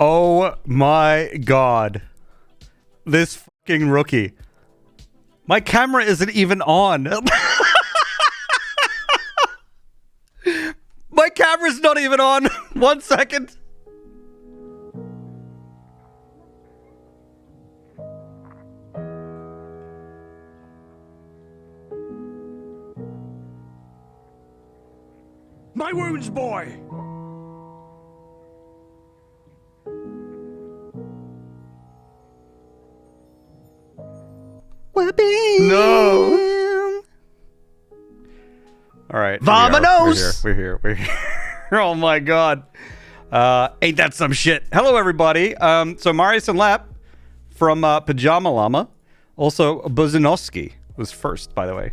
Oh my god. This fucking rookie. My camera isn't even on. My camera's not even on. 1 second. My wounds, boy! No. All right. Vamonos! We're here. Oh my god. Ain't that some shit? Hello, everybody. So Marius and Lap from Pajama Llama. Also, Buzinowski was first, by the way,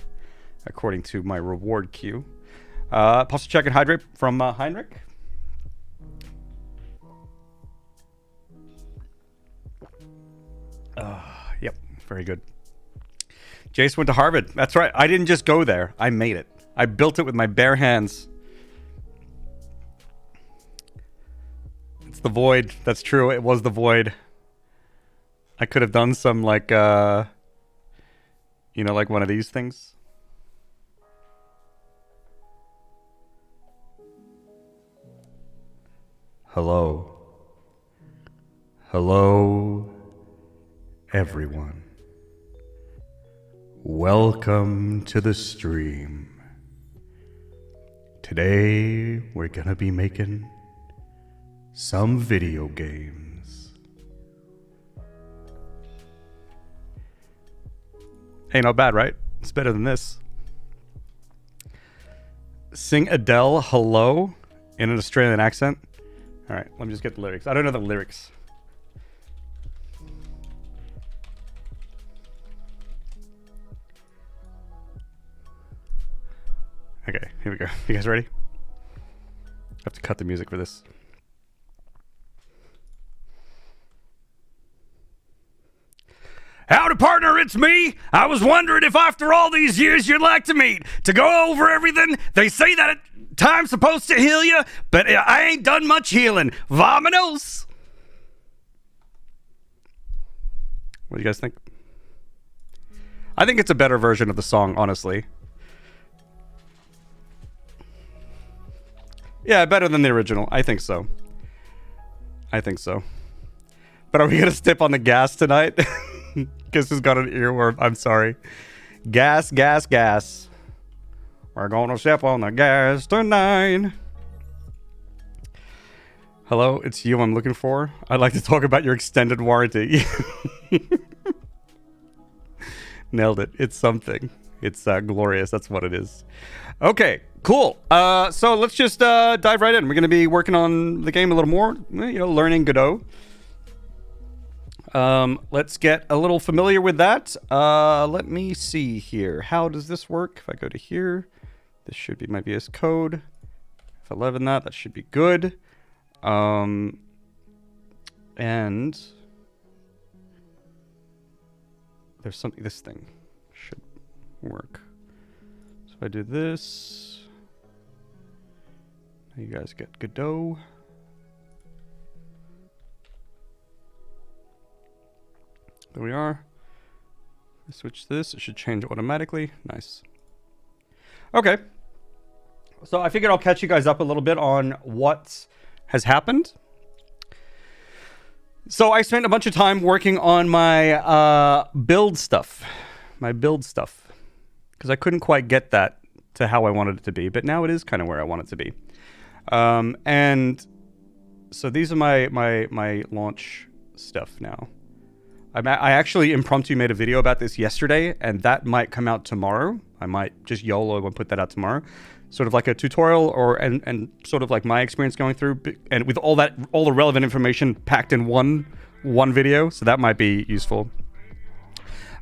according to my reward queue. Posture check and hydrate from Heinrich. Yep, very good. Jace went to Harvard. That's right. I didn't just go there. I made it. I built it with my bare hands. It's the void. That's true. It was the void. I could have done some like, like one of these things. Hello. Hello, everyone. Welcome to the stream. Today, we're gonna be making some video games. Hey, not bad, right? It's better than this. Sing Adele Hello in an Australian accent. All right, let me just get the lyrics. I don't know the lyrics. Okay, here we go. You guys ready? I have to cut the music for this. Howdy, partner, it's me. I was wondering if after all these years you'd like to meet, to go over everything. They say that time's supposed to heal you, but I ain't done much healing. Vamonos! What do you guys think? I think it's a better version of the song, honestly. Yeah, better than the original. I think so. But are we going to step on the gas tonight? Guess who's got an earworm? I'm sorry. Gas. We're going to step on the gas tonight. Hello, it's you I'm looking for. I'd like to talk about your extended warranty. Nailed it. It's something. It's glorious. That's what it is. Okay, cool. So let's just dive right in. We're going to be working on the game a little more, learning Godot. Let's get a little familiar with that. Let me see here. How does this work? If I go to here, this should be my VS Code. F11 that should be good. And there's something, this thing should work. So if I do this, you guys get Godot. There we are. Switch this, it should change automatically. Nice. Okay. So I figured I'll catch you guys up a little bit on what has happened. So I spent a bunch of time working on my build stuff. Because I couldn't quite get that to how I wanted it to be, but now it is kind of where I want it to be. And so these are my launch stuff now. I actually impromptu made a video about this yesterday, and that might come out tomorrow. I might just YOLO and put that out tomorrow. Sort of like a tutorial and sort of like my experience going through, and with all the relevant information packed in one video. So that might be useful.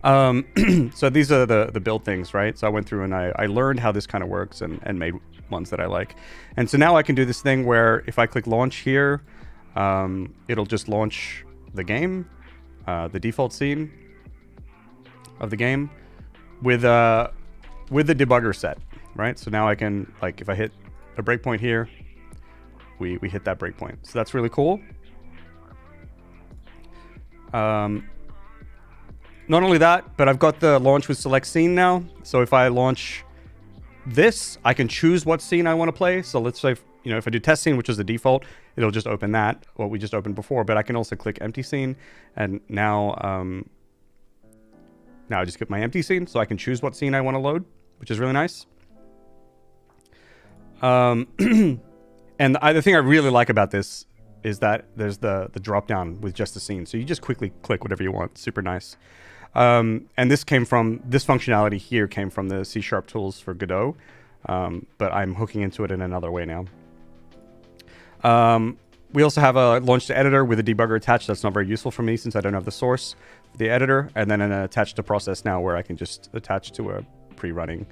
So these are the build things, right? So I went through and I learned how this kind of works and made ones that I like. And so now I can do this thing where if I click launch here, it'll just launch the game. The default scene of the game with the debugger set, right? So now I can, like, if I hit a breakpoint here, we hit that breakpoint. So that's really cool. Not only that, but I've got the launch with select scene now. So if I launch this, I can choose what scene I want to play. So let's say, if I do test scene, which is the default, it'll just open that, what we just opened before. But I can also click empty scene, and now I just get my empty scene, so I can choose what scene I want to load, which is really nice. And the thing I really like about this is that there's the drop down with just the scene, so you just quickly click whatever you want. Super nice. And this functionality here came from the C# tools for Godot, but I'm hooking into it in another way now. We also have a launch to editor with a debugger attached. That's not very useful for me since I don't have the source for the editor, and then an attached to process now where I can just attach to a pre-running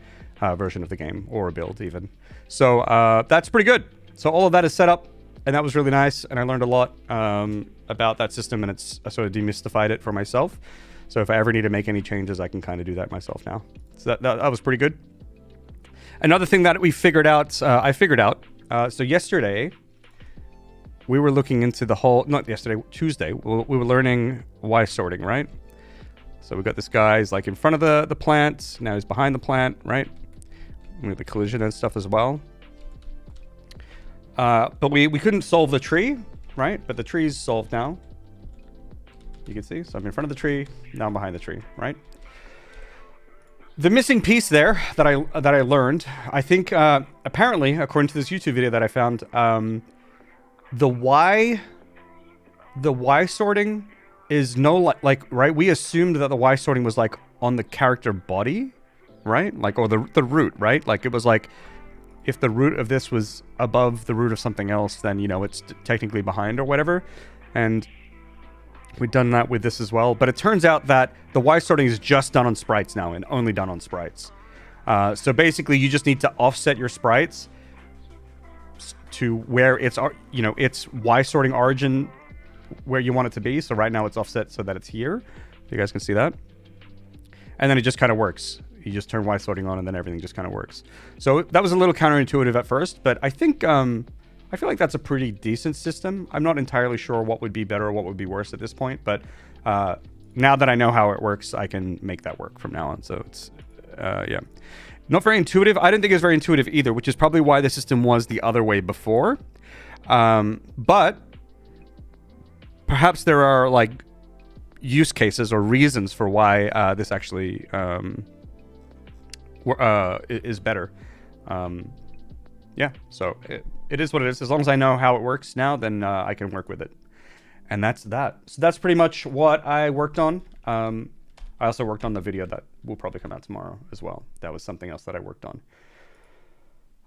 version of the game or a build even. So that's pretty good. So all of that is set up, and that was really nice, and I learned a lot about that system, and I sort of demystified it for myself. So if I ever need to make any changes, I can kind of do that myself now. So that was pretty good. Another thing that we figured out, so yesterday, we were looking into the whole, not yesterday, Tuesday, we were learning Y sorting, right? So we got this guy, he's like in front of the plant, now he's behind the plant, right? With the collision and stuff as well. But we couldn't solve the tree, right? But the tree's solved now. You can see, so I'm in front of the tree, now I'm behind the tree, right? The missing piece there that I learned, I think, apparently, according to this YouTube video that I found, the Y sorting is right? We assumed that the Y sorting was like on the character body, right? Like, or the root, right? Like it was like, if the root of this was above the root of something else, then, it's technically behind or whatever. And we've done that with this as well. But it turns out that the Y sorting is just done on sprites now and only done on sprites. So basically, you just need to offset your sprites to where it's Y sorting origin, where you want it to be. So right now it's offset so that it's here. You guys can see that. And then it just kind of works. You just turn Y sorting on and then everything just kind of works. So that was a little counterintuitive at first, but I think, I feel like that's a pretty decent system. I'm not entirely sure what would be better or what would be worse at this point, but now that I know how it works, I can make that work from now on. So it's, yeah. Not very intuitive. I didn't think it was very intuitive either, which is probably why the system was the other way before. But perhaps there are like use cases or reasons for why this actually is better. Yeah, so it is what it is. As long as I know how it works now, then I can work with it. And that's that. So that's pretty much what I worked on. I also worked on the video that will probably come out tomorrow as well. That was something else that I worked on.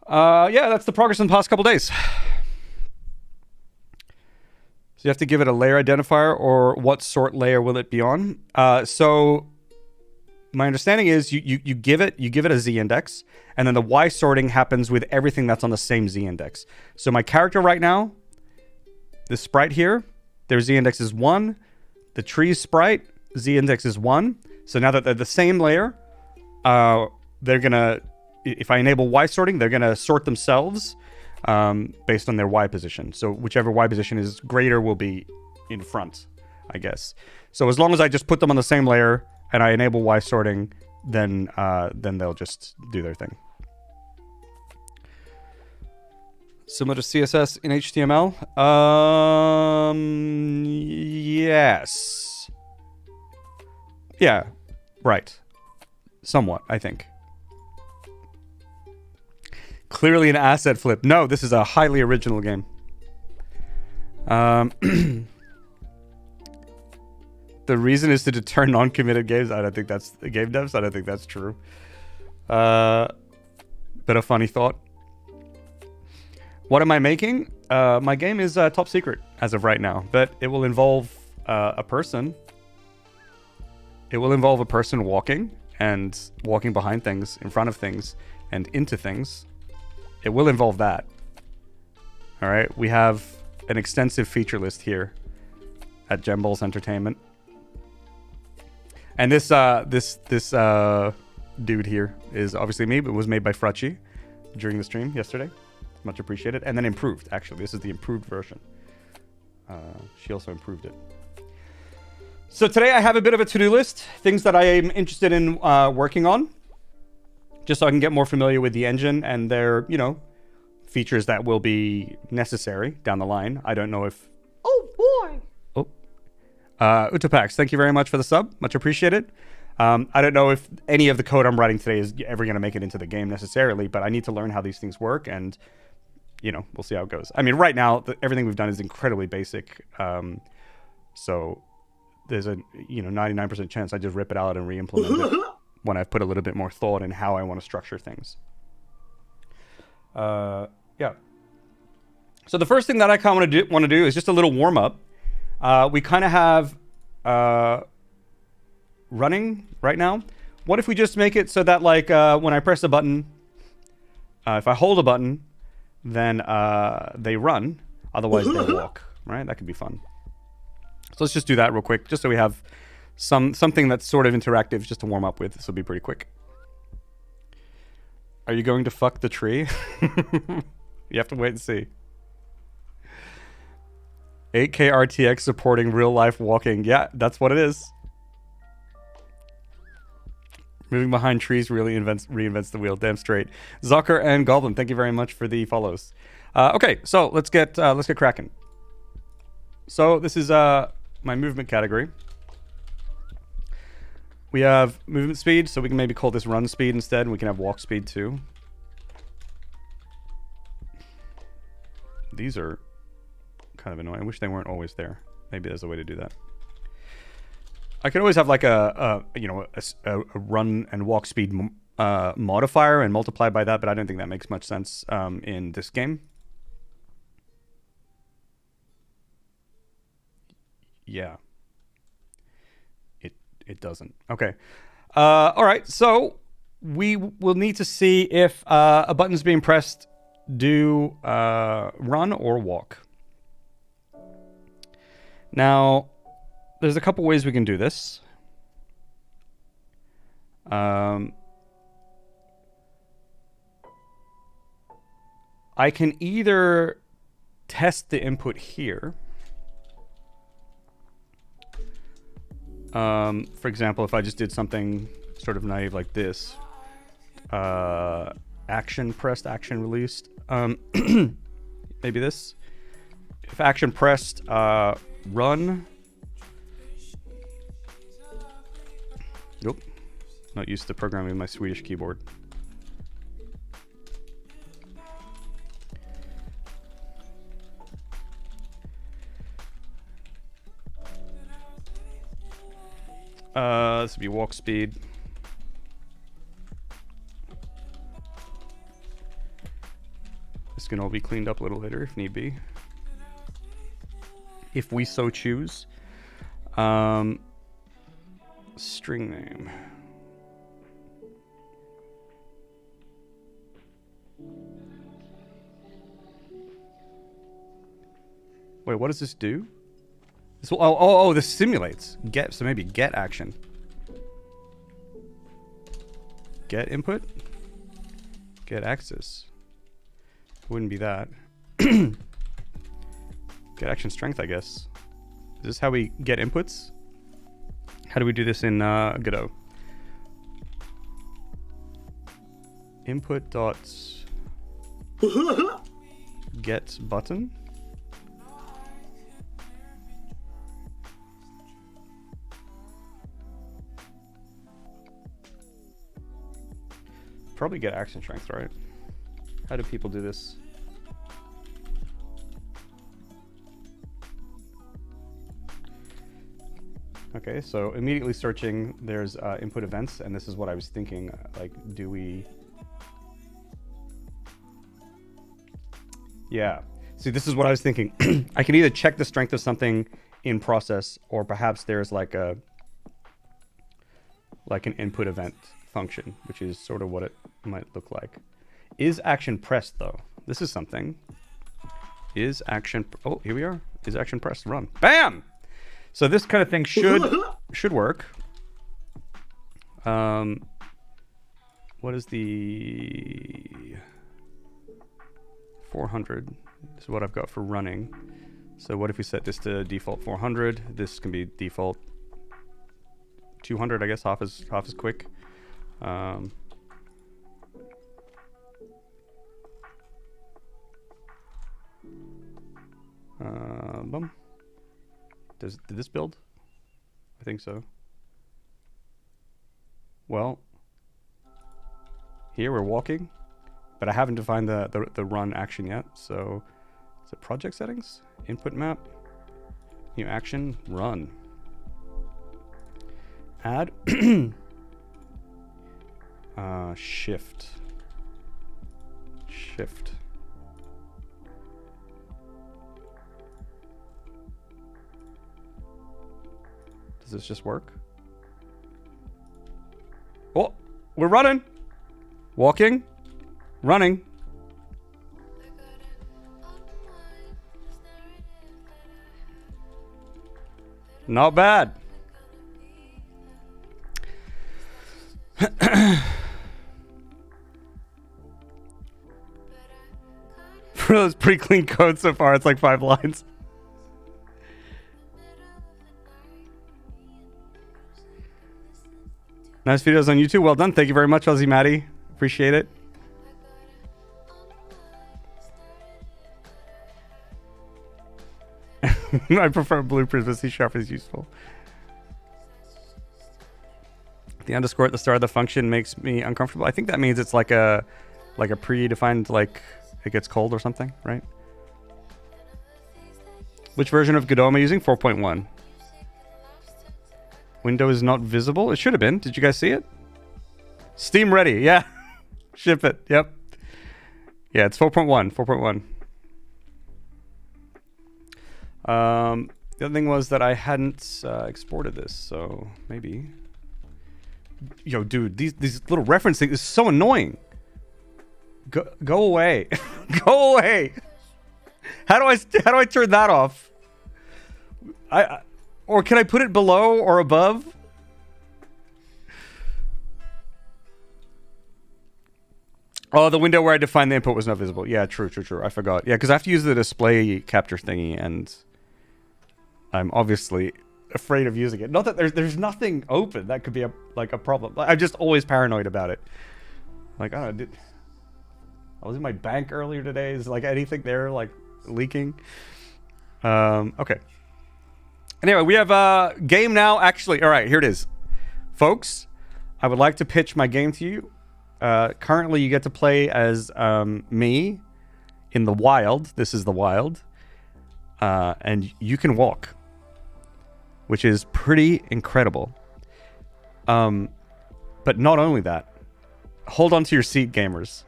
Yeah, that's the progress in the past couple days. So you have to give it a layer identifier, or what sort layer will it be on? So my understanding is you give it a Z index, and then the Y sorting happens with everything that's on the same Z index. So my character right now, this sprite here, their Z index is 1. The tree sprite, Z index is 1. So now that they're the same layer, they're gonna, if I enable Y sorting, they're gonna sort themselves based on their Y position. So whichever Y position is greater will be in front, I guess. So as long as I just put them on the same layer and I enable Y sorting, then they'll just do their thing. Similar to CSS in HTML? Yes. Yeah, right. Somewhat, I think. Clearly an asset flip. No, this is a highly original game. The reason is to deter non-committed games. I don't think that's the game devs. I don't think that's true. But a funny thought. What am I making? My game is top secret as of right now, but it will involve a person. It will involve a person walking behind things, in front of things, and into things. It will involve that. All right, we have an extensive feature list here at Gemballs Entertainment, and this dude here is obviously me, but was made by Frutchy during the stream yesterday. Much appreciated, and then improved. Actually, this is the improved version. She also improved it. So today I have a bit of a to-do list, things that I am interested in working on, just so I can get more familiar with the engine and their, you know, features that will be necessary down the line. I don't know if... Oh, boy! Utapax, thank you very much for the sub. Much appreciated. I don't know if any of the code I'm writing today is ever going to make it into the game necessarily, but I need to learn how these things work, and, you know, we'll see how it goes. I mean, right now, everything we've done is incredibly basic, so there's a, you know, 99% chance I just rip it out and re-implement it when I've put a little bit more thought in how I want to structure things. Yeah. So the first thing that I kind of want to do is just a little warm-up. We kind of have running right now. What if we just make it so that, like, when I press a button, if I hold a button, then they run. Otherwise, they walk. Right? That could be fun. So let's just do that real quick, just so we have something that's sort of interactive just to warm up with. This will be pretty quick. Are you going to fuck the tree? You have to wait and see. 8K RTX supporting real-life walking. Yeah, that's what it is. Moving behind trees really reinvents the wheel. Damn straight. Zucker and Goblin, thank you very much for the follows. Okay, so let's get cracking. So this is my movement category. We have movement speed, so we can maybe call this run speed instead, and we can have walk speed too. These are kind of annoying. I wish they weren't always there. Maybe there's a way to do that. I could always have like a run and walk speed modifier and multiply by that, but I don't think that makes much sense in this game. Yeah. It doesn't. Okay. All right. So we will need to see if a button's being pressed do run or walk. Now, there's a couple ways we can do this. I can either test the input here. For example, if I just did something sort of naive like this, action pressed, action released, maybe this. If action pressed, run. Nope, not used to programming my Swedish keyboard. This would be walk speed. This can all be cleaned up a little later if need be, if we so choose. String name. Wait, what does this do? This will, oh, this simulates. Get, so maybe get action. Get input? Get access. Wouldn't be that. Get action strength, I guess. Is this how we get inputs? How do we do this in Godot? Input dot get button. Probably get action strength, right? How do people do this? Okay, so immediately searching, there's input events, and this is what I was thinking. Like, do we... Yeah. See, this is what I was thinking. I can either check the strength of something in process, or perhaps there's like an input event function, which is sort of what it might look like. Is action pressed, though? This is something. Is action... Oh, here we are. Is action pressed? Run. Bam! So this kind of thing should work. What is the 400? This is what I've got for running. So what if we set this to default 400? This can be default 200, I guess. Half is quick. Boom. Did this build? I think so. Well, here we're walking, but I haven't defined the run action yet. So, is it project settings? Input map, new action, run. Add shift. Does this just work? Oh, we're running. Walking. Running. Not bad. For those pretty clean code so far, it's like 5 lines. Nice videos on YouTube. Well done. Thank you very much, Aussie Maddie. Appreciate it. I prefer blueprints, but C# is useful. The underscore at the start of the function makes me uncomfortable. I think that means it's like a predefined, like it gets cold or something, right? Which version of Godot am I using? 4.1. Window is not visible. It should have been. Did you guys see it? Steam ready. Yeah. Ship it. Yep. Yeah, it's 4.1. 4.1. The other thing was that I hadn't exported this, so maybe. Yo, dude, these little referencing is so annoying. Go away. Go away. How do I turn that off? Or can I put it below or above? Oh, the window where I defined the input was not visible. Yeah, true. I forgot. Yeah, because I have to use the display capture thingy, and I'm obviously afraid of using it. Not that there's nothing open that could be a problem. I'm just always paranoid about it. Like, I don't know, I was in my bank earlier today. Is like anything there like leaking? Okay. Anyway, we have a game now. Actually, all right, here it is. Folks, I would like to pitch my game to you. Currently, you get to play as me in the wild. This is the wild. And you can walk, which is pretty incredible. But not only that, hold on to your seat, gamers.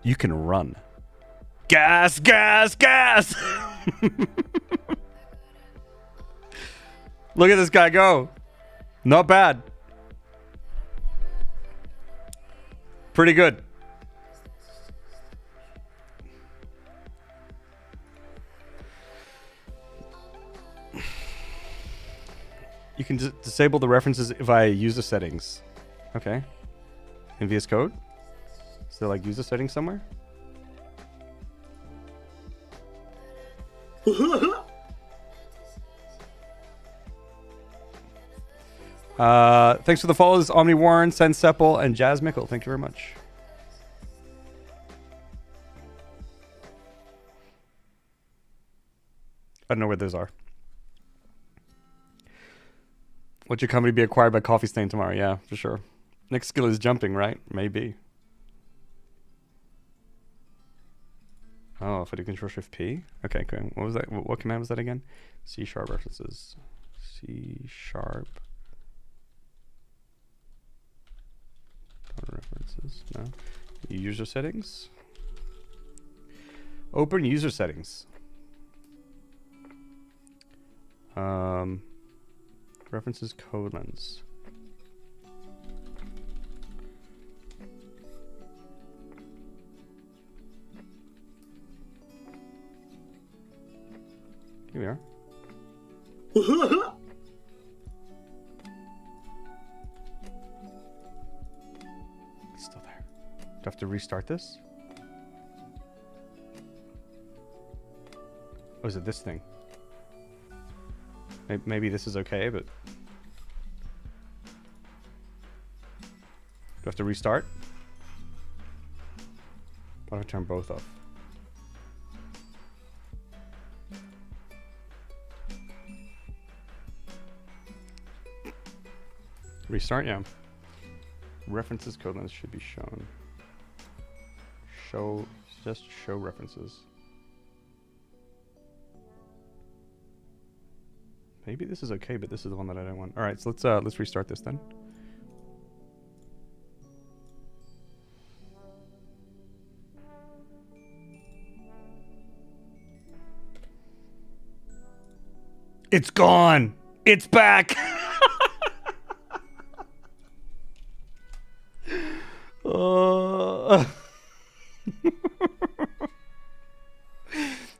You can run. Gas, gas, gas! Look at this guy go. Not bad. Pretty good. You can disable the references if I use the settings. Okay. In VS Code? Is there like user settings somewhere? Thanks for the follows, Omni Warren, Sen Seppel, and Jazz Mickle. Thank you very much. I don't know where those are. Would your company be acquired by Coffee Stain tomorrow? Yeah, for sure. Next skill is jumping, right? Maybe. Oh, if I do Control Shift P. Okay, okay. What was that? What command was that again? C# references. C#. References. No. User settings. Open user settings. References colons. Here we are. It's still there. Do I have to restart this? Oh, is it this thing? Maybe this is okay, but I have to restart? What if I turn both off? Restart, yeah. References code lines should be shown. Just show references. Maybe this is okay, but this is the one that I don't want. All right, so let's restart this then. It's gone. It's back.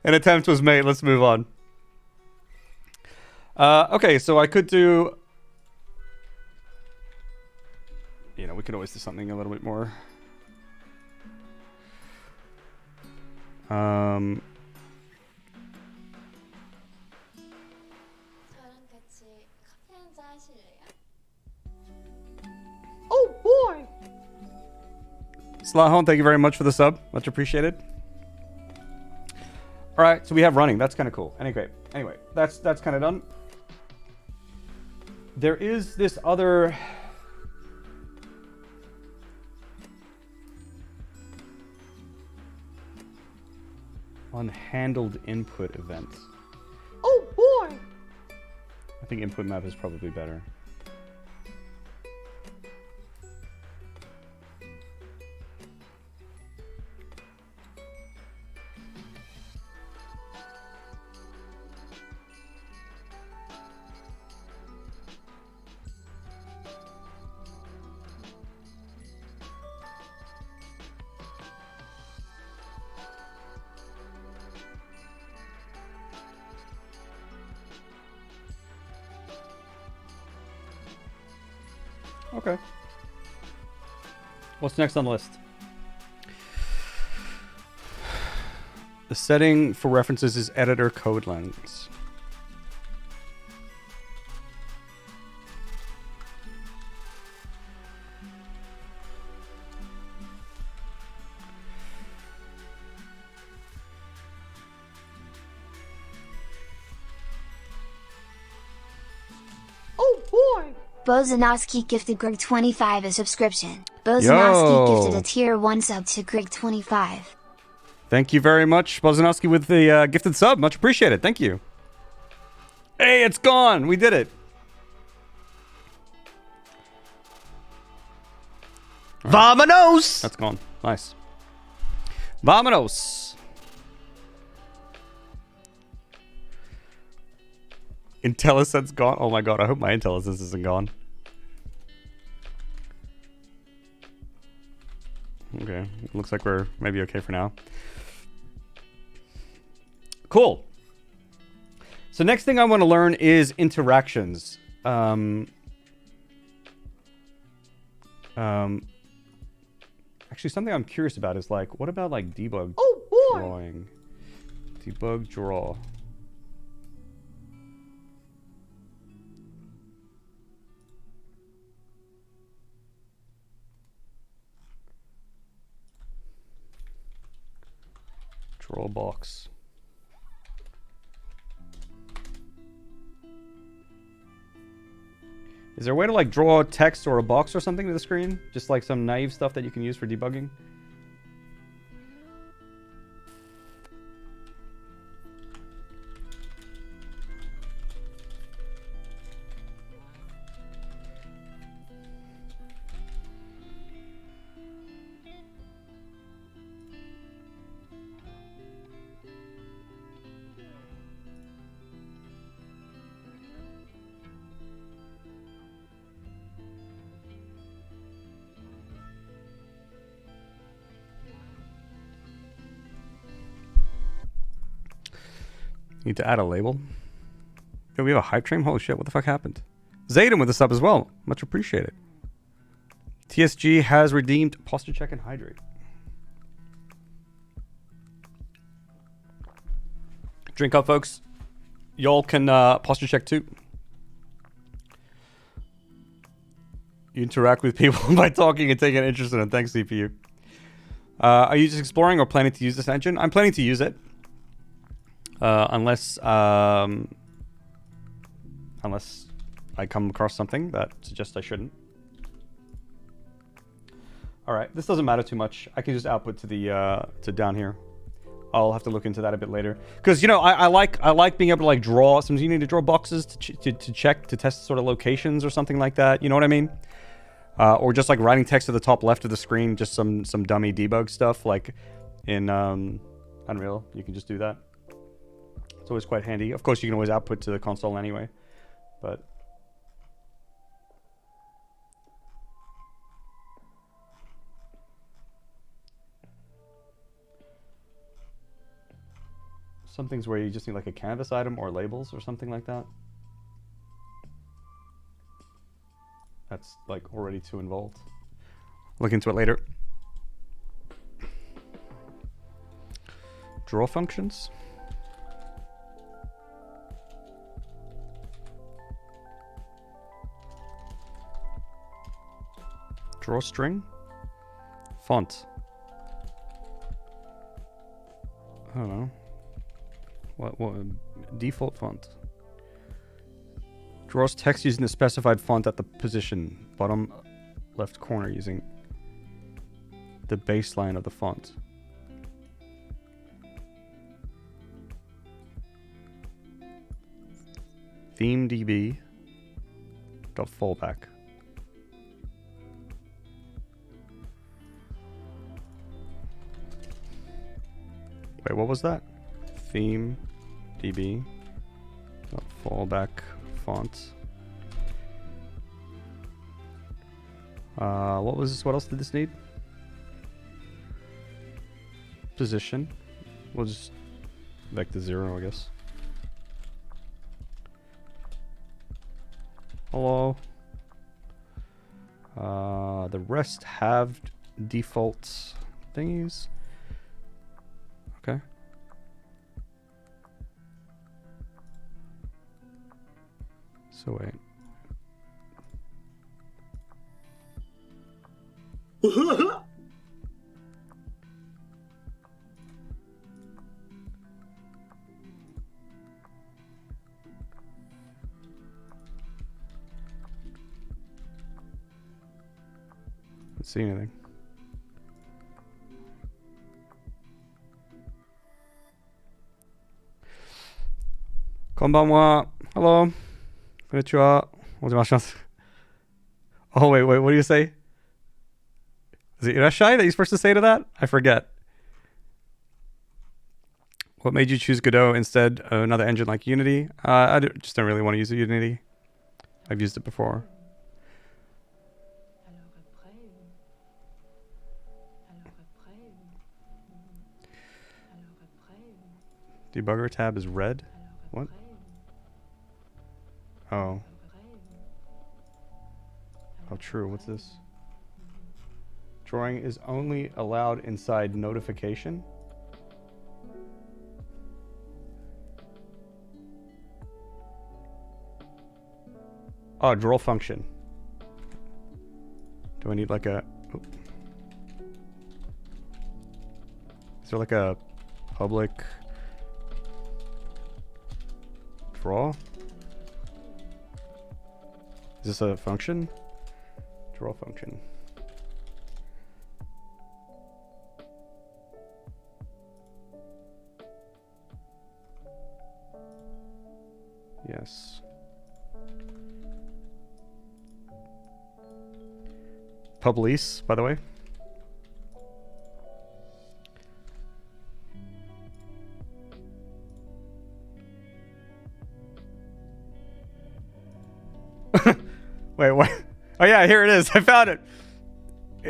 An attempt was made. Let's move on. Okay, so I could do... You know, we could always do something a little bit more... Oh boy! Slahon, thank you very much for the sub. Much appreciated. All right, so we have running. That's kind of cool. Anyway, that's kind of done. There is this other... unhandled input event. Oh boy! I think input map is probably better. Okay. What's next on the list? The setting for references is editor code lens. Oh boy! Bozanowski gifted Greg 25 a subscription. Bozanowski gifted a tier 1 sub to Greg 25. Thank you very much, Bozanowski, with the gifted sub. Much appreciated. Thank you. Hey, it's gone. We did it. Right. Vamonos! That's gone. Nice. Vamonos. IntelliSense gone. Oh my god, I hope my IntelliSense isn't gone. Okay, looks like we're maybe okay for now. Cool. So next thing I want to learn is interactions. Actually, something I'm curious about is like, what about like debug drawing? Debug draw. Draw box. Is there a way to like draw text or a box or something to the screen? Just like some naive stuff that you can use for debugging? Need to add a label. Yo, we have a hype train? Holy shit, what the fuck happened? Zayden with a sub as well. Much appreciated. TSG has redeemed posture check and hydrate. Drink up, folks. Y'all can posture check too. You interact with people by talking and taking an interest in it. Thanks, CPU. Are you just exploring or planning to use this engine? I'm planning to use it. Unless I come across something that suggests I shouldn't. Alright, this doesn't matter too much. I can just output to the to down here. I'll have to look into that a bit later. Because, you know, I like being able to, like, draw. Sometimes you need to draw boxes to check, to test sort of locations or something like that. You know what I mean? Or just, like, writing text at the top left of the screen. Just some dummy debug stuff. Like, in Unreal, you can just do that. It's always quite handy. Of course, you can always output to the console anyway. But... some things where you just need like a canvas item or labels or something like that. That's like already too involved. Look into it later. Draw functions. Drawstring. Font. I don't know. What default font? Draws text using the specified font at the position bottom left corner using the baseline of the font. ThemeDB dot fallback. Wait, what was that? ThemeDB dot fallback font. What was this? What else did this need? Position. We'll just back to 0, I guess. Hello. The rest have default thingies. Okay. So wait. Don't see anything. Konbanwa. Hello. Konnichiwa. Oh, wait, what do you say? Is it irashai that you're supposed to say to that? I forget. What made you choose Godot instead of another engine like Unity? Just don't really want to use Unity. I've used it before. Debugger tab is red. What? Oh. Oh, true. What's this? Drawing is only allowed inside notification. Oh, draw function. Do I need like a... Oh. Is there like a public draw? Is this a function? Draw function. Yes. Publice, by the way. Wait, what? Oh yeah, here it is. I found it.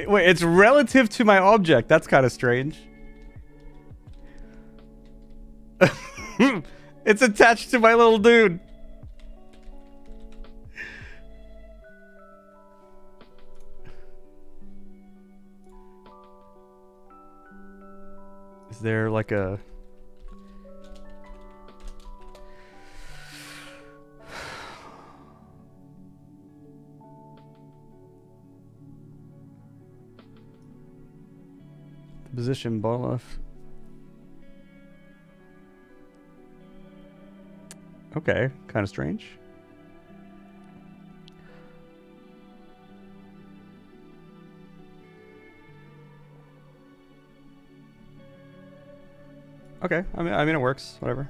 Wait, it's relative to my object. That's kind of strange. It's attached to my little dude. Is there like a... Position bottom left. Okay, kind of strange. Okay, I mean it works. Whatever.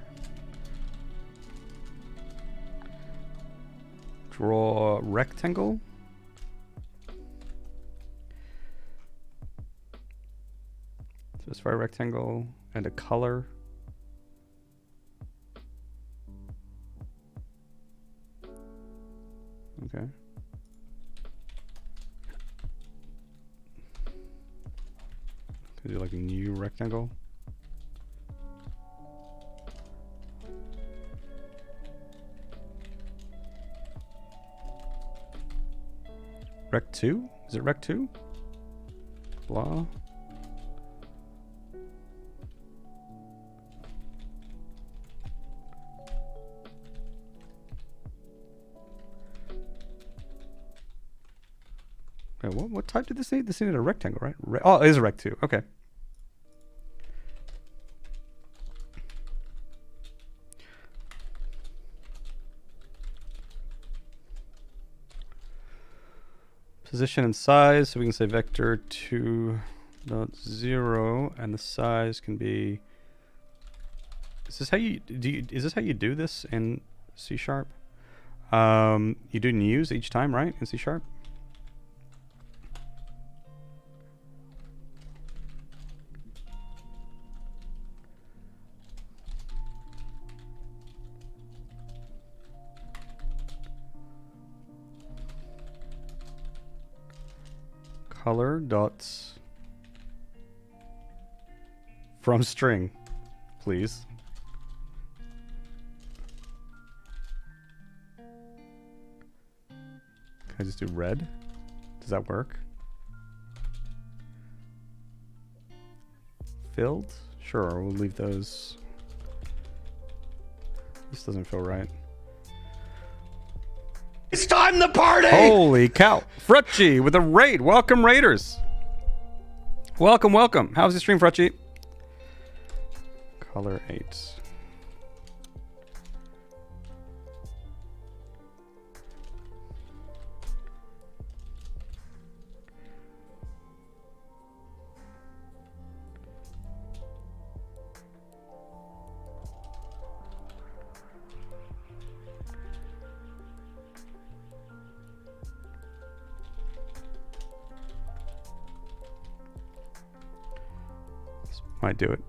Draw rectangle. Specify rectangle and a color. Okay. Could do like a new rectangle. Rec 2? Is it Rec 2? Blah. Okay, what type did this need? This needed a rectangle, right? Oh, it is a Rec 2. Okay. Position and size, so we can say vector 2.0, and the size can be. Is this how you do? Is this how you do this in C#? You do news each time, right? In C#. Color dots from string, please. Can I just do red? Does that work? Filled? Sure, we'll leave those. This doesn't feel right. It's time to party! Holy cow. Frutchi with a raid. Welcome, Raiders. Welcome, welcome. How's the stream, Frutchi? Color 8. Might do it.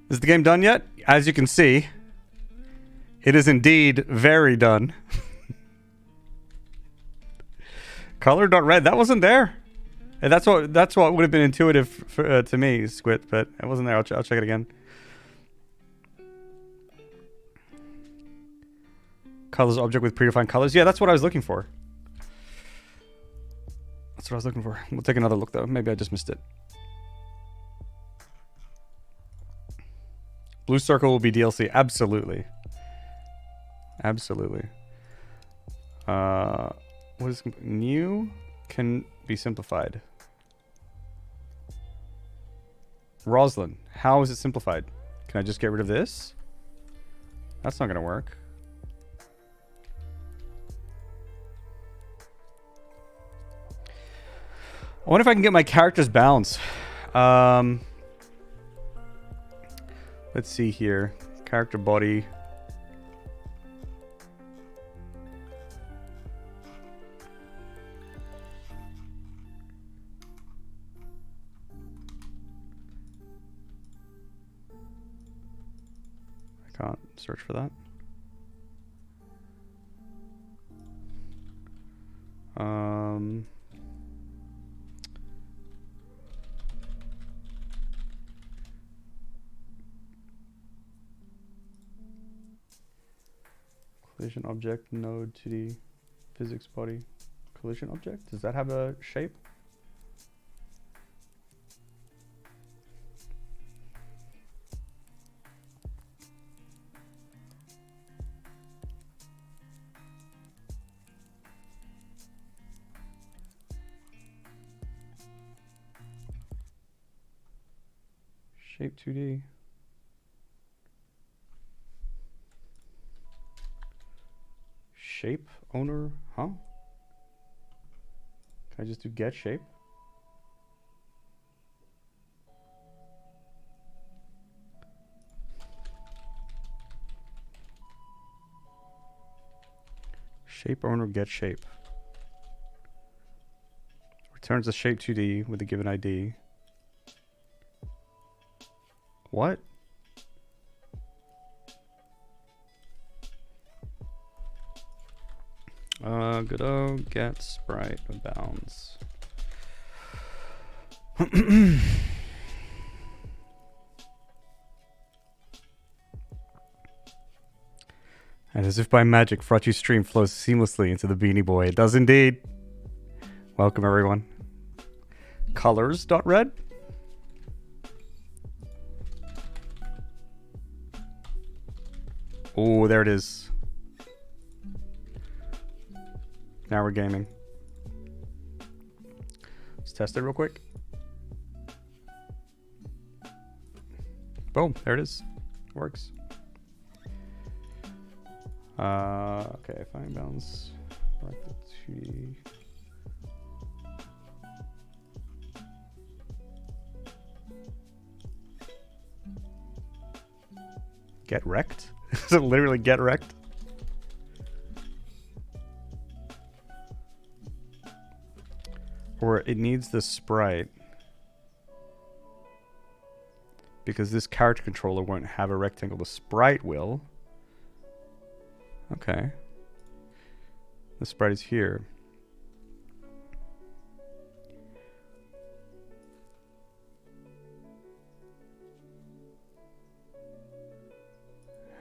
Is the game done yet? As you can see, it is indeed very done. Color.red, that wasn't there. And that's what would have been intuitive for, to me, Squid, but it wasn't there. I'll check it again. Colors object with predefined colors. Yeah, that's what I was looking for. That's what I was looking for. We'll take another look, though. Maybe I just missed it. Blue circle will be DLC. Absolutely. Absolutely. What is new? Can be simplified. Roslyn, how is it simplified? Can I just get rid of this? That's not going to work. I wonder if I can get my character's balance. Let's see here. Character body. I can't search for that. Collision object, node, 2D, physics body, collision object. Does that have a shape? Shape 2D. Shape owner, huh? Can I just do get shape? Shape owner get shape. Returns a shape 2D with a given ID. What? Good old get sprite abounds. And as if by magic, Frotchy's stream flows seamlessly into the Beanie Boy. It does indeed. Welcome, everyone. Colors.red. Oh, there it is. Now we're gaming. Let's test it real quick. Boom, there it is. Works. Okay, find balance. Right to 2D. Get wrecked? Is it literally get wrecked? Or it needs the sprite. Because this character controller won't have a rectangle. The sprite will. Okay. The sprite is here.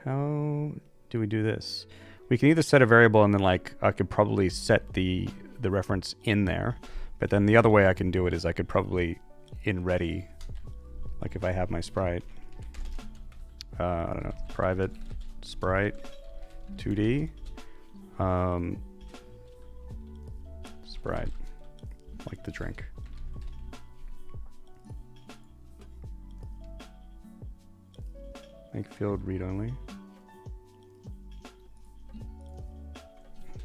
How do we do this? We can either set a variable and then like I could probably set the reference in there. But then the other way I can do it is I could probably in ready, like if I have my sprite, I don't know, private sprite 2D, sprite, like the drink. Make field read only.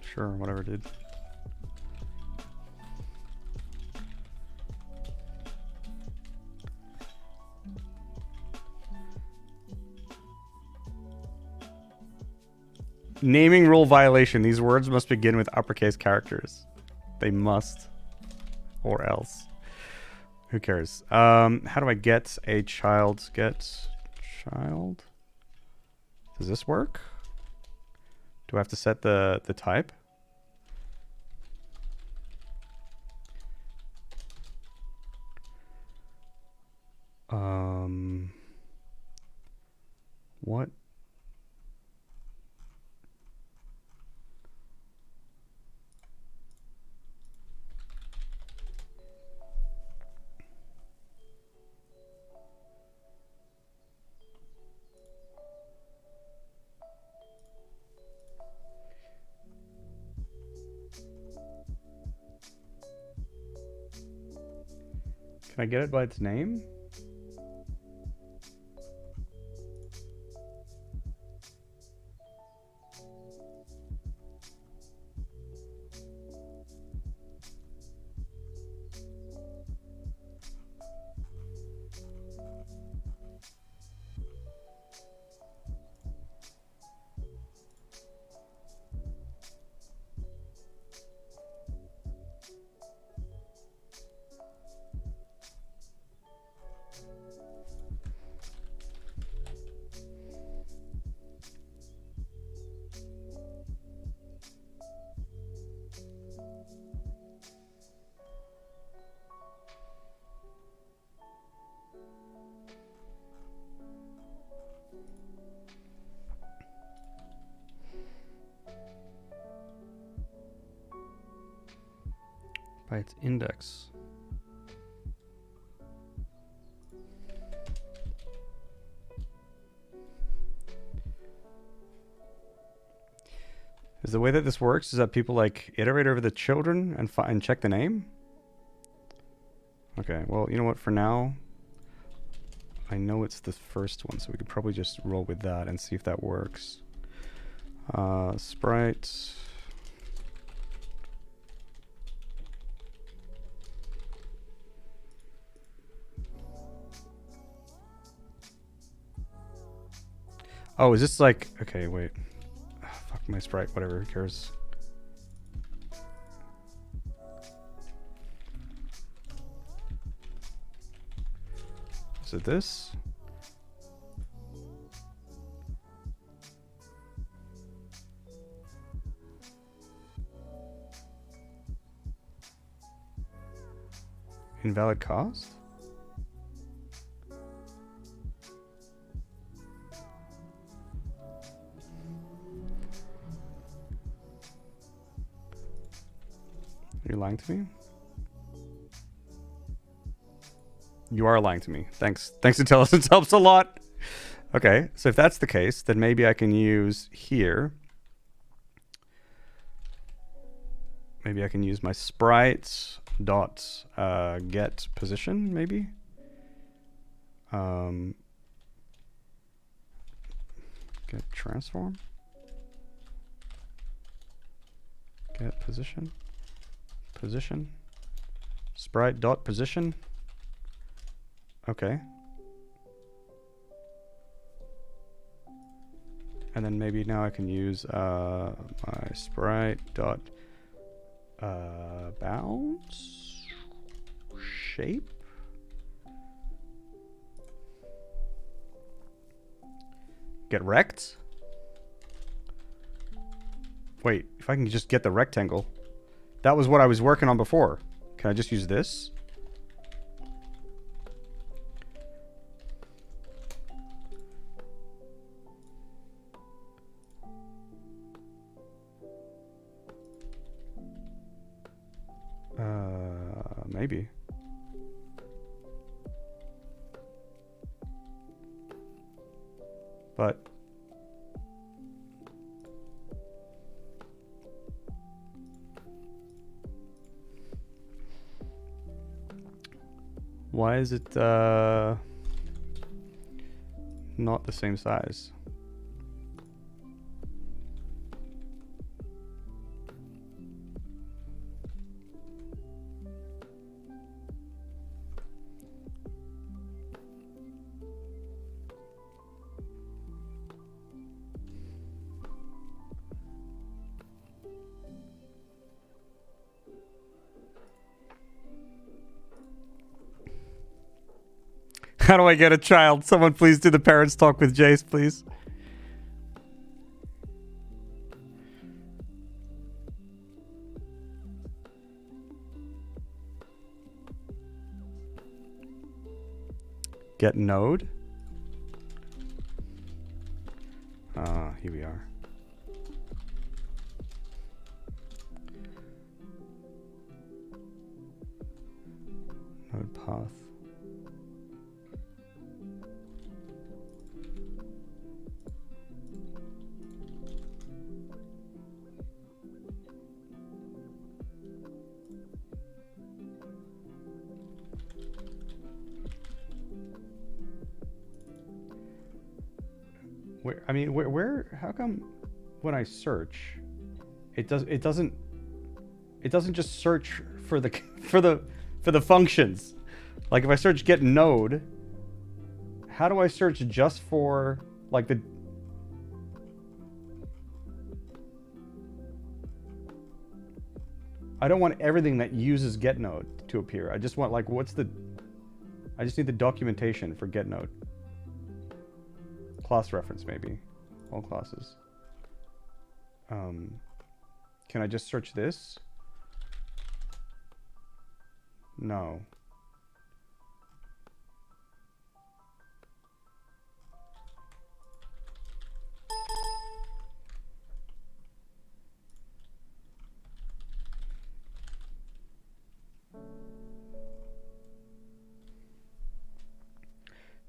Sure, whatever, dude. Naming rule violation. These words must begin with uppercase characters. They must. Or else. Who cares? How do I get a child? Get child? Does this work? Do I have to set the type? What? Can I get it by its name? By its index. Is the way that this works is that people like iterate over the children and check the name? Okay, well, you know what, for now, I know it's the first one, so we could probably just roll with that and see if that works. Sprite. Oh, is this like... Okay, wait. Fuck my sprite, whatever, who cares? Is it this? Invalid cost? Are you lying to me? You are lying to me. Thanks. Thanks, intelligence helps a lot. Okay, so if that's the case, then maybe I can use here. Maybe I can use my sprites dot get position, maybe. Get transform. Get position. Position. Sprite dot position. Okay. And then maybe now I can use my sprite dot bounce shape. Get rect. Wait, if I can just get the rectangle. That was what I was working on before. Can I just use this? Maybe. But why is it not the same size? How do I get a child? Someone please do the parents talk with Jace, please. Get node. Here we are. Node path. Where how come when I search it doesn't just search for the for the functions? Like if I search get node, how do I search just for like the... I don't want everything that uses get node to appear. I just want like I just need the documentation for get node. Class reference, maybe. All classes. Can I just search this? No.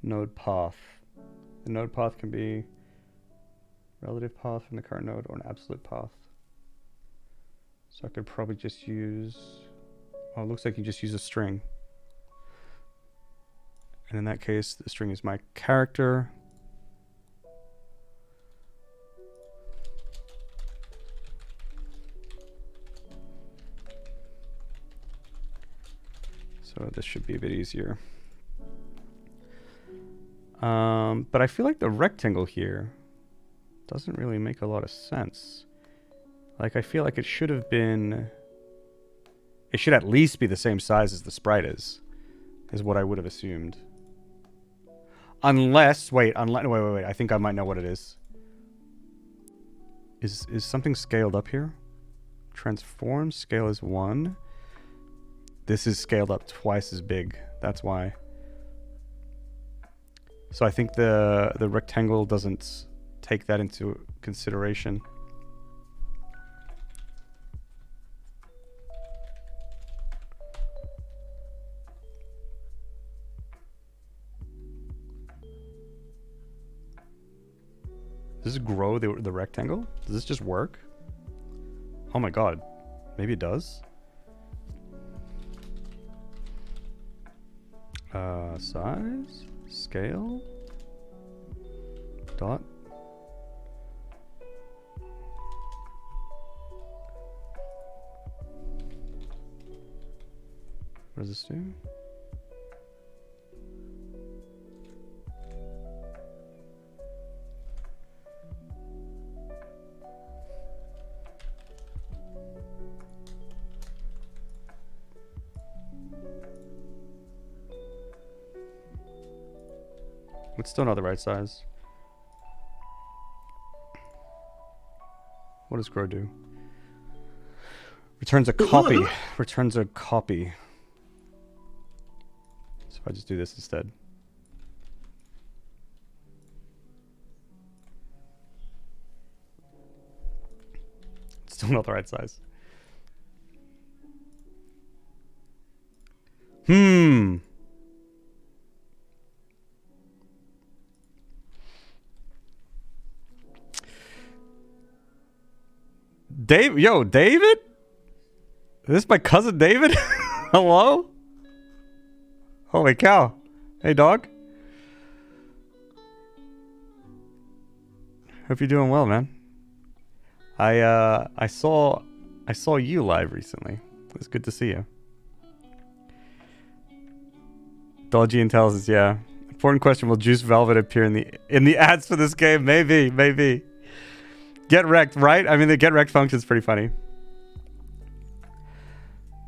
Node path. The node path can be relative path from the current node or an absolute path. So I could probably just use... Oh, it looks like you just use a string. And in that case, the string is my character. So this should be a bit easier. But I feel like the rectangle here doesn't really make a lot of sense. Like, I feel like it should have been... It should at least be the same size as the sprite is what I would have assumed. Unless, wait, I think I might know what it is. Is something scaled up here? Transform, scale is 1. This is scaled up twice as big. That's why. So I think the rectangle doesn't take that into consideration. Does this grow the rectangle? Does this just work? Oh my god. Maybe it does? Size? Scale? Dot? What does this do? It's still not the right size. What does grow do? Returns a copy. Returns a copy. So if I just do this instead. It's still not the right size. David? Is this my cousin David? Hello? Holy cow. Hey, dog. Hope you're doing well, man. I saw you live recently. It was good to see you. Dodgy Intelligence, yeah. Important question, will Juice Velvet appear in the ads for this game? Maybe. Get wrecked, right? I mean, the get wrecked function is pretty funny.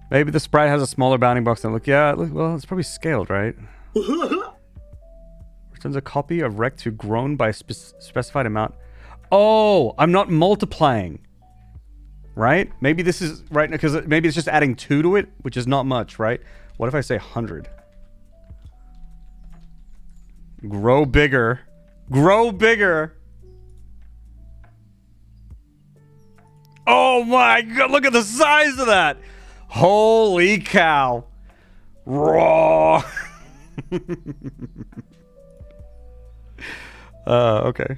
Maybe the sprite has a smaller bounding box than look. Yeah, well, it's probably scaled, right? Returns a copy of rect to grown by a specified amount. Oh, I'm not multiplying. Right? Maybe this is right because maybe it's just adding 2 to it, which is not much, right? What if I say 100? Grow bigger. Grow bigger. Oh my god, look at the size of that. Holy cow. Raw. Okay.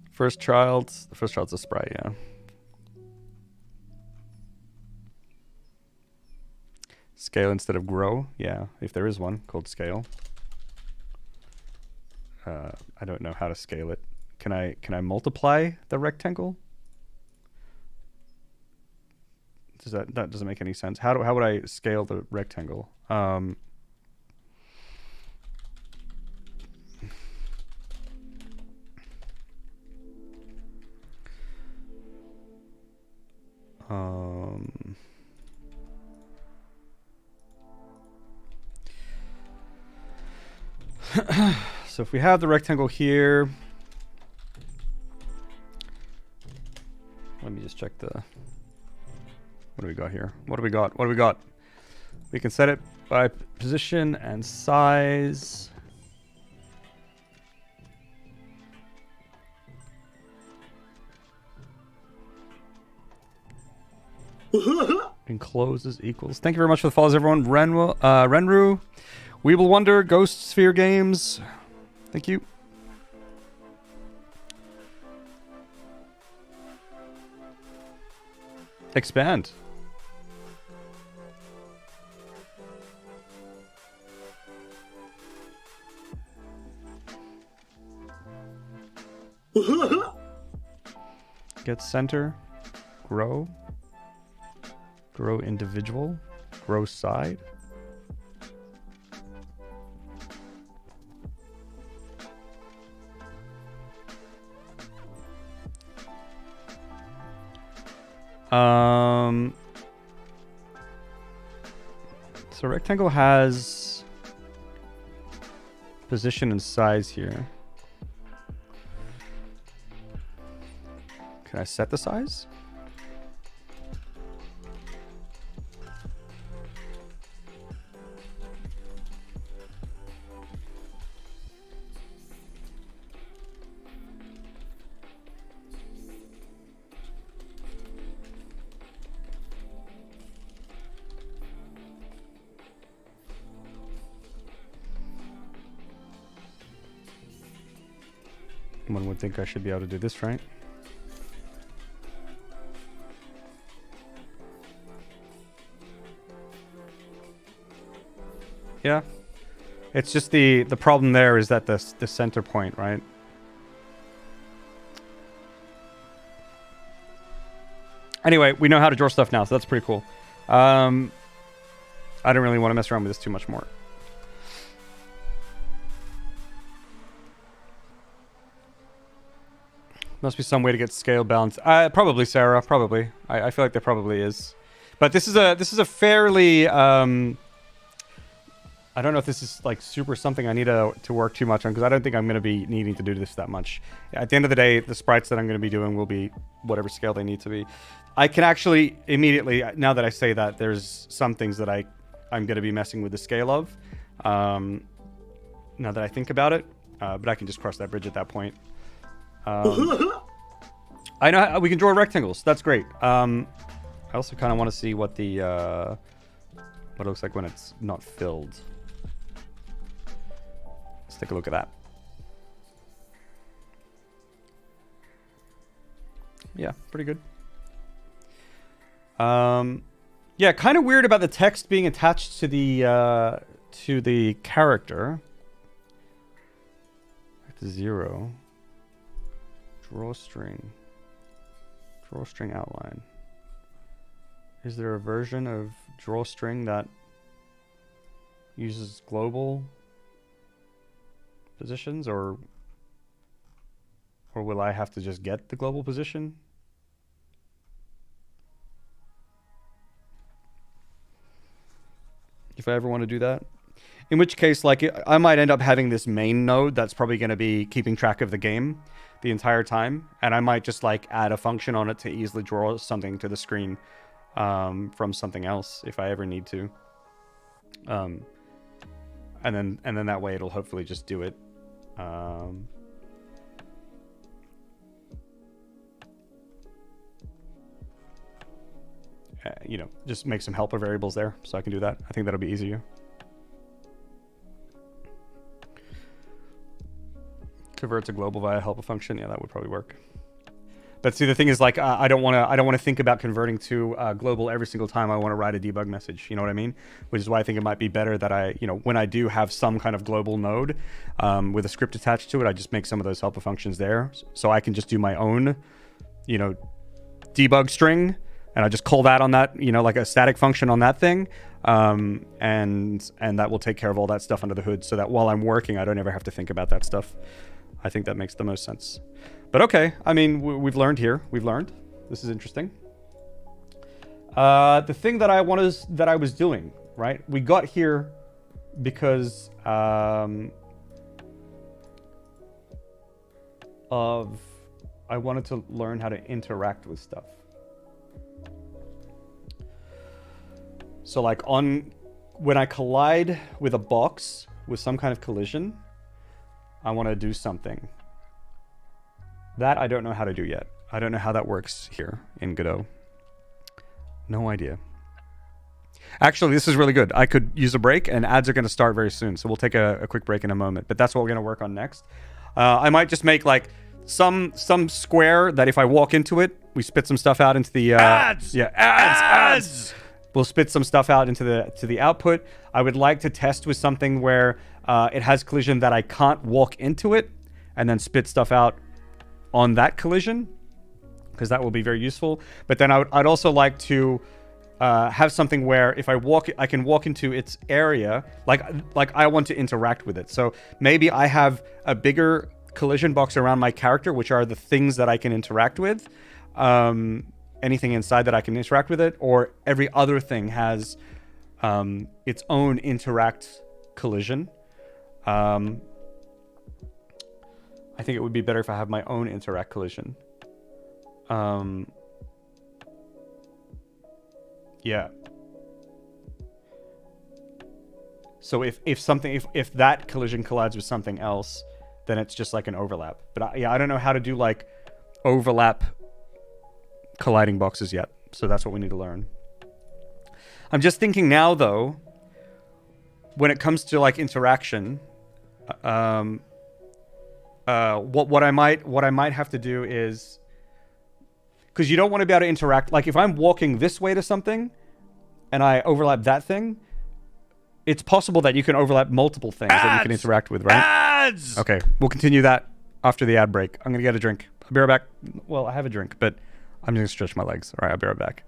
The first child's a sprite, yeah. Scale instead of grow, yeah, if there is one called scale. I don't know how to scale it. Can I multiply the rectangle? That doesn't make any sense. How would I scale the rectangle? So if we have the rectangle here, let me just check the, what do we got here? What do we got? We can set it by position and size. Encloses equals. Thank you very much for the follows, everyone. Renru, Weeble Wonder, Ghost Sphere Games. Thank you. Expand. Get center. Grow. Grow individual. Grow side. So rectangle has position and size here. Can I set the size? One would think I should be able to do this, right? Yeah. It's just the problem there is that the center point, right? Anyway, we know how to draw stuff now, so that's pretty cool. I don't really want to mess around with this too much more. Must be some way to get scale balance. Probably, Sarah. Probably. I feel like there probably is. But this is a fairly. I don't know if this is like super something I need to work too much on, because I don't think I'm going to be needing to do this that much. At the end of the day, the sprites that I'm going to be doing will be whatever scale they need to be. I can actually immediately, now that I say that, there's some things that I'm going to be messing with the scale of. Now that I think about it, but I can just cross that bridge at that point. I know we can draw rectangles. That's great. I also kind of want to see what the what it looks like when it's not filled. Let's take a look at that. Yeah, pretty good. Yeah, kind of weird about the text being attached to the character. Back to 0. Draw string. Draw string outline. Is there a version of drawstring that uses global positions, or will I have to just get the global position? If I ever want to do that. In which case, like, I might end up having this main node that's probably going to be keeping track of the game the entire time, and I might just like add a function on it to easily draw something to the screen from something else if I ever need to. And then that way it'll hopefully just do it. You know, just make some helper variables there so I can do that. I think that'll be easier. Convert to global via helper function. Yeah, that would probably work. But see, the thing is, like, I don't want to think about converting to global every single time I want to write a debug message. You know what I mean? Which is why I think it might be better that I, you know, when I do have some kind of global node with a script attached to it, I just make some of those helper functions there, so I can just do my own, you know, debug string, and I just call that on that, you know, like a static function on that thing, and that will take care of all that stuff under the hood, so that while I'm working, I don't ever have to think about that stuff. I think that makes the most sense. But okay, I mean, we've learned here. We've learned. This is interesting. The thing that I was doing, right? We got here because I wanted to learn how to interact with stuff. So like when I collide with a box with some kind of collision, I want to do something. That I don't know how to do yet. I don't know how that works here in Godot. No idea. Actually, this is really good. I could use a break, and ads are going to start very soon, so we'll take a quick break in a moment. But that's what we're going to work on next. I might just make like some square that if I walk into it, we spit some stuff out into the Ads! Yeah, ads. We'll spit some stuff out into the output. I would like to test with something where it has collision that I can't walk into it and then spit stuff out on that collision, because that will be very useful. But then I'd also like to have something where if I can walk into its area, like I want to interact with it. So maybe I have a bigger collision box around my character, which are the things that I can interact with. Anything inside that I can interact with it, or every other thing has its own interact collision. I think it would be better if I have my own interact collision. Yeah. So if that collision collides with something else, then it's just like an overlap. But I don't know how to do like overlap colliding boxes yet. So that's what we need to learn. I'm just thinking now though, when it comes to like interaction, what I might have to do is, because you don't want to be able to interact. Like if I'm walking this way to something and I overlap that thing, it's possible that you can overlap multiple things that you can interact with, right? Ads! Okay, we'll continue that after the ad break. I'm going to get a drink. I'll be right back. Well, I have a drink, but I'm just going to stretch my legs. All right, I'll be right back.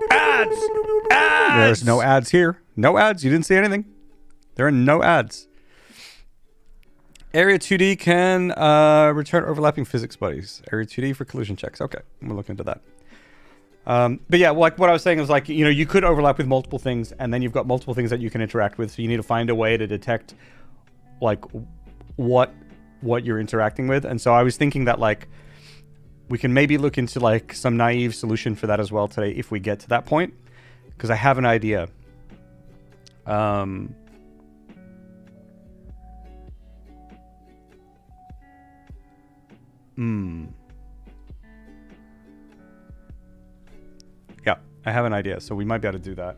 Ads! Ads! There's no ads here. No ads. You didn't see anything. There are no ads. Area 2D can return overlapping physics buddies. Area 2D for collision checks. Okay, we'll look into that. But yeah, like what I was saying is like, you know, you could overlap with multiple things, and then you've got multiple things that you can interact with. So you need to find a way to detect like what you're interacting with. And so I was thinking that like we can maybe look into like some naive solution for that as well today if we get to that point. because I have an idea. Yeah, I have an idea, so we might be able to do that.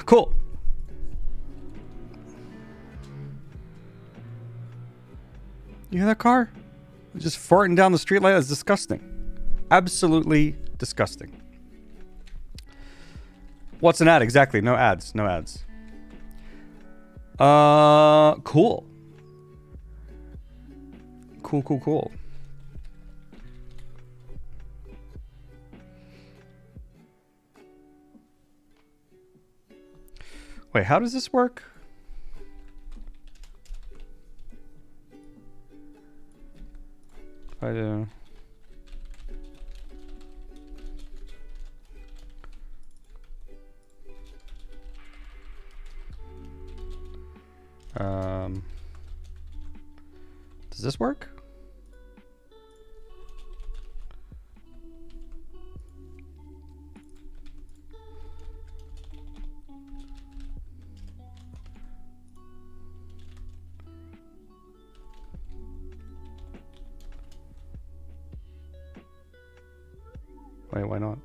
Cool. You hear that car? Just farting down the street like that is disgusting. Absolutely disgusting. What's an ad? Exactly. No ads. No ads. Cool. Cool. Wait, how does this work? I do. Does this work? Wait, why not?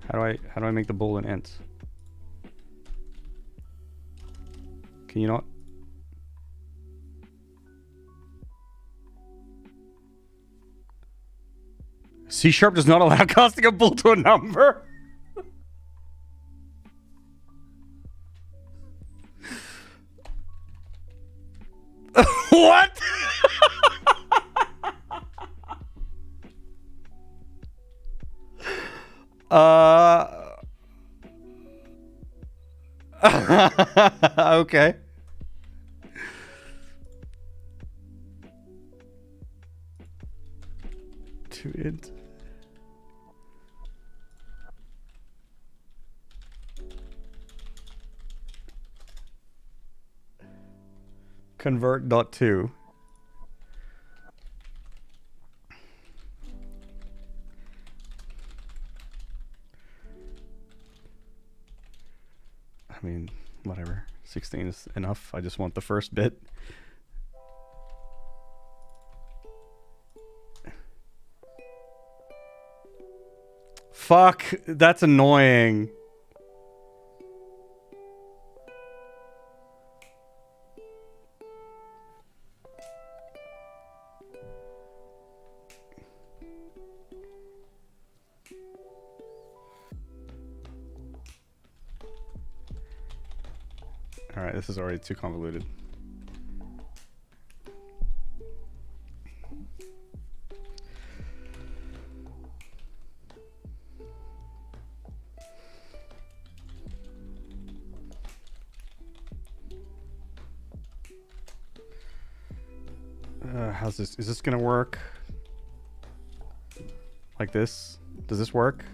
How do I make the bool an int? Can you not? C# does not allow casting a bool to a number. What? Okay. To int. Convert dot to. I mean, whatever. 16 is enough. I just want the first bit. Fuck, that's annoying. Alright, this is already too convoluted. How's this? Is this gonna work? Like this? Does this work?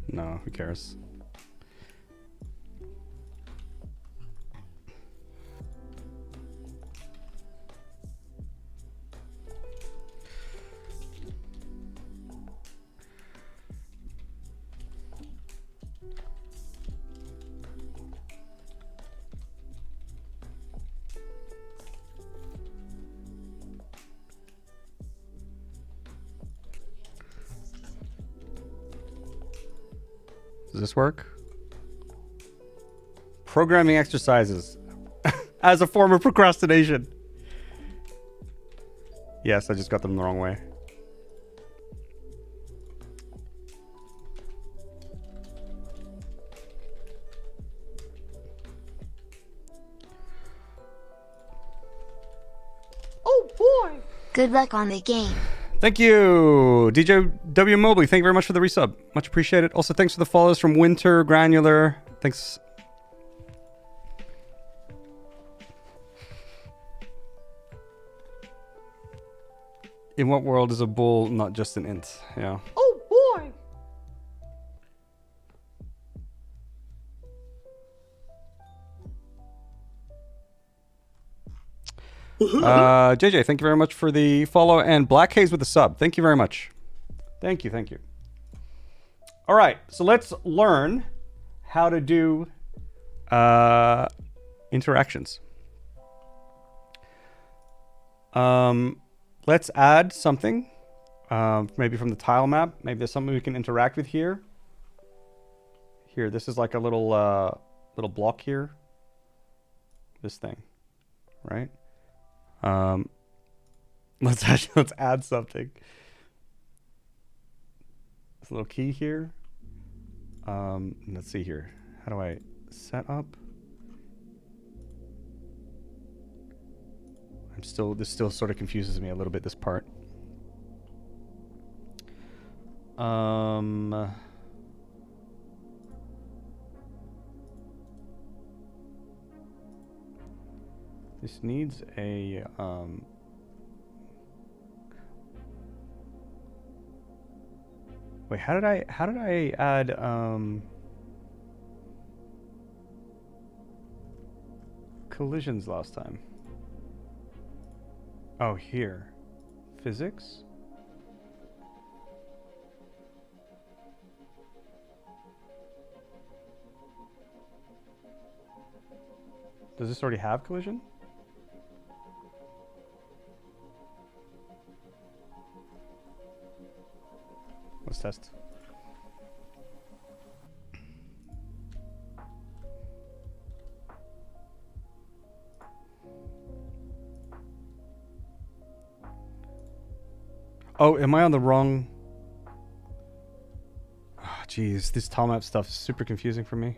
No, who cares? Does this work? Programming exercises as a form of procrastination. Yes, I just got them the wrong way. Oh boy! Good luck on the game. Thank you, DJ W Mobley. Thank you very much for the resub. Much appreciated. Also, thanks for the follows from Winter Granular. Thanks. In what world is a bull not just an int? Yeah. Oh boy! JJ, thank you very much for the follow, and Black Haze with the sub. Thank you very much. Thank you, thank you. All right, so let's learn how to do interactions. Let's add something, maybe from the tile map. Maybe there's something we can interact with here. Here, this is like a little little block here. This thing, right? Let's add something. This little key here. Let's see here. How do I set up? This still sort of confuses me a little bit, this part. This needs a wait, how did I add collisions last time? Oh, here. Physics? Does this already have collision? Let's test. Oh, am I on the wrong? Oh, geez, this Tilemap stuff is super confusing for me.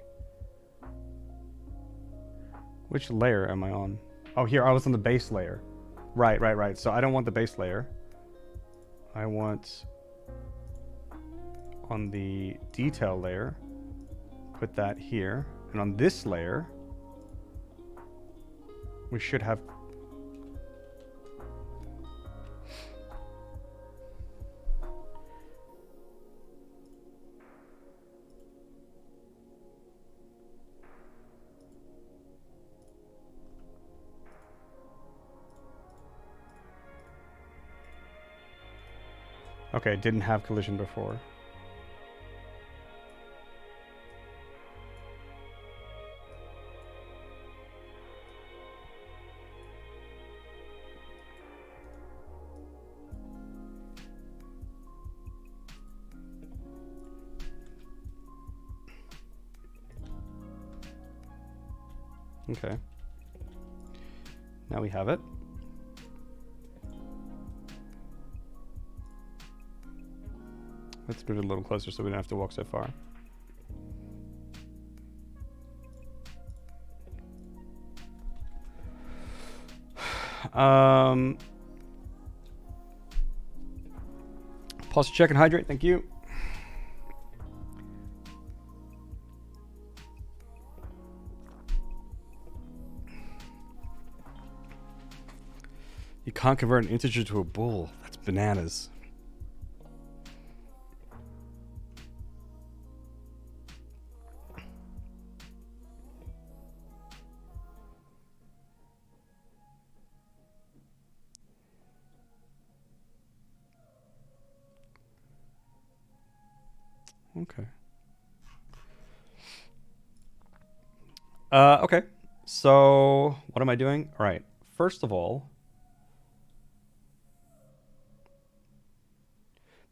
Which layer am I on? Oh, here, I was on the base layer. Right. So I don't want the base layer. I want on the detail layer, put that here. And on this layer, we should have... Okay, didn't have collision before. Okay. Now we have it. Let's move it a little closer so we don't have to walk so far. Pause to check and hydrate. Thank you. You can't convert an integer to a bool. That's bananas. Okay. Okay. So what am I doing? All right. First of all,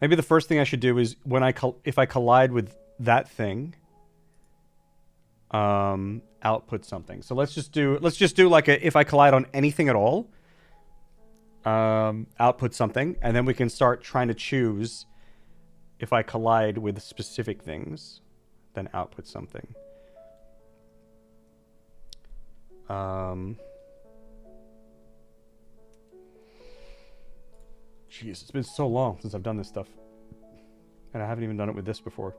maybe the first thing I should do is when if I collide with that thing, output something. So let's just do like if I collide on anything at all, output something, and then we can start trying to choose if I collide with specific things, then output something. Jeez, it's been so long since I've done this stuff. And I haven't even done it with this before.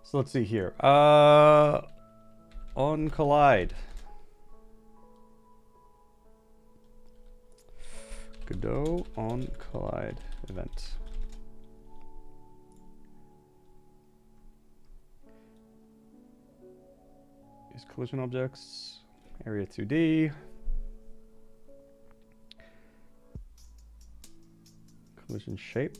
So let's see here. On Collide. Godot on Collide event. Use collision objects. Area 2D. Collision shape.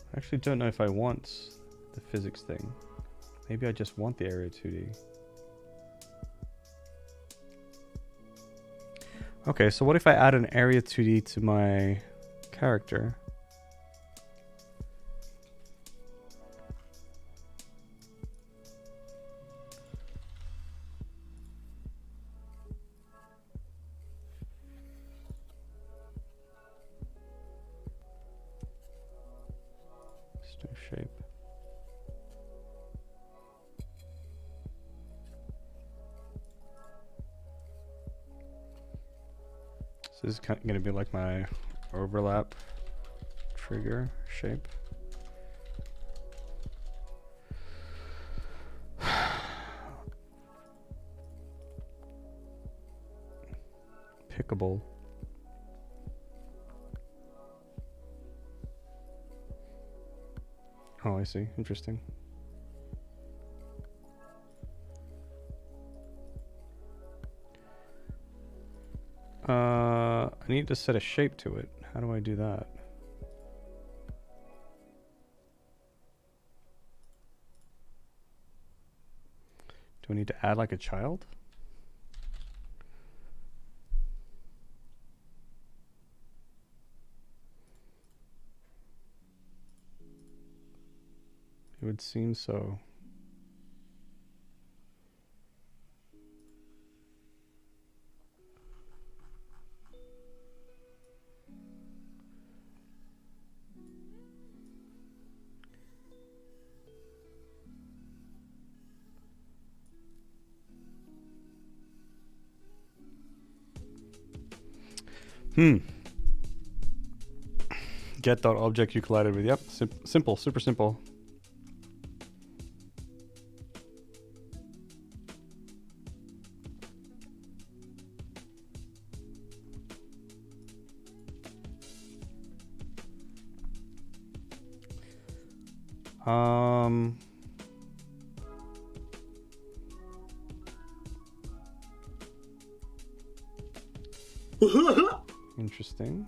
I actually don't know if I want the physics thing. Maybe I just want the area 2D. Okay, so what if I add an area 2D to my character? Shape. So this is going to be like my overlap trigger shape. Pickable. Oh, I see. Interesting. I need to set a shape to it. How do I do that? Do I need to add like a child? It would seem so. Get that object you collided with. Yep, simple, super simple. Interesting.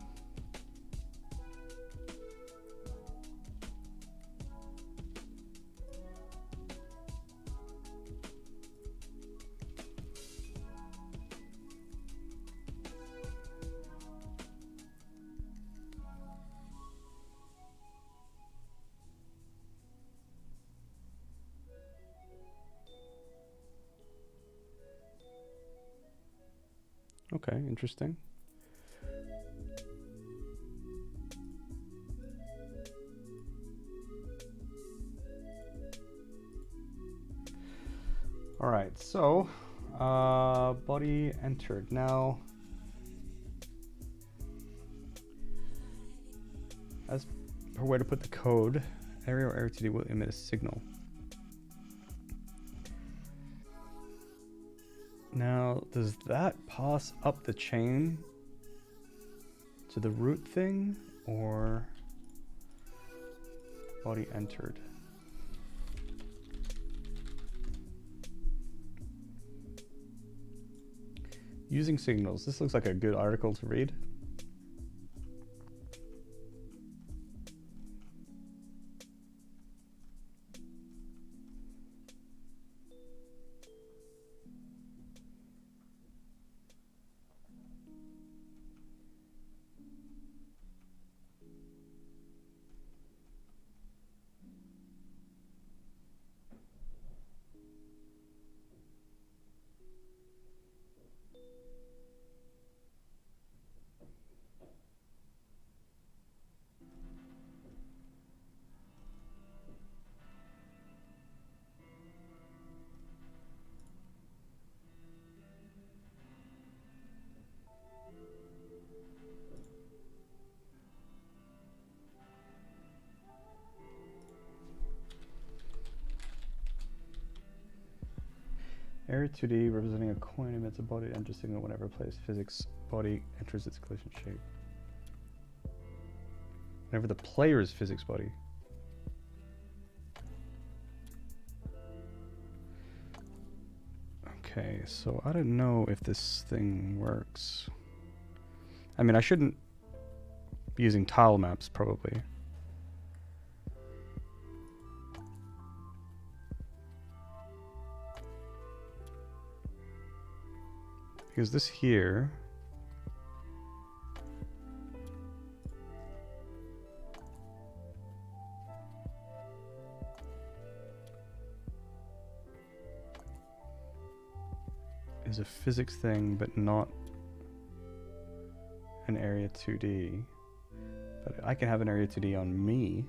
Okay, interesting. All right, so body entered. Now, as per where to put the code, area or area 2D will emit a signal. Now, does that pass up the chain to the root thing, or body entered? Using signals. This looks like a good article to read. Area 2D representing a coin emits a body enter signal whenever plays physics body enters its collision shape. Whenever the player's physics body. Okay, so I don't know if this thing works. I mean, I shouldn't be using tile maps, probably. Because this here... is a physics thing, but not an area 2D. But I can have an area 2D on me.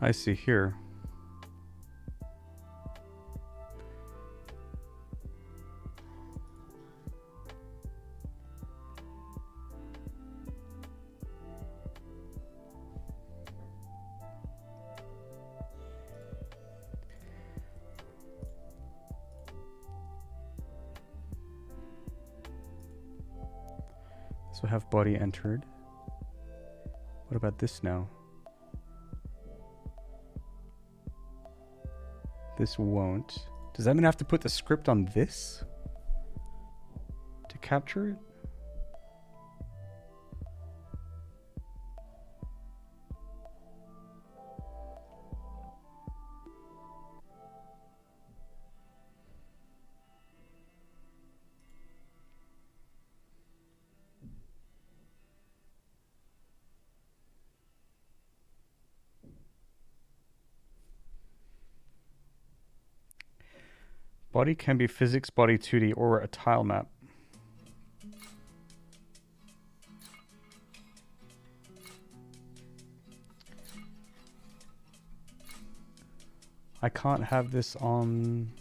I see here. So have body entered. What about this now? This won't. Does that mean I have to put the script on this to capture it? Body can be physics body 2D or a tile map. I can't have this on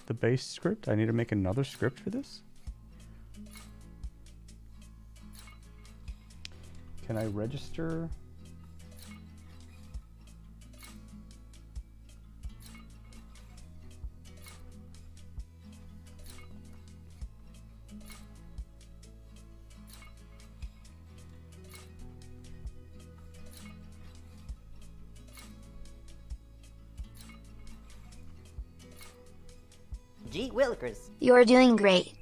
the base script. I need to make another script for this. Can I register? Gee Willikers. You're doing great.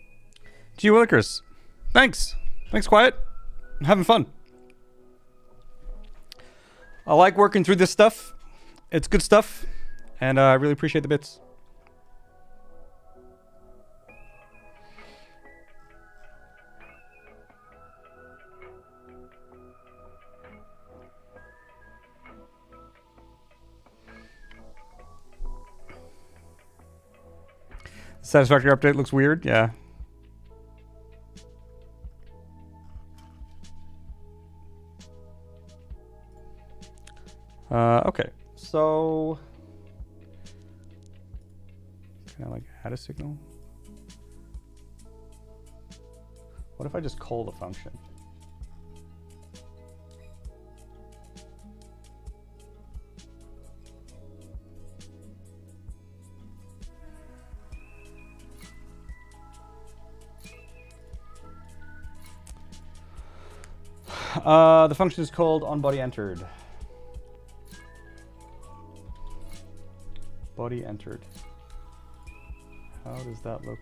Gee Willikers. Thanks. Thanks, Quiet. I'm having fun. I like working through this stuff. It's good stuff. And I really appreciate the bits. Satisfactory update looks weird, yeah. Okay, so can I like add a signal? What if I just call the function? The function is called onBodyEntered. Body entered. How does that look?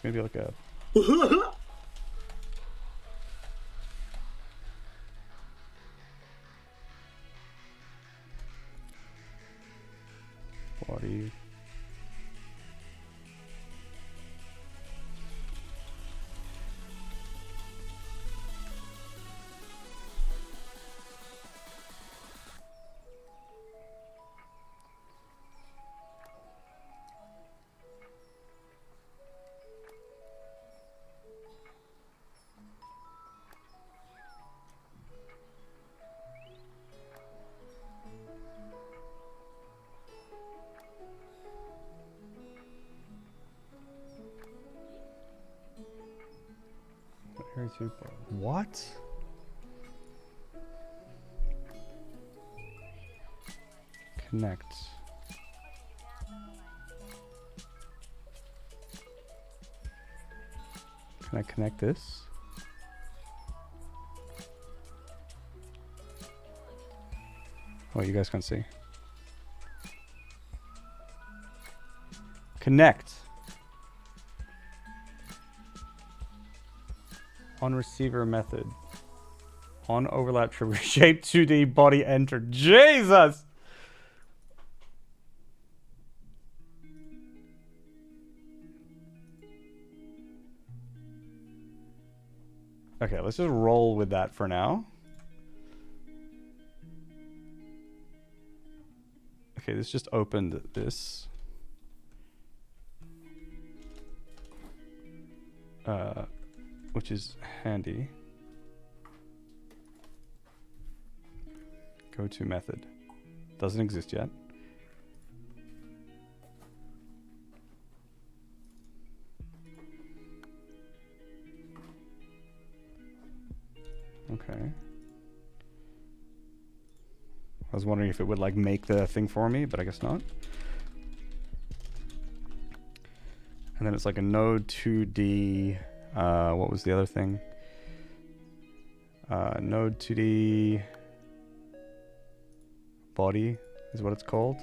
maybe like a... body. What? Connect. Can I connect this? Oh, you guys can't see. Connect. On receiver method. On overlap trigger. Shape 2D body enter. Jesus! Okay, let's just roll with that for now. Okay, this just opened this. Which is handy. Go to method. Doesn't exist yet. Okay. I was wondering if it would like make the thing for me, but I guess not. And then it's like a node 2D. What was the other thing? Node 2D body is what it's called.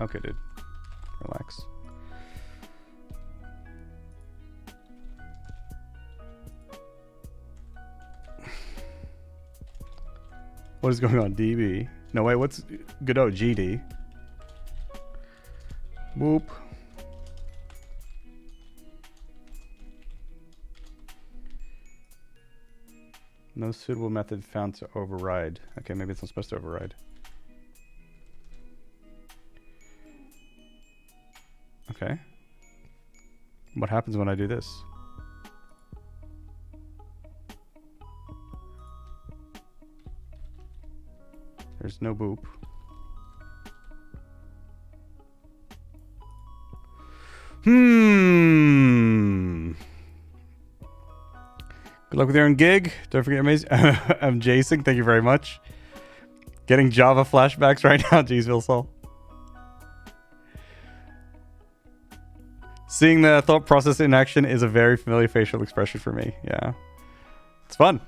Okay, dude. Relax. What is going on, DB? No, wait, what's good? Oh, GD. Whoop. No suitable method found to override. Okay, maybe it's not supposed to override. Okay. What happens when I do this? There's no boop. Good luck with your own gig. Don't forget amazing. I'm Jason. Thank you very much. Getting Java flashbacks right now. Jeez, Will Sol. Seeing the thought process in action is a very familiar facial expression for me. Yeah. It's fun.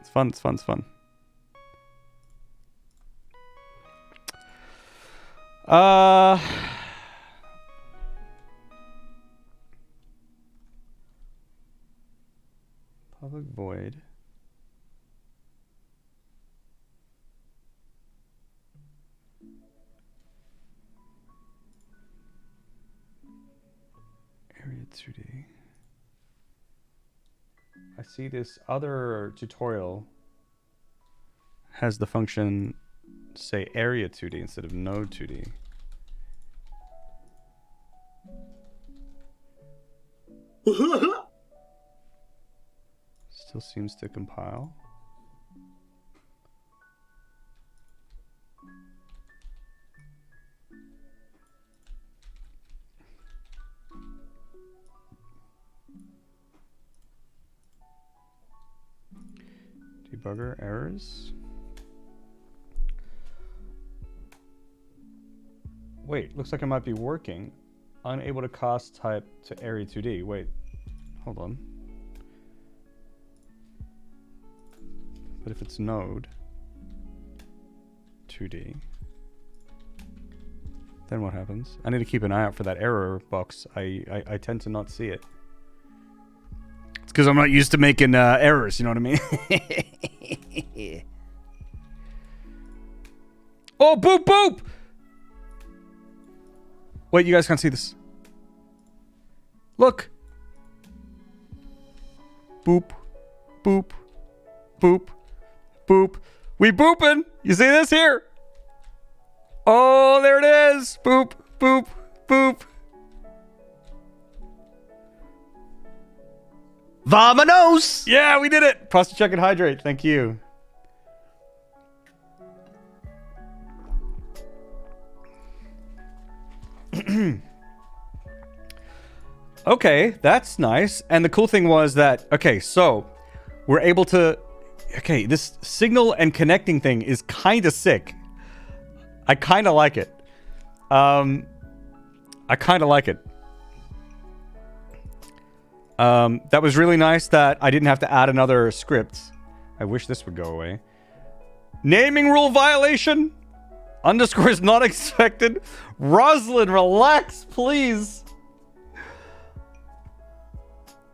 It's fun, it's fun, it's fun. Public void. Area 2D. I see this other tutorial has the function say area 2D instead of node 2D. Still seems to compile. Debugger errors. Wait, looks like it might be working. Unable to cast type to area 2D. Wait, hold on. But if it's node 2D, then what happens? I need to keep an eye out for that error box. I tend to not see it. It's because I'm not used to making errors, you know what I mean? Oh, boop, boop! Wait, you guys can't see this. Look. Boop, boop, boop, boop. We booping. You see this here? Oh, there it is. Boop, boop, boop. Vamonos! Yeah, we did it. Prostate check and hydrate. Thank you. Okay, that's nice. And the cool thing was that, okay, so we're able to, okay, this signal and connecting thing is kind of sick. I kind of like it. I kind of like it. That was really nice that I didn't have to add another script. I wish this would go away. Naming rule violation. Underscores not expected. Rosalind, relax, please.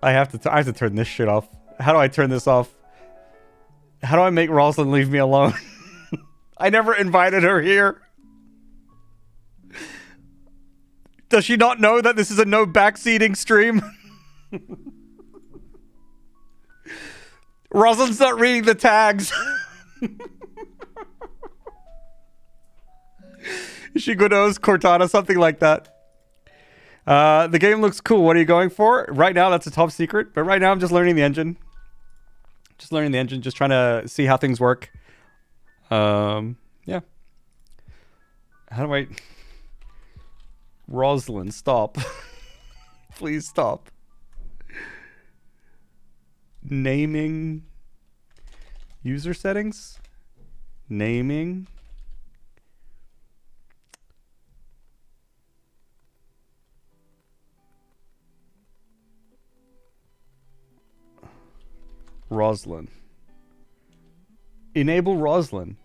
I have to turn this shit off. How do I turn this off? How do I make Rosalind leave me alone? I never invited her here. Does she not know that this is a no backseating stream? Rosalind's not reading the tags. Shigodos, Cortana, something like that. The game looks cool. What are you going for? Right now, that's a top secret. But right now, I'm just learning the engine. Just learning the engine. Just trying to see how things work. Yeah. How do I... Rosalind, stop. Please stop. Naming. User settings. Naming. Rosalind. Enable Rosalind.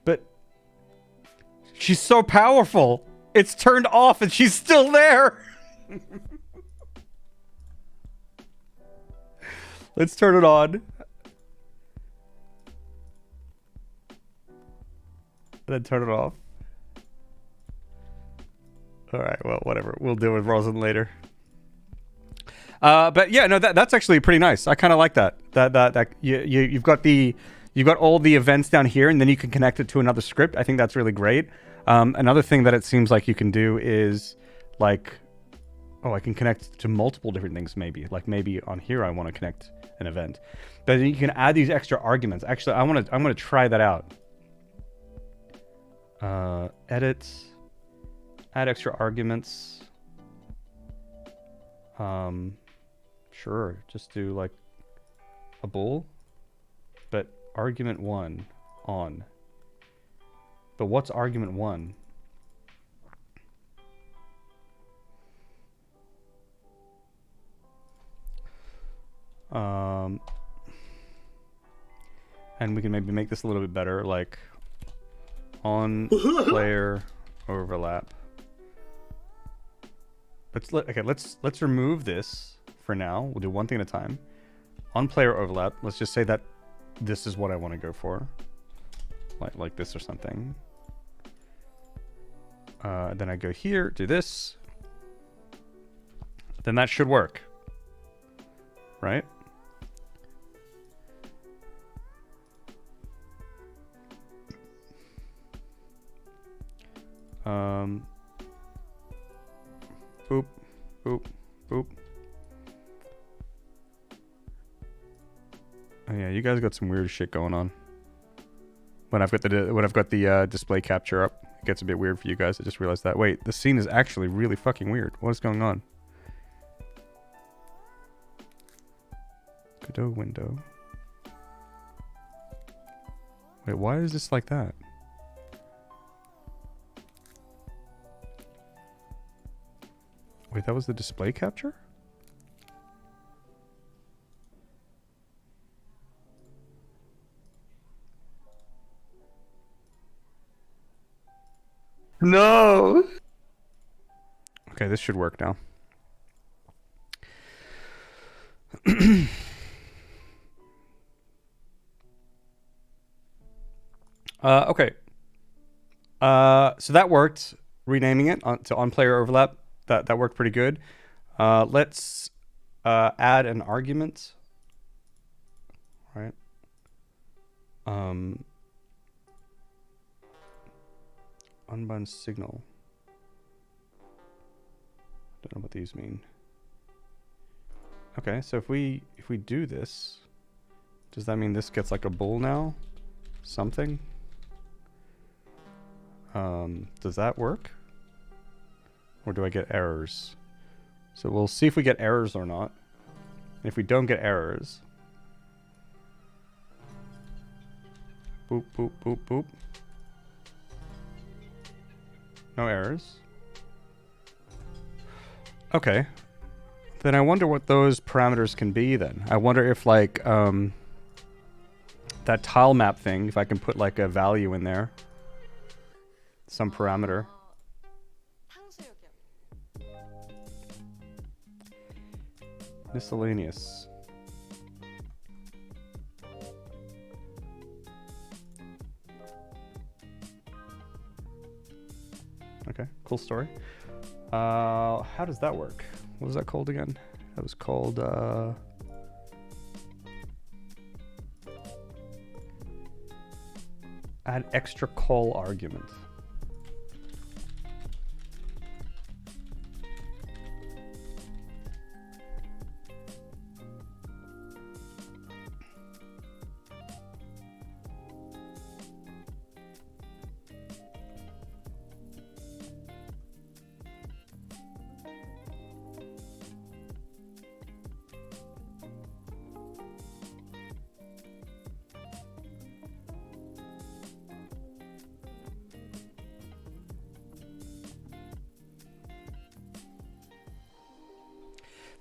But she's so powerful. It's turned off and she's still there. Let's turn it on. And then turn it off. Alright, well, whatever. We'll deal with Rosalind later. But yeah, no, that's actually pretty nice. I kind of like that. That you've got all the events down here, and then you can connect it to another script. I think that's really great. Another thing that it seems like you can do is like, oh, I can connect to multiple different things. Maybe like maybe on here I want to connect an event, but then you can add these extra arguments. Actually, I'm gonna try that out. Edit, add extra arguments. Sure, just do like a bool, but argument 1 on. But what's argument 1? And we can maybe make this a little bit better, like on player overlap. Let's remove this for now. We'll do one thing at a time. On player overlap, let's just say that this is what I want to go for, like this or something. Then I go here, do this. Then that should work, right? Boop, boop, boop. Oh yeah, you guys got some weird shit going on. When I've got the display capture up, it gets a bit weird for you guys. I just realized that. Wait, the scene is actually really fucking weird. What is going on? window. Wait, why is this like that? Wait, that was the display capture? No. Okay, this should work now. Okay. So that worked. Renaming it to on-player overlap. That worked pretty good. Let's add an argument. Right. Unbound signal. Don't know what these mean. Okay, so if we do this, does that mean this gets like a bool now? Something? Does that work? Or do I get errors? So we'll see if we get errors or not. If we don't get errors, boop, boop, boop, boop. No errors. Okay. Then I wonder what those parameters can be then. I wonder if like that Tilemap thing, if I can put like a value in there. Some parameter. Miscellaneous. Okay, cool story. How does that work? What was that called again? That was called add extra call argument.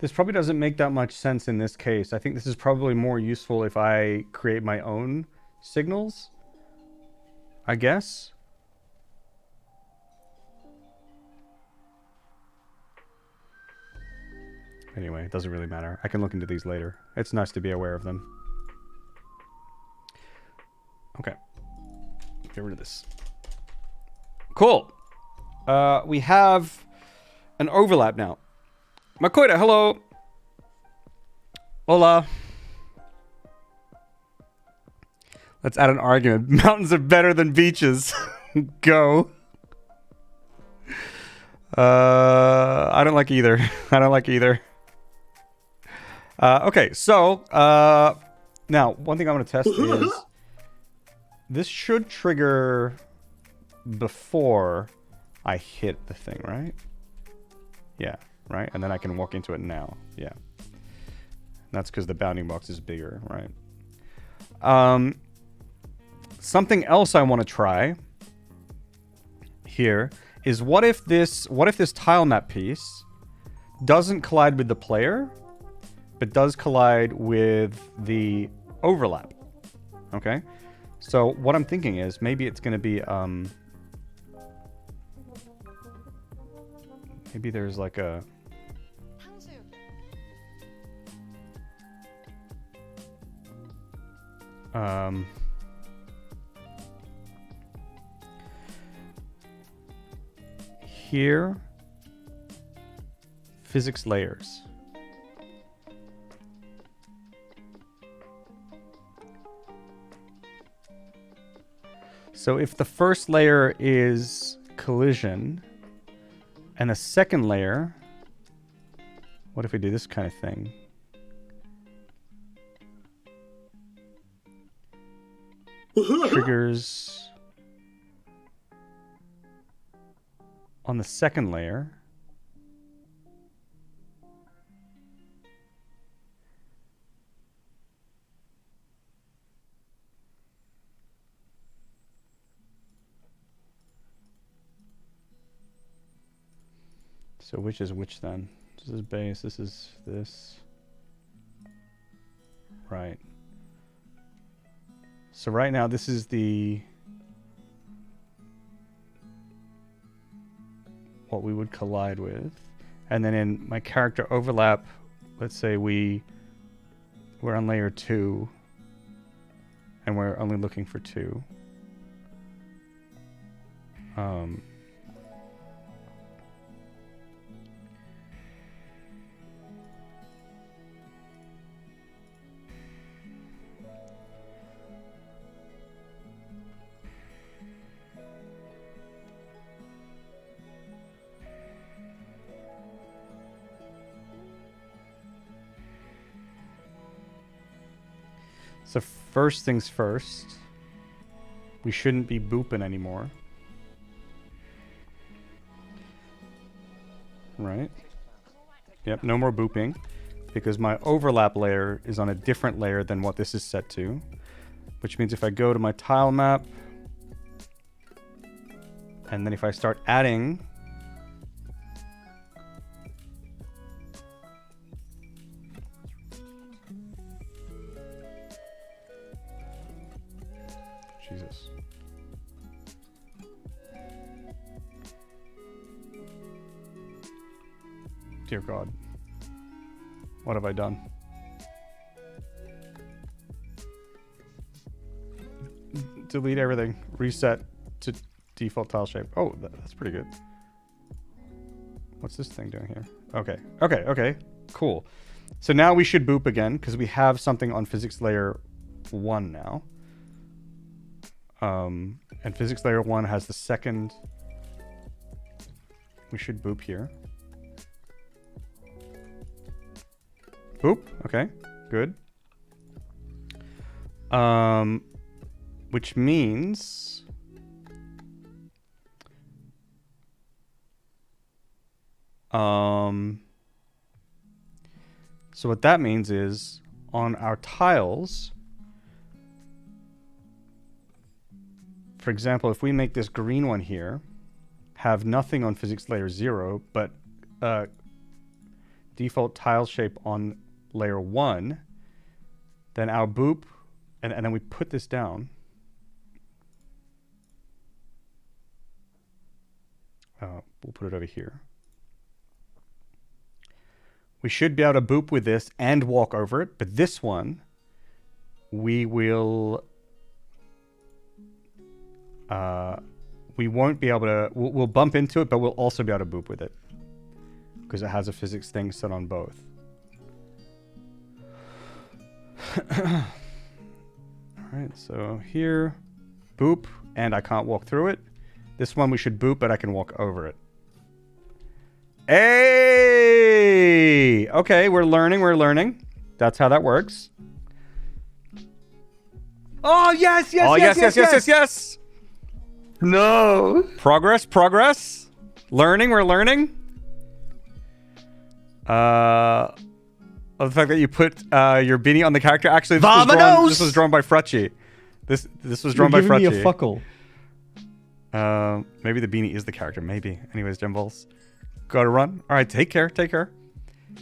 This probably doesn't make that much sense in this case. I think this is probably more useful if I create my own signals, I guess. Anyway, it doesn't really matter. I can look into these later. It's nice to be aware of them. Okay. Get rid of this. Cool. We have an overlap now. Makoida, hello. Hola. Let's add an argument. Mountains are better than beaches. Go. I don't like either. I don't like either. Okay, so now one thing I want to test is this should trigger before I hit the thing, right? Yeah. Right? And then I can walk into it now. Yeah. That's because the bounding box is bigger, right? Something else I want to try here is what if this Tilemap piece doesn't collide with the player, but does collide with the overlap. Okay? So what I'm thinking is maybe it's going to be maybe there's like a here, physics layers. So if the first layer is collision and the second layer, what if we do this kind of thing? Triggers on the second layer. So which is which then? This is base, this is this. Right. So right now this is the what we would collide with. And then in my character overlap, let's say we're on layer 2 and we're only looking for 2. So first things first, we shouldn't be booping anymore. Right? Yep, no more booping, because my overlap layer is on a different layer than what this is set to, which means if I go to my tile map, and then if I start adding Jesus. Dear God. What have I done? Delete everything. Reset to default tile shape. Oh, that's pretty good. What's this thing doing here? Okay. Okay, okay. Cool. So now we should boop again because we have something on physics layer 1 now. And physics layer 1 has the second. We should boop here. Boop. Okay. Good. Which means so what that means is on our tiles, for example, if we make this green one here have nothing on physics layer 0, but default tile shape on layer 1, then our boop, and then we put this down. We'll put it over here. We should be able to boop with this and walk over it, but this one, we will... we won't be able to... We'll bump into it, but we'll also be able to boop with it. Because it has a physics thing set on both. Alright, so here, boop, and I can't walk through it. This one we should boop, but I can walk over it. Hey! Okay, we're learning. That's how that works. Oh, yes! Yes! No. Progress. Learning, we're learning. The fact that you put your beanie on the character. Actually, this was drawn by Frutchy. This was drawn by Frutchy. You're giving me a fuckle. Maybe the beanie is the character. Maybe. Anyways, Gemballs. Gotta run. All right, take care. Can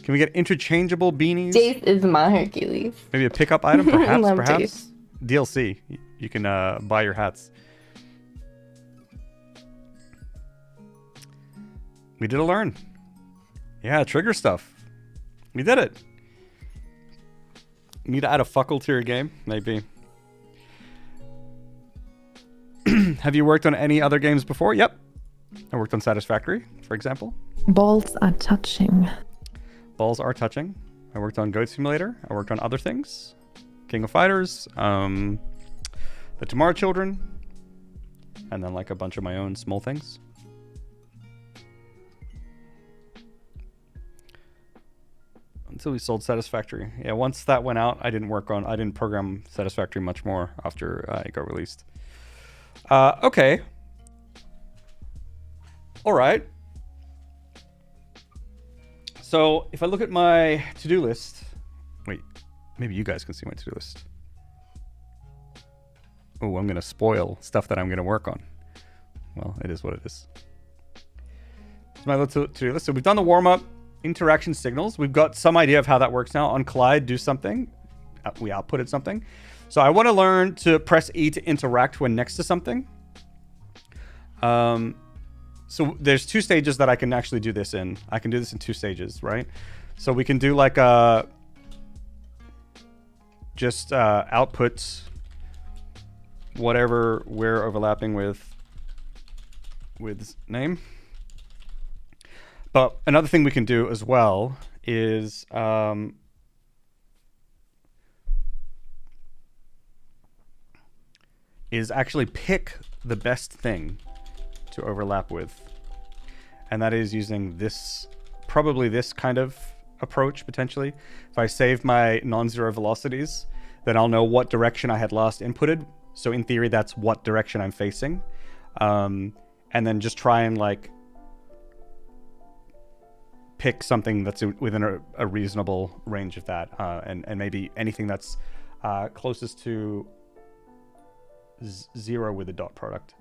we get interchangeable beanies? Jace is my Hercules. Maybe a pickup item, perhaps. Love Perhaps. Jace. DLC. You can buy your hats. We did a learn. Yeah, trigger stuff. We did it. Need to add a fuckle to your game? Maybe. Have you worked on any other games before? Yep. I worked on Satisfactory, for example. Balls are touching. Balls are touching. I worked on Goat Simulator. I worked on other things. King of Fighters. The Tomorrow Children. And then like a bunch of my own small things. Until we sold Satisfactory. Yeah, once that went out, I didn't program Satisfactory much more after it got released. Okay. All right. So if I look at my to-do list, wait, maybe you guys can see my to-do list. Oh, I'm going to spoil stuff that I'm going to work on. Well, it is what it is. my little to-do list. So we've done the warm-up, interaction signals. We've got some idea of how that works now. On Clyde, do something. We outputted something. So I want to learn to press E to interact when next to something. So there's 2 stages that I can actually do this in. I can do this in 2 stages, right? So we can do like a just outputs whatever we're overlapping with name. But another thing we can do as well is actually pick the best thing to overlap with. And that is using this, probably this kind of approach, potentially. If I save my non-zero velocities, then I'll know what direction I had last inputted. So in theory, that's what direction I'm facing. And then just try and like pick something that's within a reasonable range of that. And maybe anything that's closest to 0 with a dot product,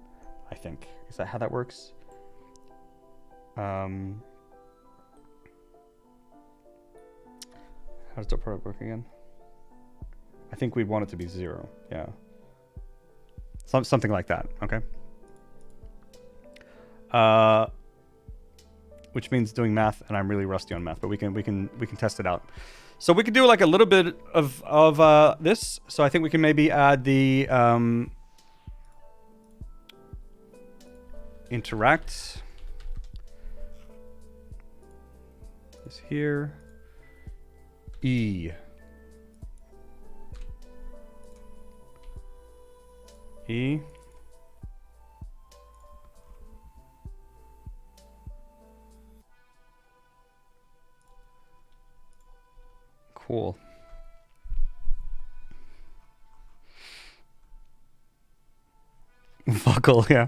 I think. Is that how that works? How does dot product work again? I think we'd want it to be 0. Yeah. Something like that. Okay. Which means doing math, and I'm really rusty on math, but we can test it out. So we could do like a little bit of this. So I think we can maybe add the interact is here. E. Cool. Buckle, yeah.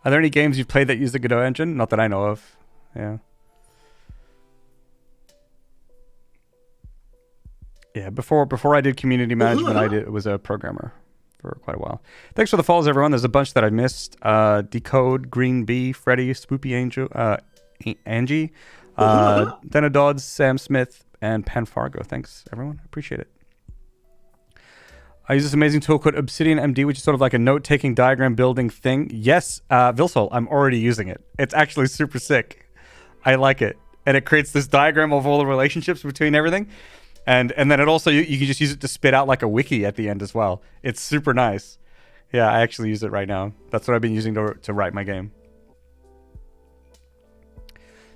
Are there any games you've played that use the Godot engine? Not that I know of. Yeah. Yeah, before I did community management, I was a programmer for quite a while. Thanks for the follows, everyone. There's a bunch that I missed. Decode, Green Bee, Freddy, Swoopy Angel, Angie, Dana Dodds, Sam Smith, and Pan Fargo. Thanks, everyone. Appreciate it. I use this amazing tool called Obsidian MD, which is sort of like a note-taking, diagram building thing. Yes, Vilsol, I'm already using it. It's actually super sick. I like it. And it creates this diagram of all the relationships between everything. And then it also, you can just use it to spit out like a wiki at the end as well. It's super nice. Yeah, I actually use it right now. That's what I've been using to write my game.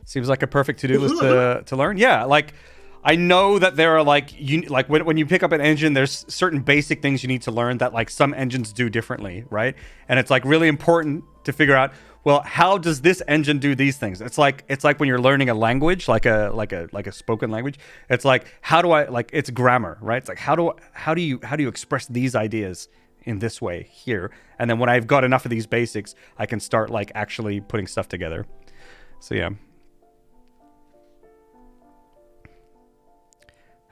Seems like a perfect to-do list to learn. Yeah, like I know that there are like when you pick up an engine, there's certain basic things you need to learn that like some engines do differently, right? And it's like really important to figure out, well, how does this engine do these things? It's like when you're learning a language, like a spoken language. It's like, how do I, like, it's grammar, right? It's like how do you express these ideas in this way here? And then when I've got enough of these basics, I can start like actually putting stuff together. So yeah.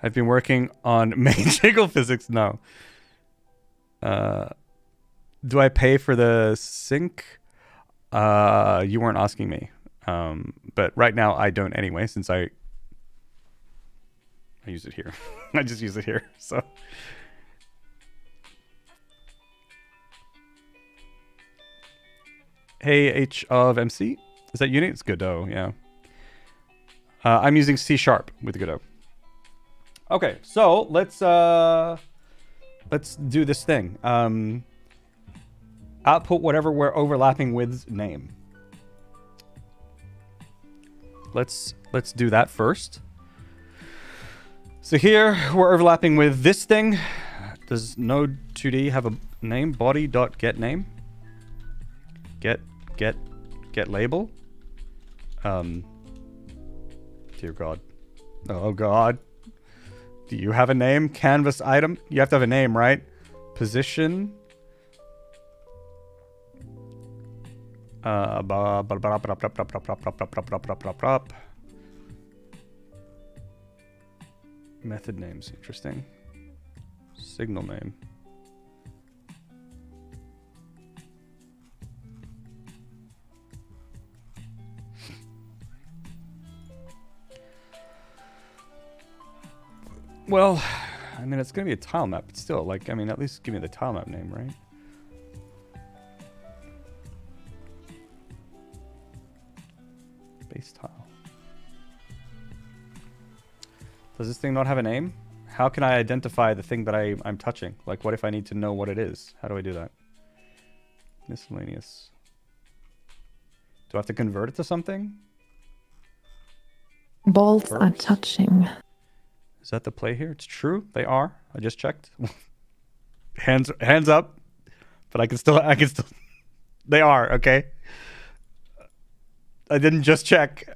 I've been working on main jiggle physics. No. Do I pay for the sync? You weren't asking me. But right now I don't anyway, since I use it here. I just use it here. So hey, H of MC. Is that unit? It's Godot, yeah. I'm using C# with Godot. Okay, so let's do this thing. Output whatever we're overlapping with's name. Let's do that first. So here we're overlapping with this thing. Does node2d have a name? Body.getName. Get label. Dear God. Oh God. Do you have a name? Canvas item? You have to have a name, right? Position. Method names, interesting. Signal name. Well, I mean, it's gonna be a tile map, but still, like, I mean, at least give me the tile map name, right? Base tile. Does this thing not have a name? How can I identify the thing that I'm touching? Like, what if I need to know what it is? How do I do that? Miscellaneous. Do I have to convert it to something? Balls are Verbs. touching. Is that the play here? It's true. They are. I just checked. hands up. But I can still. They are. Okay. I didn't just check.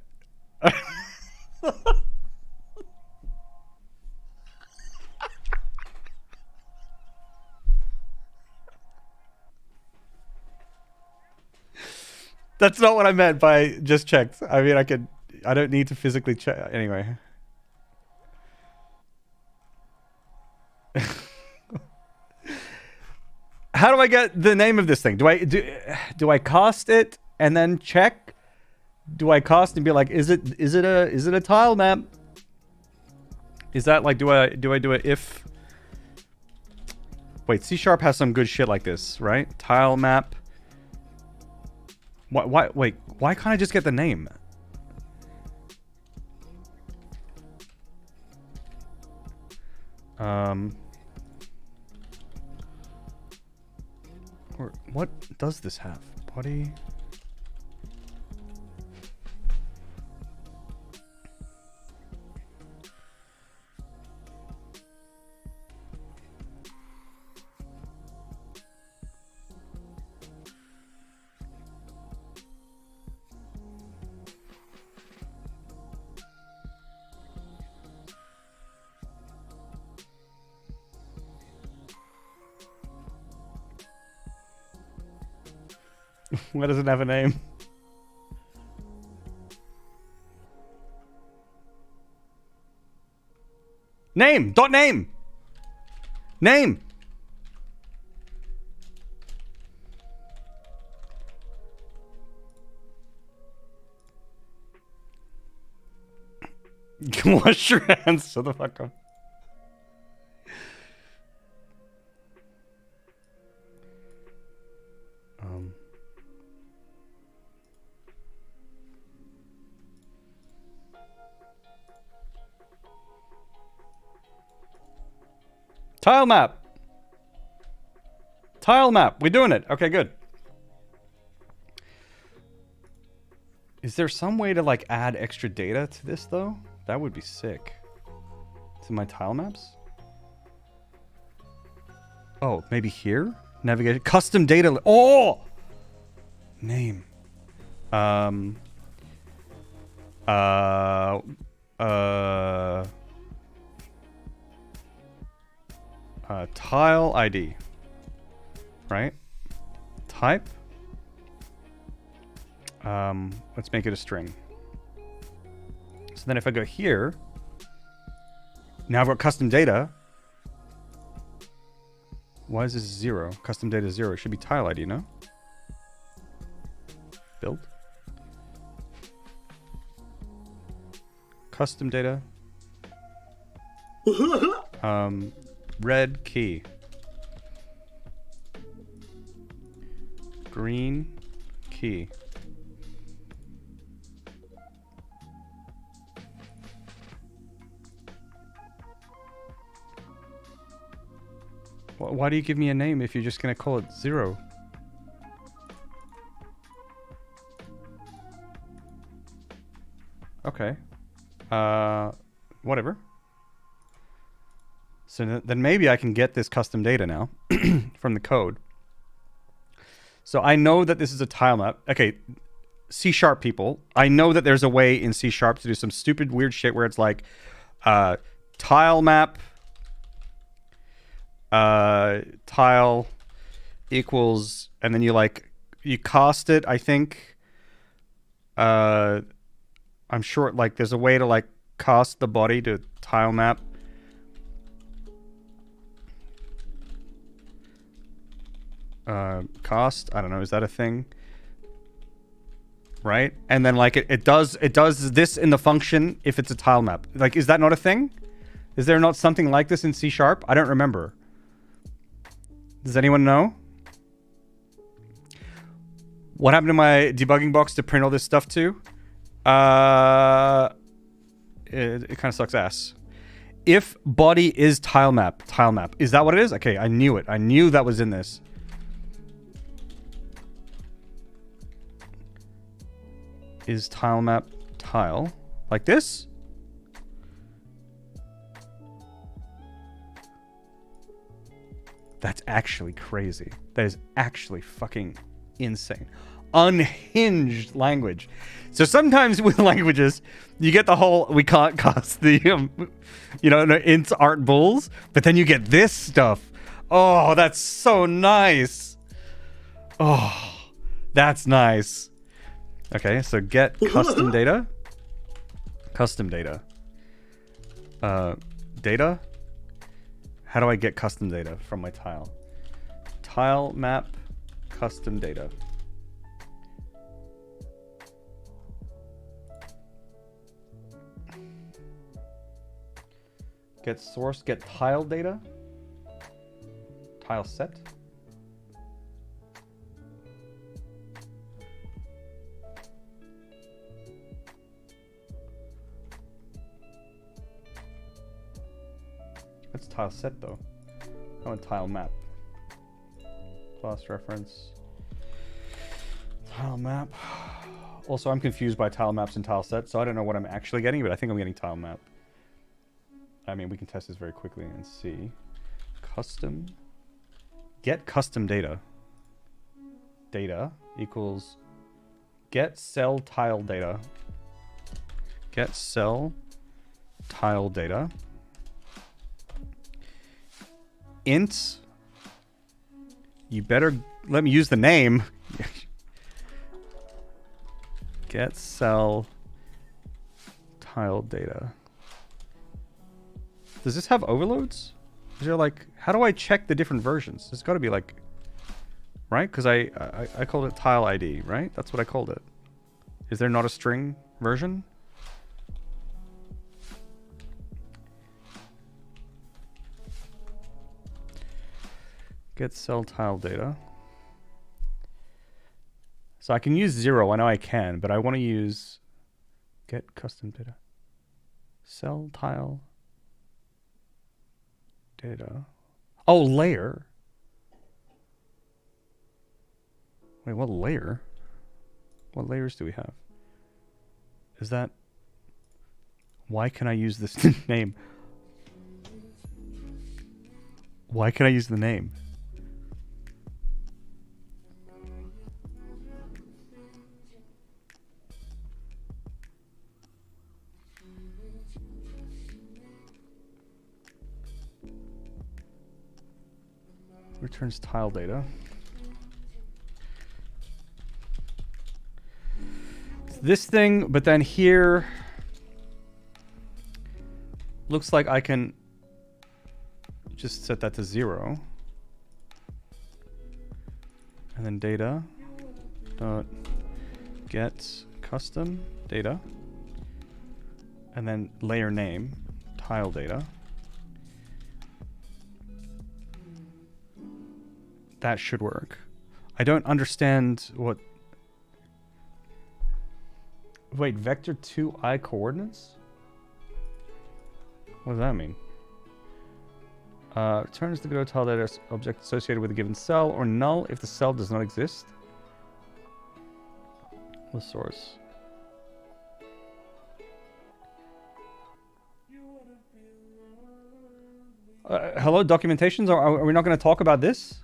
That's not what I meant by just checked. I mean, I don't need to physically check. Anyway. How do I get the name of this thing? Do I cost it and then check? Do I cost and be like, is it a tile map? Is that like, do I do a if? Wait, C# has some good shit like this, right? Tile map. Wait, why can't I just get the name? Or what does this have? Body. Why does it have a name? Name! Dot name! Name! Wash your hands. Shut the fuck up. Tile map. Tile map. We're doing it. Okay, good. Is there some way to like add extra data to this though? That would be sick. To my tile maps? Oh, maybe here? Navigation. Custom data. Oh! Name. Tile ID. Right? Type. Let's make it a string. So then if I go here, now I've got custom data. Why is this 0? Custom data 0. It should be tile ID, no? Build. Custom data. Red key. Green key. Why do you give me a name if you're just gonna call it 0? Okay. Whatever. So then maybe I can get this custom data now from the code. So I know that this is a tile map. Okay, C# people. I know that there's a way in C# to do some stupid weird shit where it's like tile map tile equals, and then you cost it, I think. I'm sure like there's a way to like cost the body to tile map. Cost, I don't know, is that a thing? Right? And then like it does this in the function if it's a tile map. Like, is that not a thing? Is there not something like this in C#? I don't remember. Does anyone know? What happened to my debugging box to print all this stuff to? It kind of sucks ass. If body is tilemap. Is that what it is? Okay, I knew it. I knew that was in this. Is tilemap tile like this? That's actually crazy. That is actually fucking insane. Unhinged language. So sometimes with languages, you get the whole, we can't cast the, ints aren't bulls, but then you get this stuff. Oh, that's so nice. Oh, that's nice. Okay, so get custom data. Custom data. Data. How do I get custom data from my tile? Tile map custom data. Get source, get tile data. Tile set. That's tile set though. I want tile map. Class reference. Tile map. Also, I'm confused by tile maps and tile set, so I don't know what I'm actually getting, but I think I'm getting tile map. I mean, we can test this very quickly and see. Custom. Get custom data. Data equals get cell tile data. Get cell tile data. Int. You better let me use the name. Get cell tile data. Does this have overloads? Is there like, how do I check the different versions? There's got to be like, right? Because I called it tile ID, right? That's what I called it. Is there not a string version? Get cell tile data. So I can use 0. I know I can, but I want to use get custom data. Cell tile data. Oh, layer. Wait, what layer? What layers do we have? Is that... Why can I use this name? Why can I use the name? Returns tile data. It's this thing, but then here looks like I can just set that to 0. And then data dot get custom data. And then layer name, tile data. That should work. I don't understand what... Wait, vector 2i coordinates? What does that mean? Returns the go tile data object associated with a given cell, or null if the cell does not exist. The source. Hello, documentations? Are we not going to talk about this?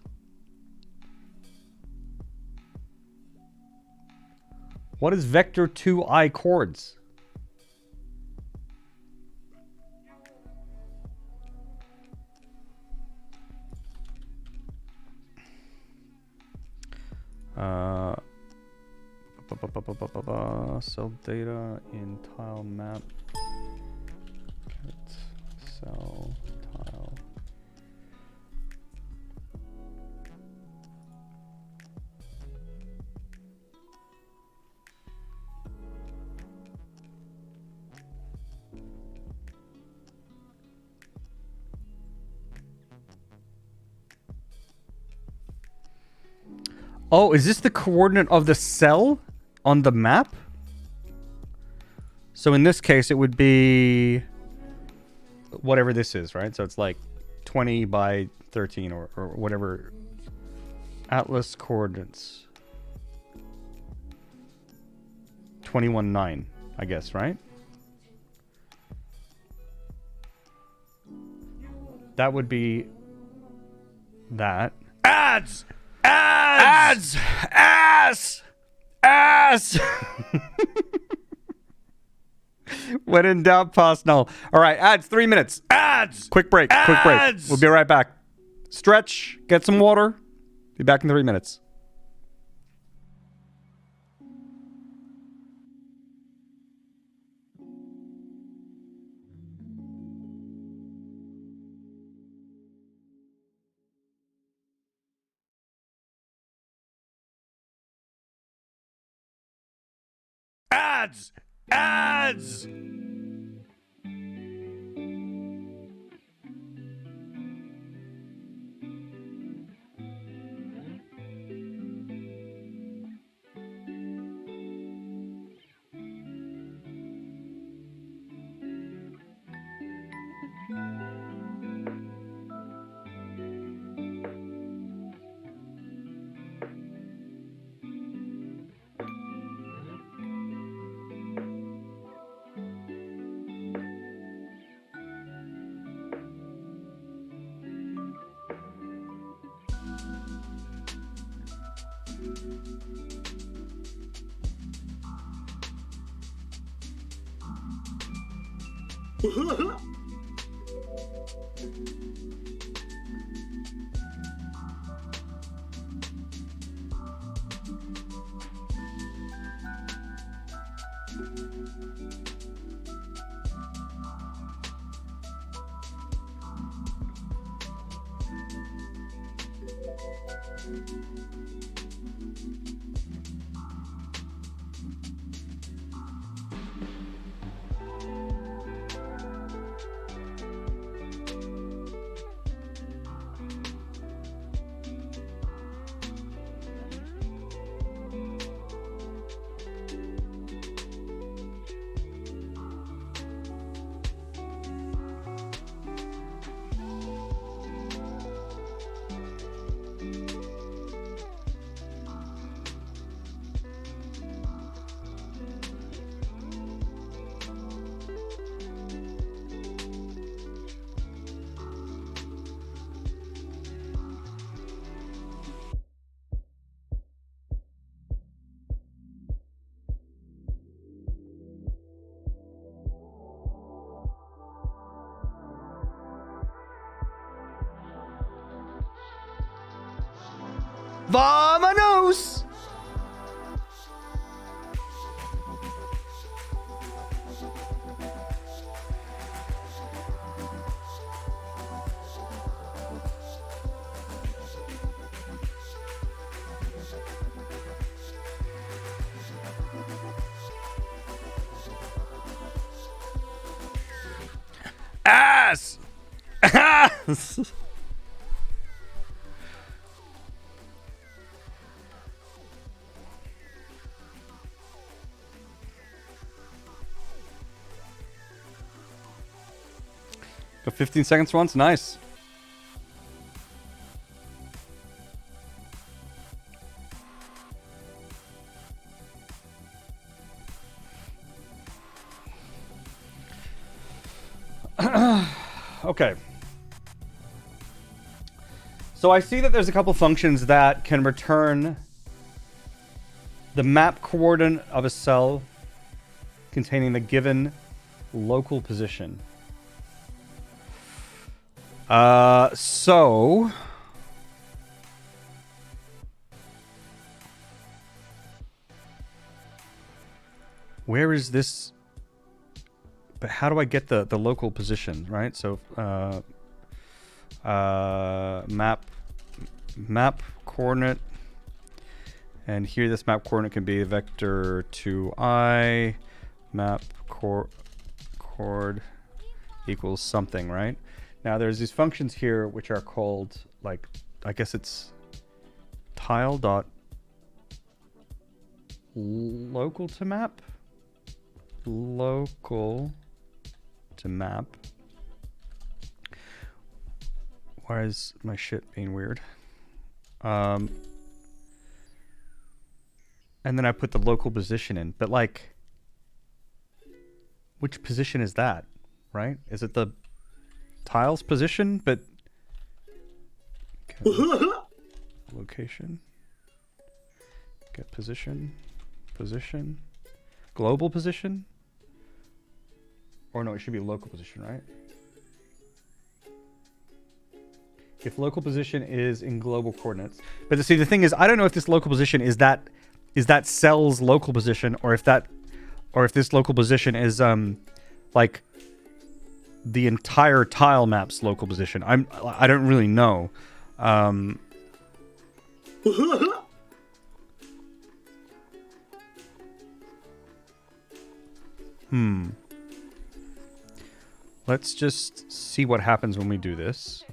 What is vector 2i chords? Cell data in tile map. Cell tile. Oh, is this the coordinate of the cell on the map? So in this case, it would be whatever this is, right? So it's like 20 by 13 or whatever. Atlas coordinates. 21.9, I guess, right? That would be that. Ads! Ads! Ads! Ass! Ass! When in doubt, pause null. All right, ads, 3 minutes. Ads! Quick break, quick break. We'll be right back. Stretch, get some water. Be back in 3 minutes. Ads! Ads! Vámonos! Ass! Ass! Go 15 seconds once, nice. Okay. So I see that there's a couple functions that can return the map coordinate of a cell containing the given local position. So where is this? But how do I get the local position, right? So map coordinate, and here this map coordinate can be vector 2i map chord equals something, right? Now there's these functions here which are called, like, I guess it's tile dot local to map. Local to map. Why is my shit being weird? And then I put the local position in, but like, which position is that, right? Is it the tiles position? But location, get position, position, global position, or no, it should be local position, right? If local position is in global coordinates, but see, the thing is, I don't know if this local position is that cell's local position, or if this local position is like the entire tile map's local position. I don't really know. Let's just see what happens when we do this.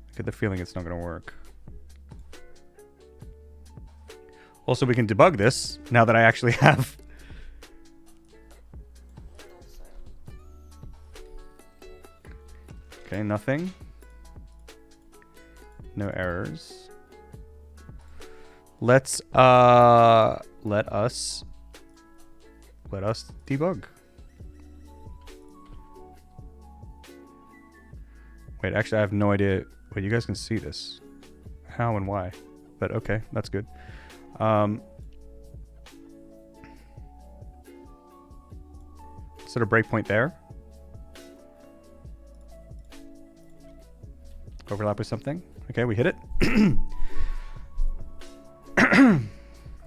I get the feeling it's not going to work. Also, we can debug this now that I actually have. Okay, nothing. No errors. Let us debug. Wait, actually I have no idea. Wait, you guys can see this. How and why. But okay, that's good. Set a breakpoint there. Overlap with something. Okay, we hit it.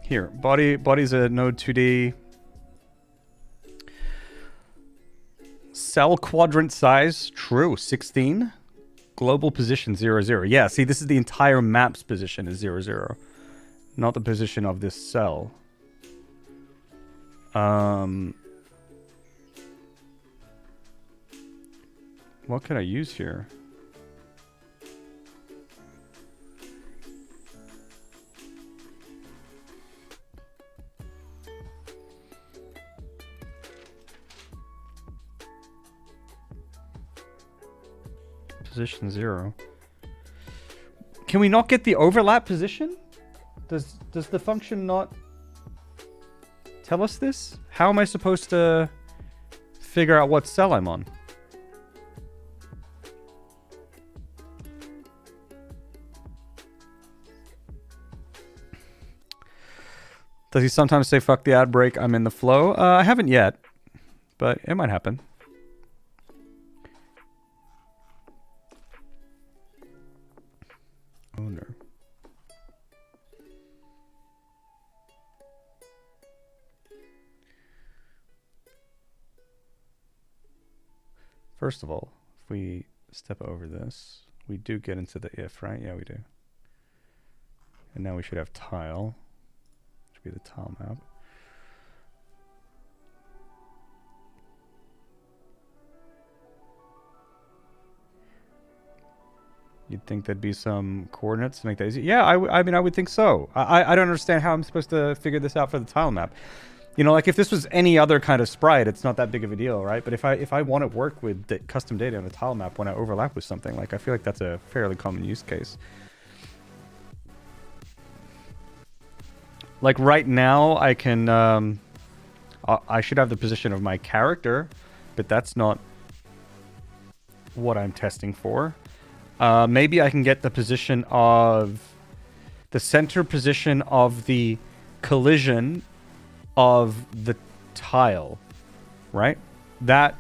Here, body's a node 2D. Cell quadrant size, true, 16. Global position, 0, 0. Yeah, see, this is the entire map's position is 0, 0. Not the position of this cell. What can I use here? Position 0. Can we not get the overlap position? Does the function not tell us this? How am I supposed to figure out what cell I'm on? Does he sometimes say fuck the ad break, I'm in the flow? I haven't yet, but it might happen. Owner. First of all, if we step over this, we do get into the if, right? Yeah, we do. And now we should have tile. Should be the tile map. You'd think there'd be some coordinates to make that easy. Yeah, I mean, I would think so. I don't understand how I'm supposed to figure this out for the tile map. You know, like if this was any other kind of sprite, it's not that big of a deal, right? But if I want to work with custom data on the tile map when I overlap with something, like I feel like that's a fairly common use case. Like right now, I can, I should have the position of my character, but that's not what I'm testing for. Maybe I can get the position of the center position of the collision of the tile, right? That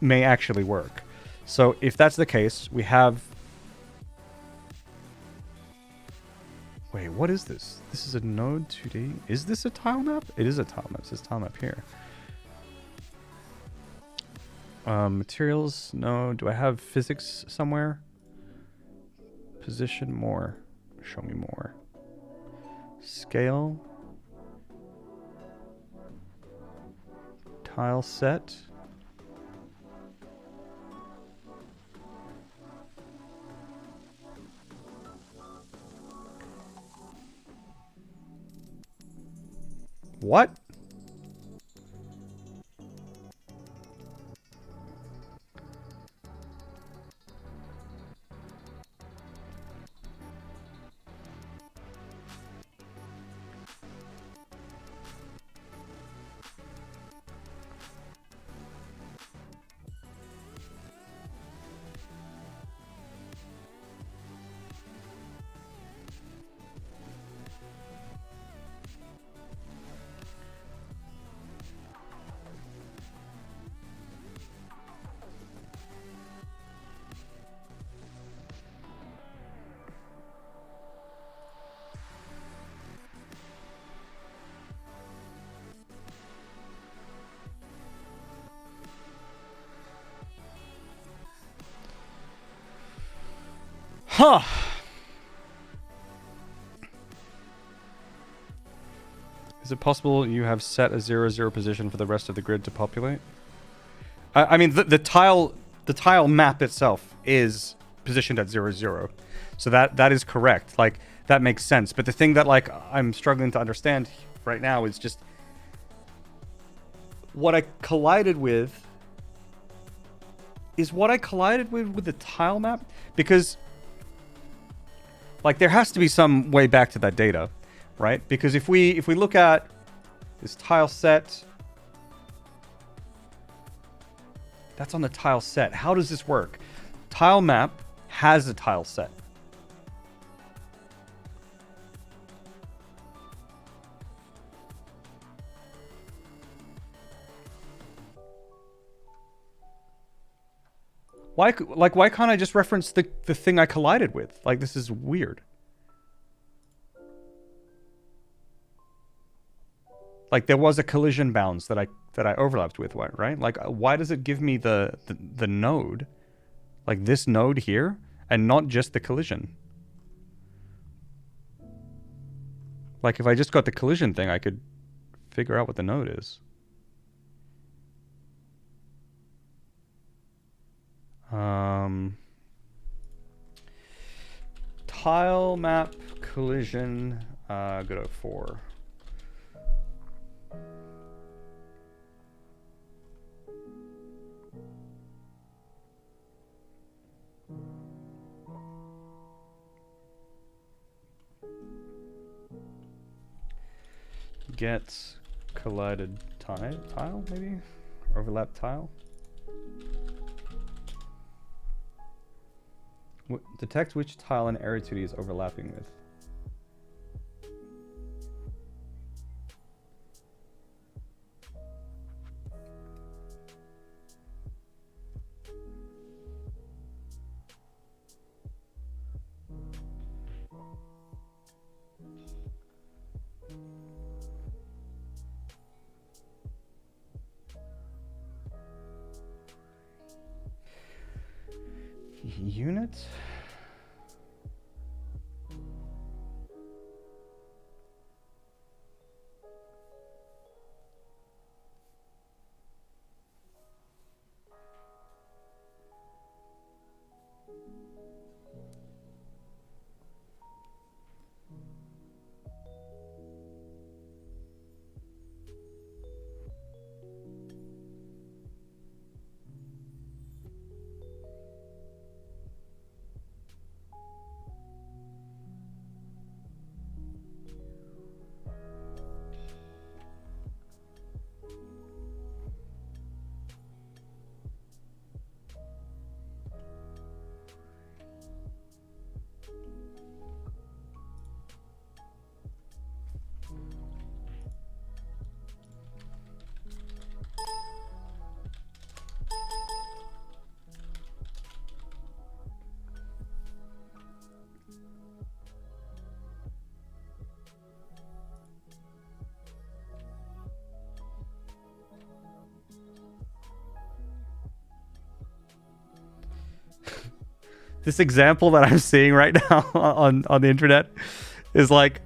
may actually work. So if that's the case, we have... Wait, what is this? This is a node 2D. Is this a tile map? It is a tile map. It says tile map here. Materials? No. Do I have physics somewhere? Position more. Show me more. Scale. Tile set. What? Huh. Is it possible you have set a 0-0 position for the rest of the grid to populate? I mean, the tile map itself is positioned at 0-0. So that is correct. Like, that makes sense. But the thing that, like, I'm struggling to understand right now is just what I collided with is what I collided with the tile map, because like there has to be some way back to that data, right? Because if we look at this tile set, that's on the tile set. How does this work? Tile map has a tile set. Why can't I just reference the thing I collided with? Like, this is weird. Like, there was a collision bounds that I overlapped with, right? Like, why does it give me the node, like this node here, and not just the collision? Like, if I just got the collision thing, I could figure out what the node is. Tile map collision, go to 4. Get collided tile, maybe? Overlap tile? Detect which tile an area 2D is overlapping with. Unit? This example that I'm seeing right now on the internet is like,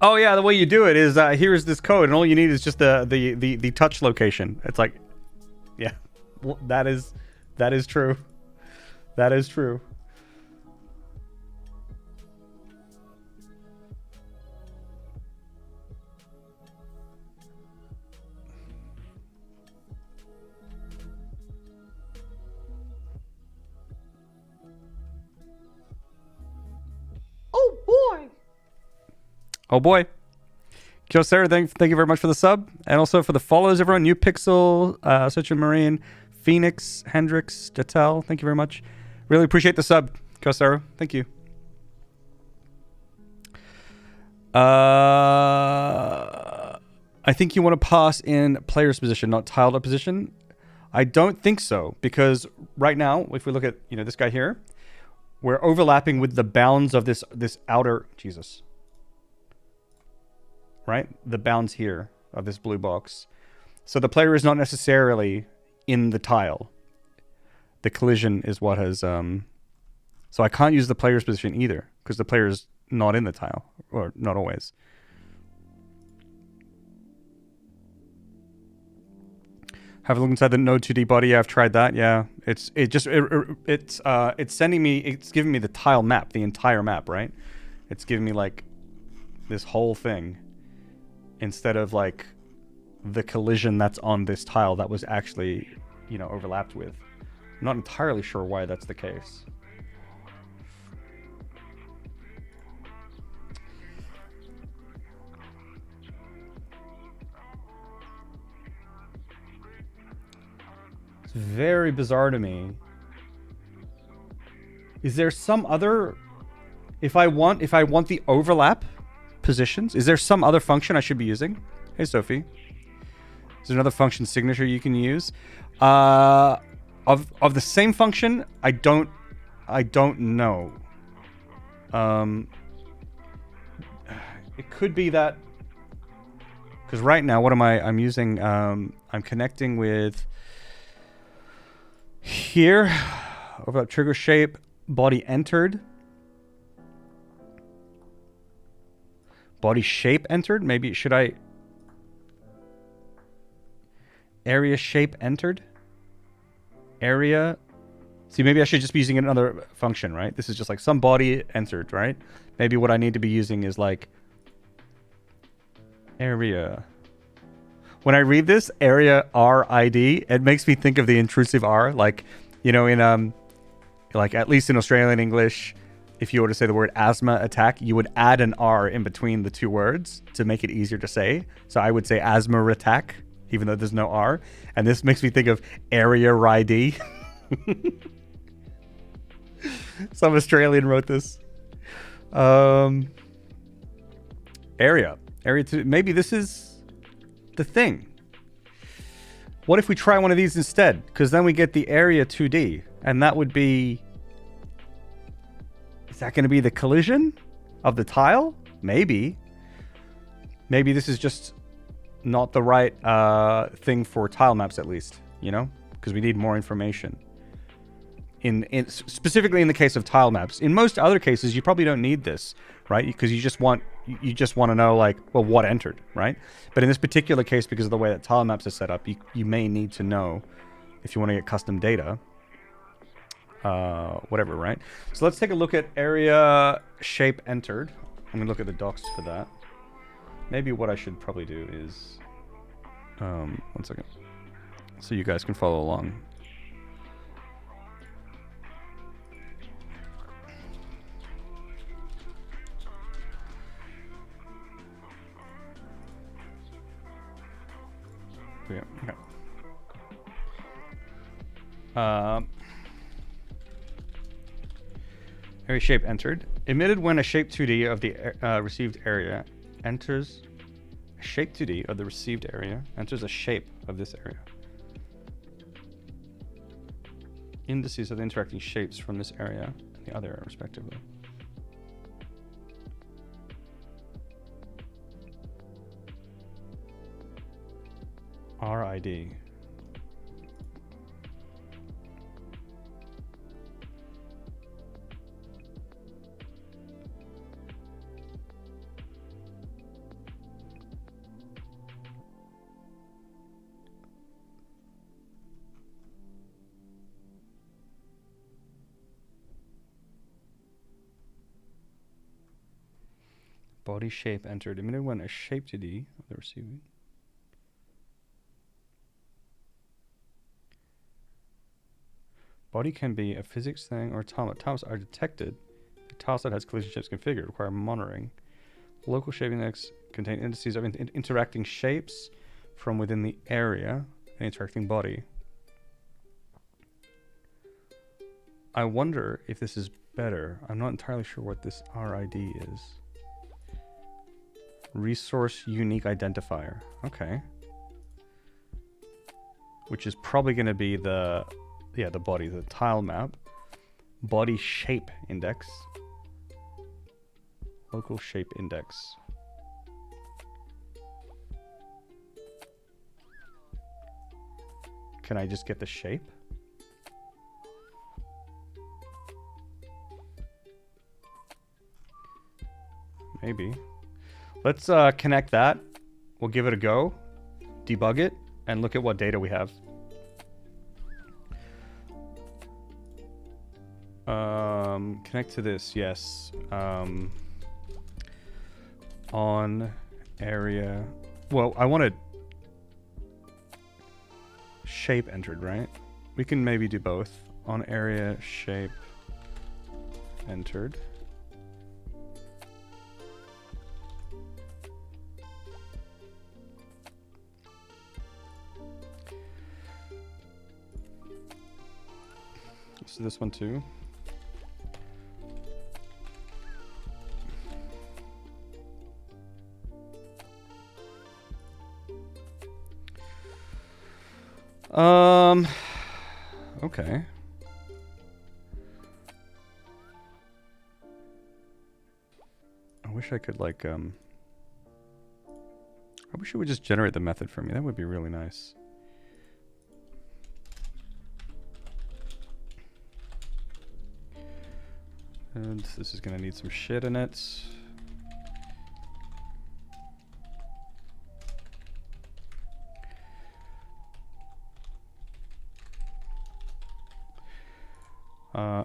oh yeah, the way you do it is here's this code, and all you need is just the touch location. It's like, yeah, well, that is true. That is true. Oh boy. Kyocera, thank you very much for the sub. And also for the follows, everyone. New Pixel, Such a Marine, Phoenix, Hendrix, Datel. Thank you very much. Really appreciate the sub, Kyocera. Thank you. I think you want to pass in player's position, not tiled up position. I don't think so, because right now, if we look at this guy here, we're overlapping with the bounds of this outer Jesus. Right, the bounds here of this blue box. So the player is not necessarily in the tile. The collision is what has. So I can't use the player's position either, because the player is not in the tile, or not always. Have a look inside the Node 2D body. Yeah, I've tried that. Yeah, it's sending me. It's giving me the tile map, the entire map, right? It's giving me like this whole thing instead of like the collision that's on this tile that was actually, overlapped with. I'm not entirely sure why that's the case. It's very bizarre to me. Is there some other... If I want the overlap positions, is there some other function I should be using? Hey, Sophie. Is there another function signature you can use? Of the same function, I don't know. It could be that... Because right now, what am I'm using... I'm connecting with... Here, overlap trigger shape, body entered. Body shape entered? Maybe, should I... Area shape entered? Area... See, maybe I should just be using another function, right? This is just like some body entered, right? Maybe what I need to be using is like... Area... When I read this, area RID, it makes me think of the intrusive R. Like, in like at least in Australian English, if you were to say the word asthma attack, you would add an R in between the two words to make it easier to say. So I would say asthma attack, even though there's no R. And this makes me think of area RID. Some Australian wrote this. Area 2. Maybe this is the thing. What if we try one of these instead? Because then we get the area 2D, and that would be... Is that going to be the collision of the tile? Maybe. Maybe this is just not the right thing for tile maps, at least, because we need more information. Specifically in the case of tile maps. In most other cases, you probably don't need this, right? Because you just want to know, like, well, what entered, right? But in this particular case, because of the way that tile maps are set up, you may need to know if you want to get custom data. Whatever, right? So let's take a look at area shape entered. I'm going to look at the docs for that. Maybe what I should probably do is... one second. So you guys can follow along. Yeah, okay. Area shape entered. Emitted when a shape 2D of the received area enters... A shape 2D of the received area enters a shape of this area. Indices of the interacting shapes from this area and the other area, respectively. RID. Body shape entered. Emitted when a shape 2D of the receiving. Body can be a physics thing or tile. Tiles are detected. The tile set has collision shapes configured, require monitoring. Local shape index contain indices of interacting shapes from within the area and interacting body. I wonder if this is better. I'm not entirely sure what this RID is. Resource unique identifier. Okay. Which is probably going to be the body, the tile map. Body shape index. Local shape index. Can I just get the shape? Maybe. Let's connect that. We'll give it a go. Debug it. And look at what data we have. Connect to this, yes. On area. Well, I wanted shape entered, right? We can maybe do both. On area shape entered. So this one too. Okay. I wish I could like I wish it would just generate the method for me. That would be really nice. And this is gonna need some shit in it.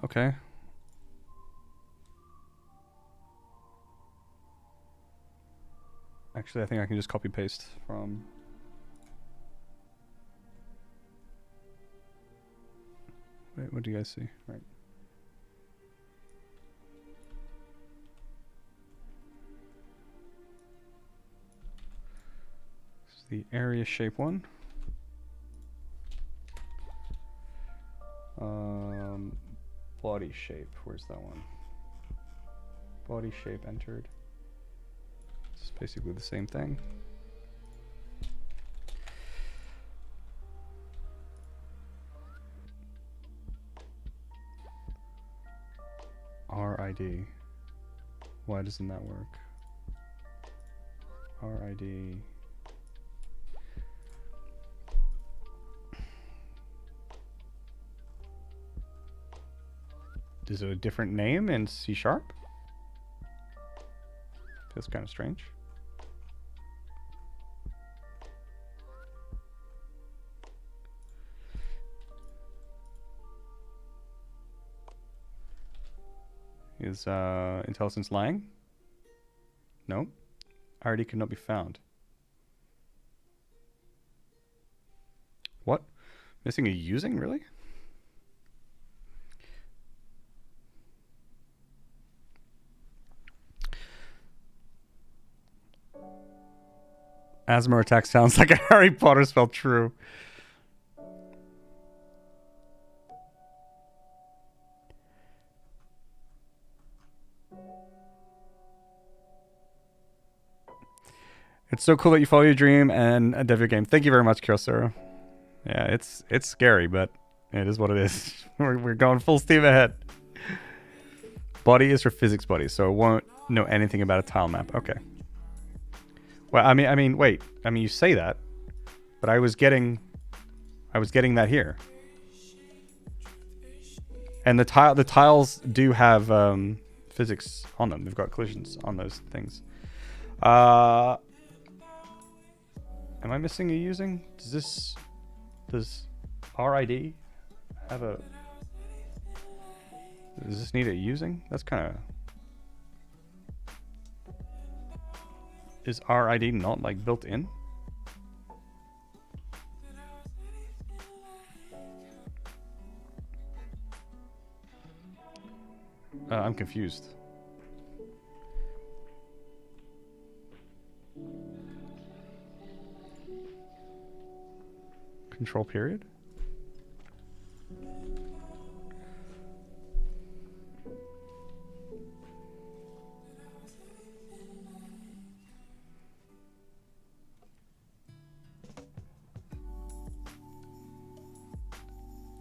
Okay. Actually, I think I can just copy paste from. Wait, what do you guys see? Right. This is the area shape one. Body shape, where's that one? Body shape entered. It's basically the same thing. RID. Why doesn't that work? RID. Is it a different name in C#? Feels kind of strange. Is IntelliSense lying? No. RD cannot be found. What? Missing a using? Really? Asthma attack sounds like a Harry Potter spell true. It's so cool that you follow your dream and dev your game. Thank you very much, Kyocera. Yeah, it's scary, but it is what it is. We're going full steam ahead. Body is for physics body, so it won't know anything about a tile map. Okay. Well, I mean, wait. I mean, you say that, but I was getting that here. And the tiles do have physics on them. They've got collisions on those things. Am I missing a using? Does RID have a? Does this need a using? That's kind of. Is RID not like built in? I'm confused. Control period.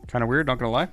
Kind of weird, not gonna lie.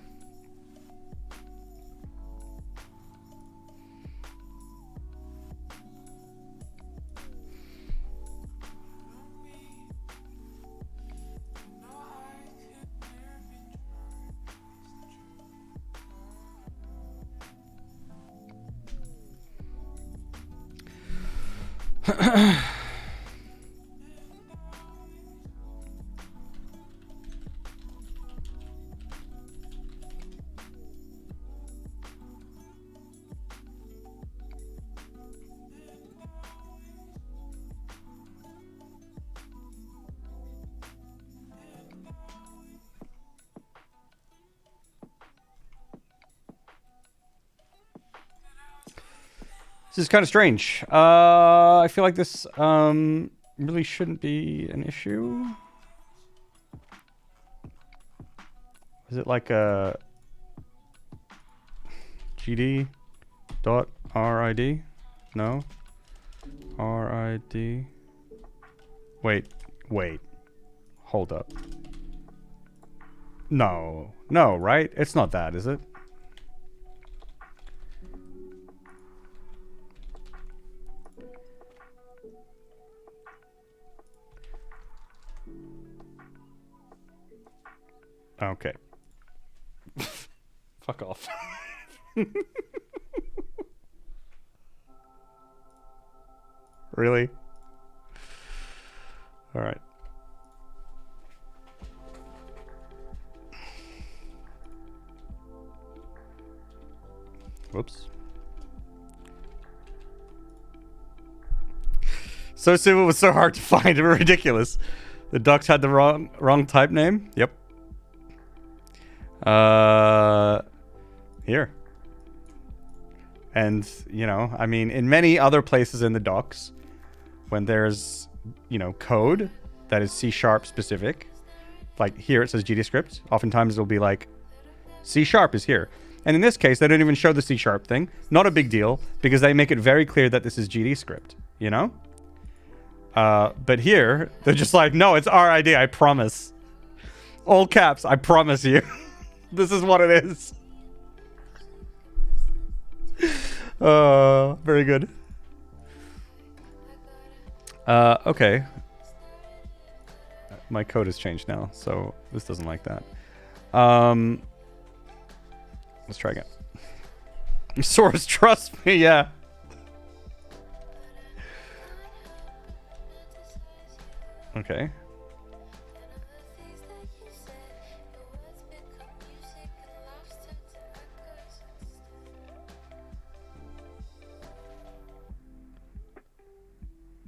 This is kind of strange. I feel like this really shouldn't be an issue. Is it like a GD dot RID? No. RID. Wait. Hold up. No, right? It's not that, is it? Okay. Fuck off. Really? All right. Whoops. So simple was so hard to find. It was ridiculous. The ducks had the wrong type name. Yep. Here. And, you know, I mean, in many other places in the docs, when there's, you know, code that is C# specific, like here it says GDScript, oftentimes it'll be like C# is here. And in this case, they don't even show the C# thing. Not a big deal, because they make it very clear that this is GDScript, you know? But here, they're just like, no, it's RID, I promise. All caps, I promise you. This is what it is. Very good. Okay. My code has changed now, so this doesn't like that. Let's try again. Source, trust me, yeah. Okay.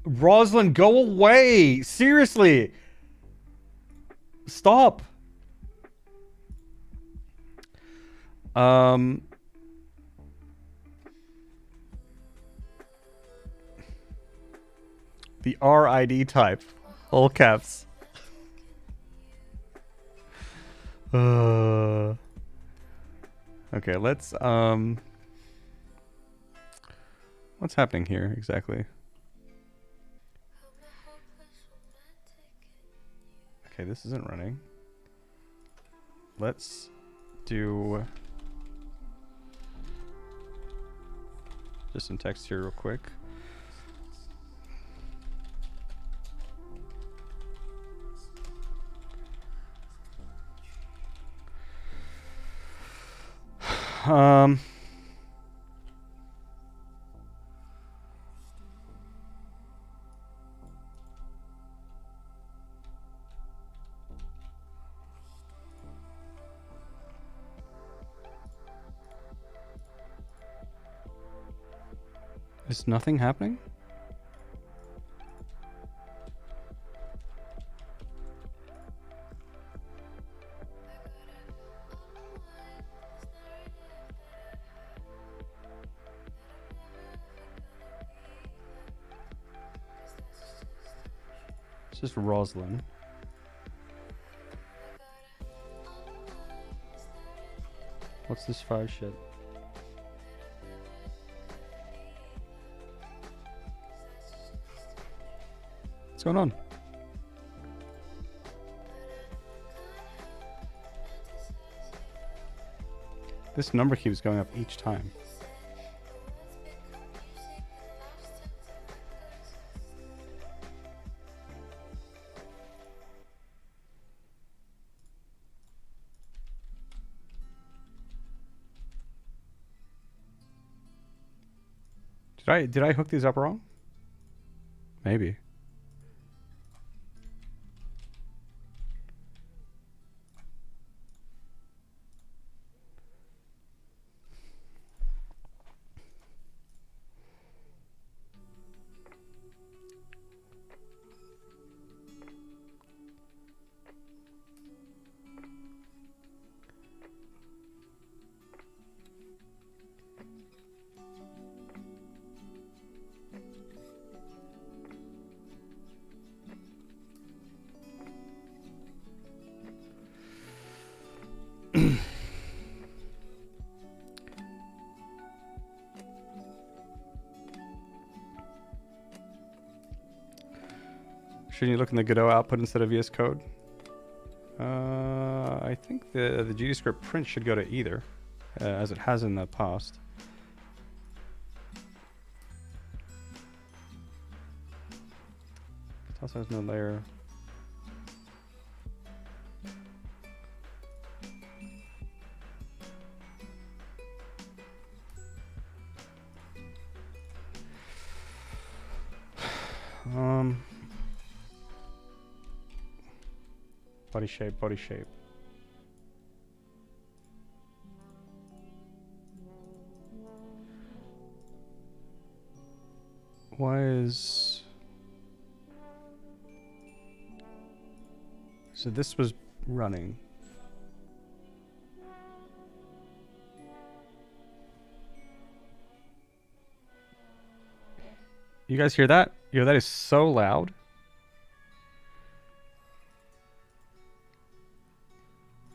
Rosalind, go away! Seriously! Stop! The RID type. All caps. Okay, let's what's happening here exactly? Okay, this isn't running. Let's do just some text here real quick. Is nothing happening? It's just Rosalind. What's this 5 shit? What's going on? This number keeps going up each time. Did I hook these up wrong? Maybe. Shouldn't you look in the Godot output instead of VS Code? I think the GDScript print should go to either, as it has in the past. It also has no layer. Body shape, body shape. Why is... So this was running. You guys hear that? Yo, that is so loud.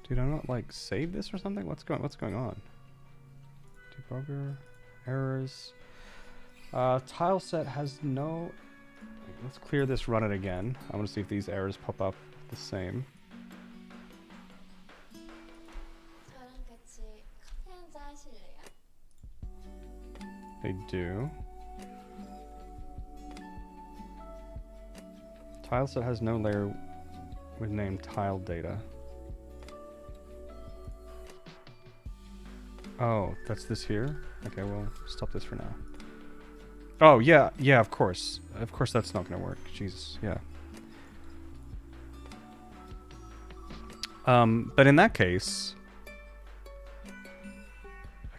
Dude, I don't like save this or something? What's going on? Debugger, errors. Tile set has no... Let's clear this, run it again. I want to see if these errors pop up the same. They do. Tile set has no layer with name tile data. Oh, that's this here? Okay, well, stop this for now. Oh, yeah, of course. Of course that's not going to work. Jesus, yeah. But in that case...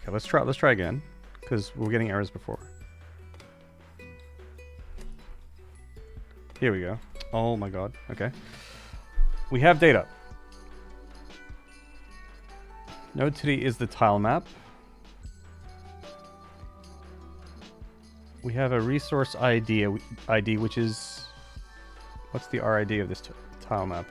Okay, let's try again, because we're getting errors before. Here we go. Oh my god, okay. We have data. Node 2D is the tile map. We have a resource ID, which is... What's the RID of this tile map?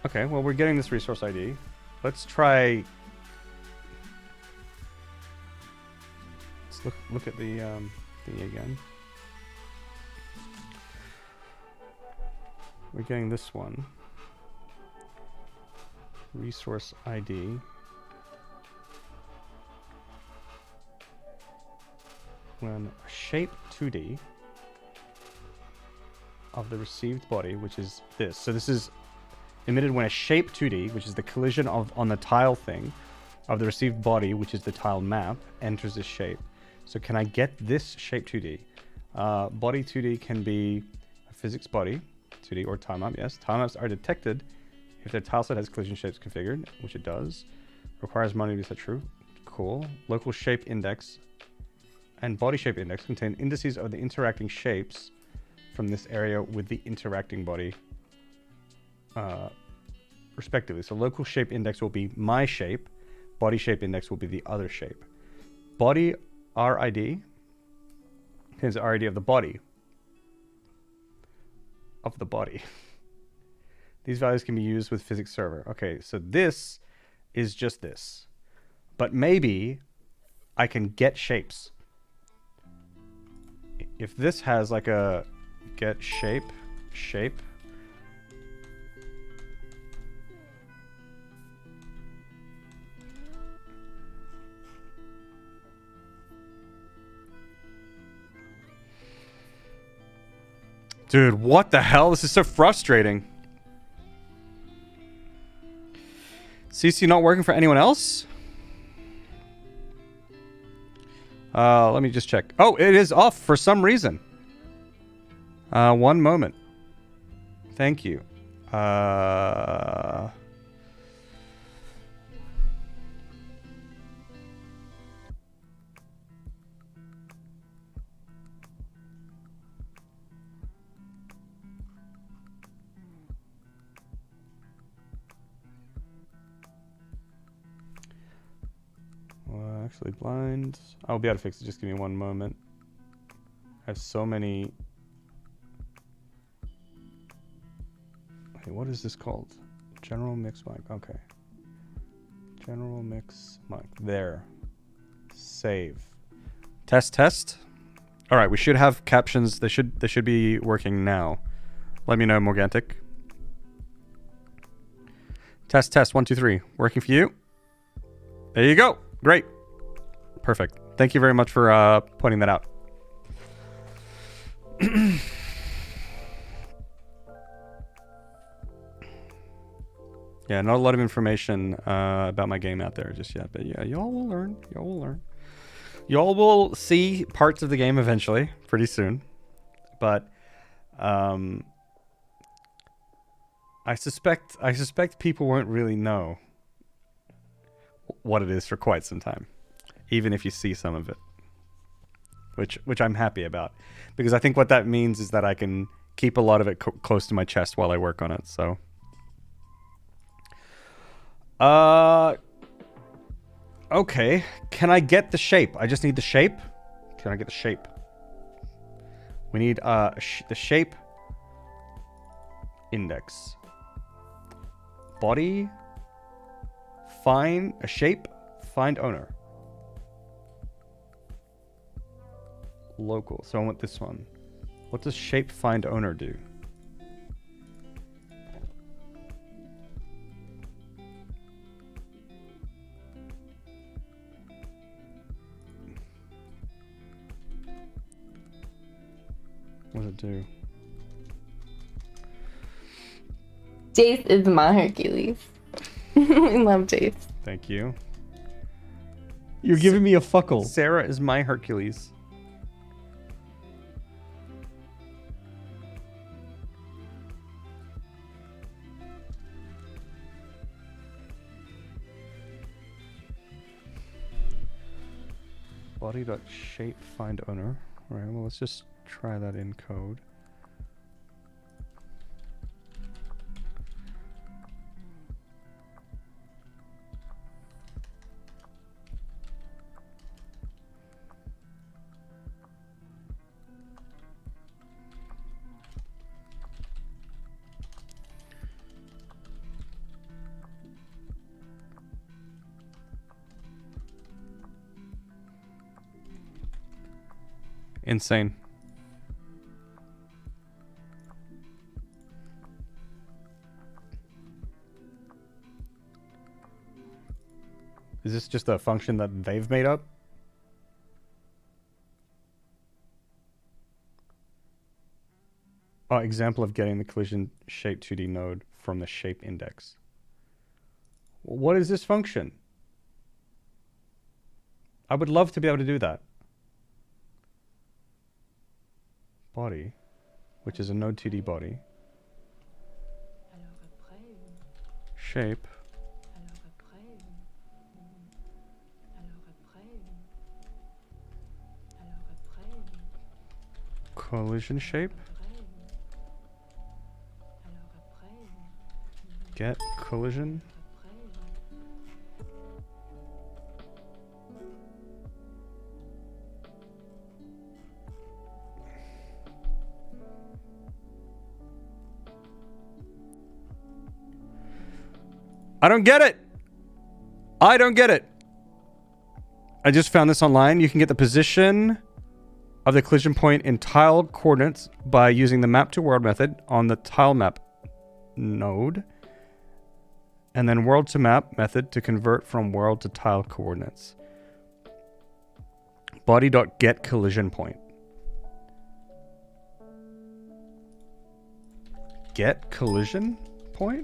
Okay, well, we're getting this resource ID. Let's try... Let's look at the thingy again. We're getting this one. Resource ID. When shape 2D of the received body, which is this. So this is emitted when a shape 2D, which is the collision on the tile thing, of the received body, which is the tile map, enters this shape. So can I get this shape 2D? Body 2D can be a physics body 2D or tile map, yes. Tile maps are detected if the tile set has collision shapes configured, which it does. Requires money to be set true. Cool. Local shape index and body shape index contain indices of the interacting shapes from this area with the interacting body, respectively. So local shape index will be my shape. Body shape index will be the other shape. Body RID contains the RID of the body. Of the body. These values can be used with physics server. Okay, so this is just this. But maybe I can get shapes. If this has like a get shape. Dude, what the hell? This is so frustrating. CC not working for anyone else? Let me just check. Oh, it is off for some reason. One moment. Thank you. Actually blind. I'll be able to fix it. Just give me one moment. I have so many. Okay, what is this called? General mix mic. Okay. General mix mic. There. Save. Test. All right, we should have captions. They should be working now. Let me know, Morgantic. Test. 1, 2, 3. Working for you. There you go. Great. Perfect. Thank you very much for pointing that out. Yeah, not a lot of information about my game out there just yet, but yeah, y'all will learn. Y'all will see parts of the game eventually, pretty soon. But I suspect people won't really know what it is for quite some time, even if you see some of it, which I'm happy about, because I think what that means is that I can keep a lot of it close to my chest while I work on it. So okay, can I get the shape? I just need the shape. Can I get the shape? We need the shape index. Body. Find a shape. Find owner. Local. So I want this one. What does shape find owner do? What does it do? Jace is my Hercules. I love Jace. Thank you. You're giving me a fuckle. Sarah is my Hercules. Body.shape find owner. All right, well, let's just try that in code. Insane. Is this just a function that they've made up? Oh, example of getting the collision shape 2D node from the shape index. What is this function? I would love to be able to do that. Body, which is a node 2D body. Shape. Collision shape. Get collision. I don't get it. I don't get it. I just found this online. You can get the position of the collision point in tile coordinates by using the map to world method on the Tilemap node. And then world to map method to convert from world to tile coordinates. Body.get collision point. Get collision point?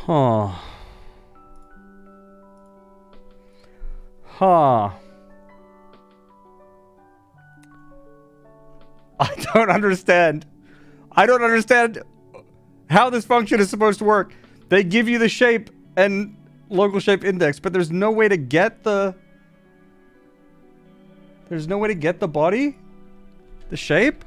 Huh. Huh. I don't understand. I don't understand how this function is supposed to work. They give you the shape and local shape index, but there's no way to get the... There's no way to get the body? The shape?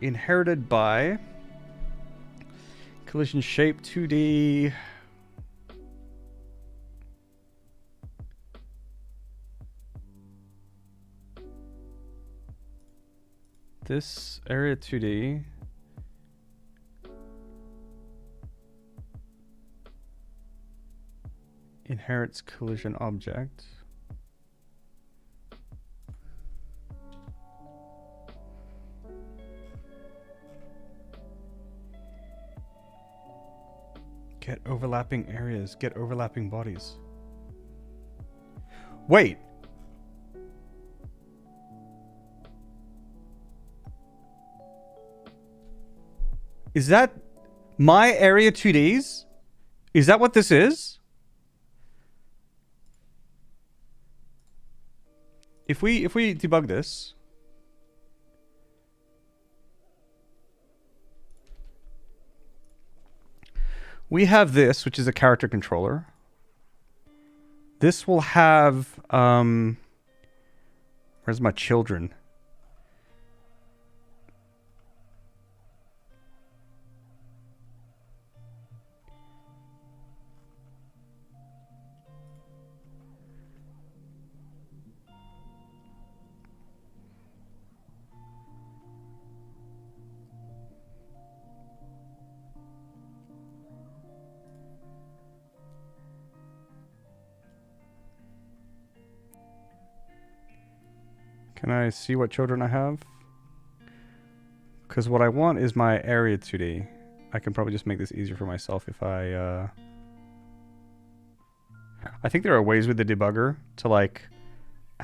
Inherited by collision shape 2D. This area 2D. Inherits collision object. Get overlapping areas. Get overlapping bodies. Wait. Is that my area 2Ds? Is that what this is? If we debug this, we have this, which is a character controller. This will have where's my children? Can I see what children I have? Because what I want is my area 2D. I can probably just make this easier for myself if I think there are ways with the debugger to like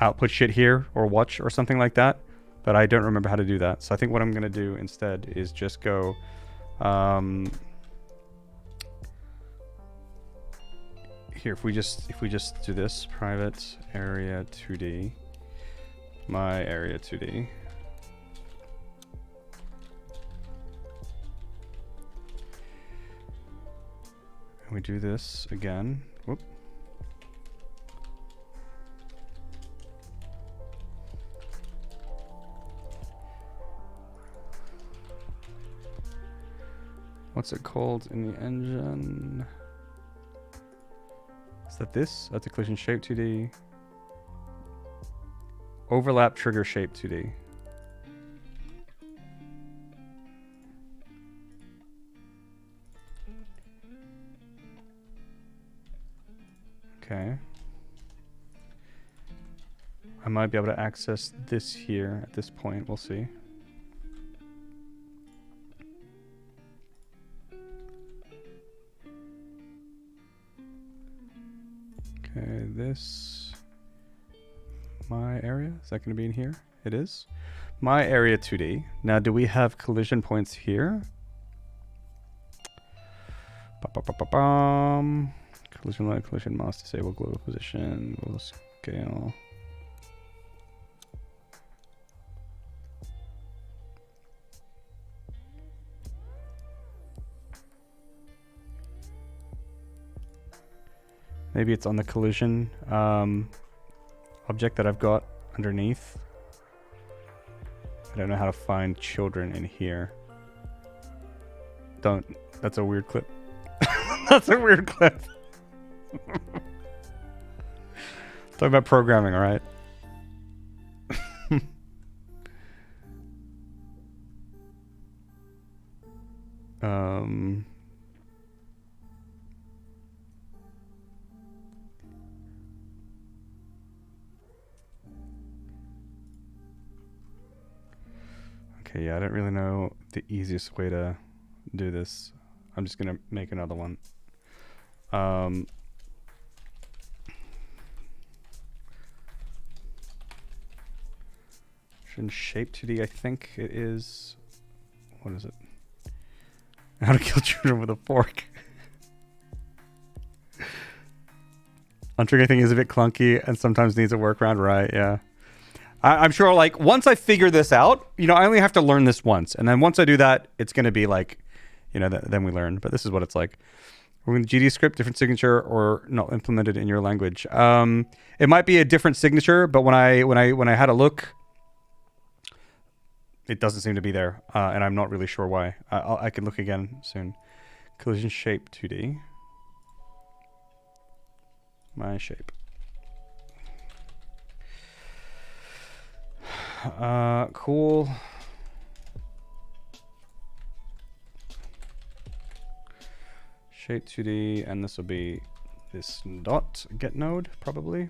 output shit here or watch or something like that, but I don't remember how to do that. So I think what I'm gonna do instead is just go here, if we just do this, private area 2D. My area 2D. And we do this again. Whoop. What's it called in the engine? Is that this? That's a collision shape 2D. Overlap trigger shape 2D. Okay. I might be able to access this here at this point. We'll see. this my area? Is that going to be in here? It is. My area 2D. Now, do we have collision points here? Ba-ba-ba-ba-bum. Collision line, collision mass, disable global position, global scale. Maybe it's on the collision object that I've got underneath. I don't know how to find children in here. Don't. That's a weird clip. That's a weird clip. Talk about programming, all right? Okay, yeah, I don't really know the easiest way to do this. I'm just gonna make another one. In shape 2D, I think it is. What is it? How to kill children with a fork. Untriggering thing is a bit clunky and sometimes needs a workaround, right? Yeah. I'm sure, like, once I figure this out, you know, I only have to learn this once. And then once I do that, it's going to be like, you know, then we learn. But this is what it's like. We're going to GD script, different signature, or not implemented in your language. It might be a different signature, but when I had a look, it doesn't seem to be there. And I'm not really sure why. I can look again soon. Collision shape 2D. My shape. Cool. Shape 2D, and this will be this dot get node probably,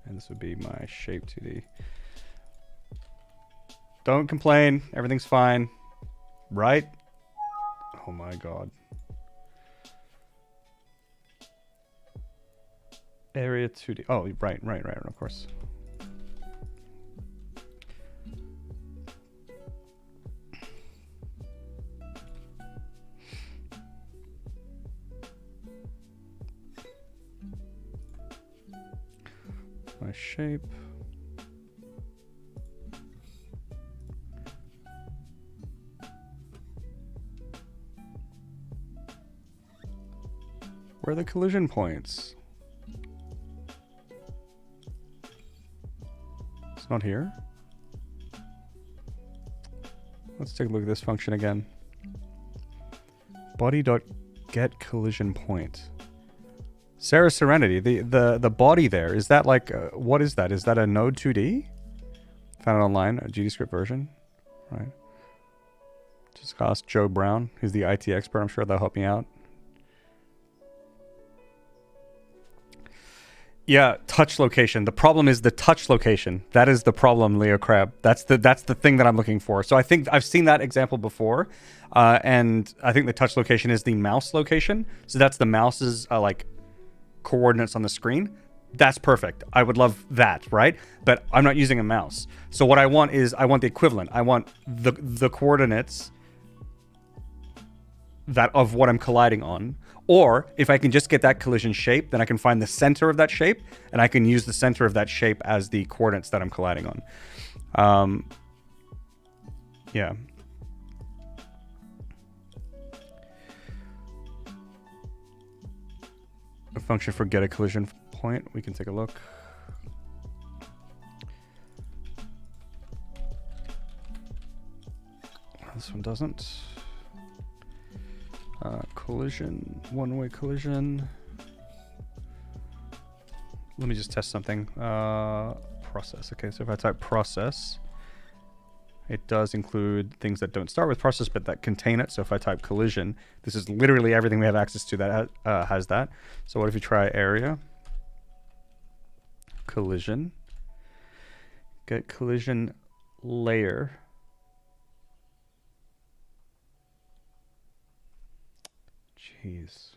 and this would be my shape 2D. Don't complain, everything's fine, right? Oh my god. Area 2D. Oh, right, of course. My shape. Where are the collision points? It's not here. Let's take a look at this function again. Body.get collision point. Sarah Serenity, the body there, is that like, what is that? Is that a Node 2D? Found it online, a GDScript version, right? Just ask Joe Brown, who's the IT expert. I'm sure they'll help me out. Yeah, touch location. The problem is the touch location. That is the problem, Leo Crab. That's the thing that I'm looking for. So I think I've seen that example before, and I think the touch location is the mouse location. So that's the mouse's like coordinates on the screen. That's perfect. I would love that, right? But I'm not using a mouse. So what I want is I want the equivalent. I want the coordinates that of what I'm colliding on. Or if I can just get that collision shape, then I can find the center of that shape, and I can use the center of that shape as the coordinates that I'm colliding on. Yeah. A function for get a collision point. We can take a look. This one doesn't. Collision, one-way collision. Let me just test something. Process. Okay, so if I type process, it does include things that don't start with process but that contain it. So if I type collision, this is literally everything we have access to that has that. So what if you try area? Collision. Get collision layer. Jeez.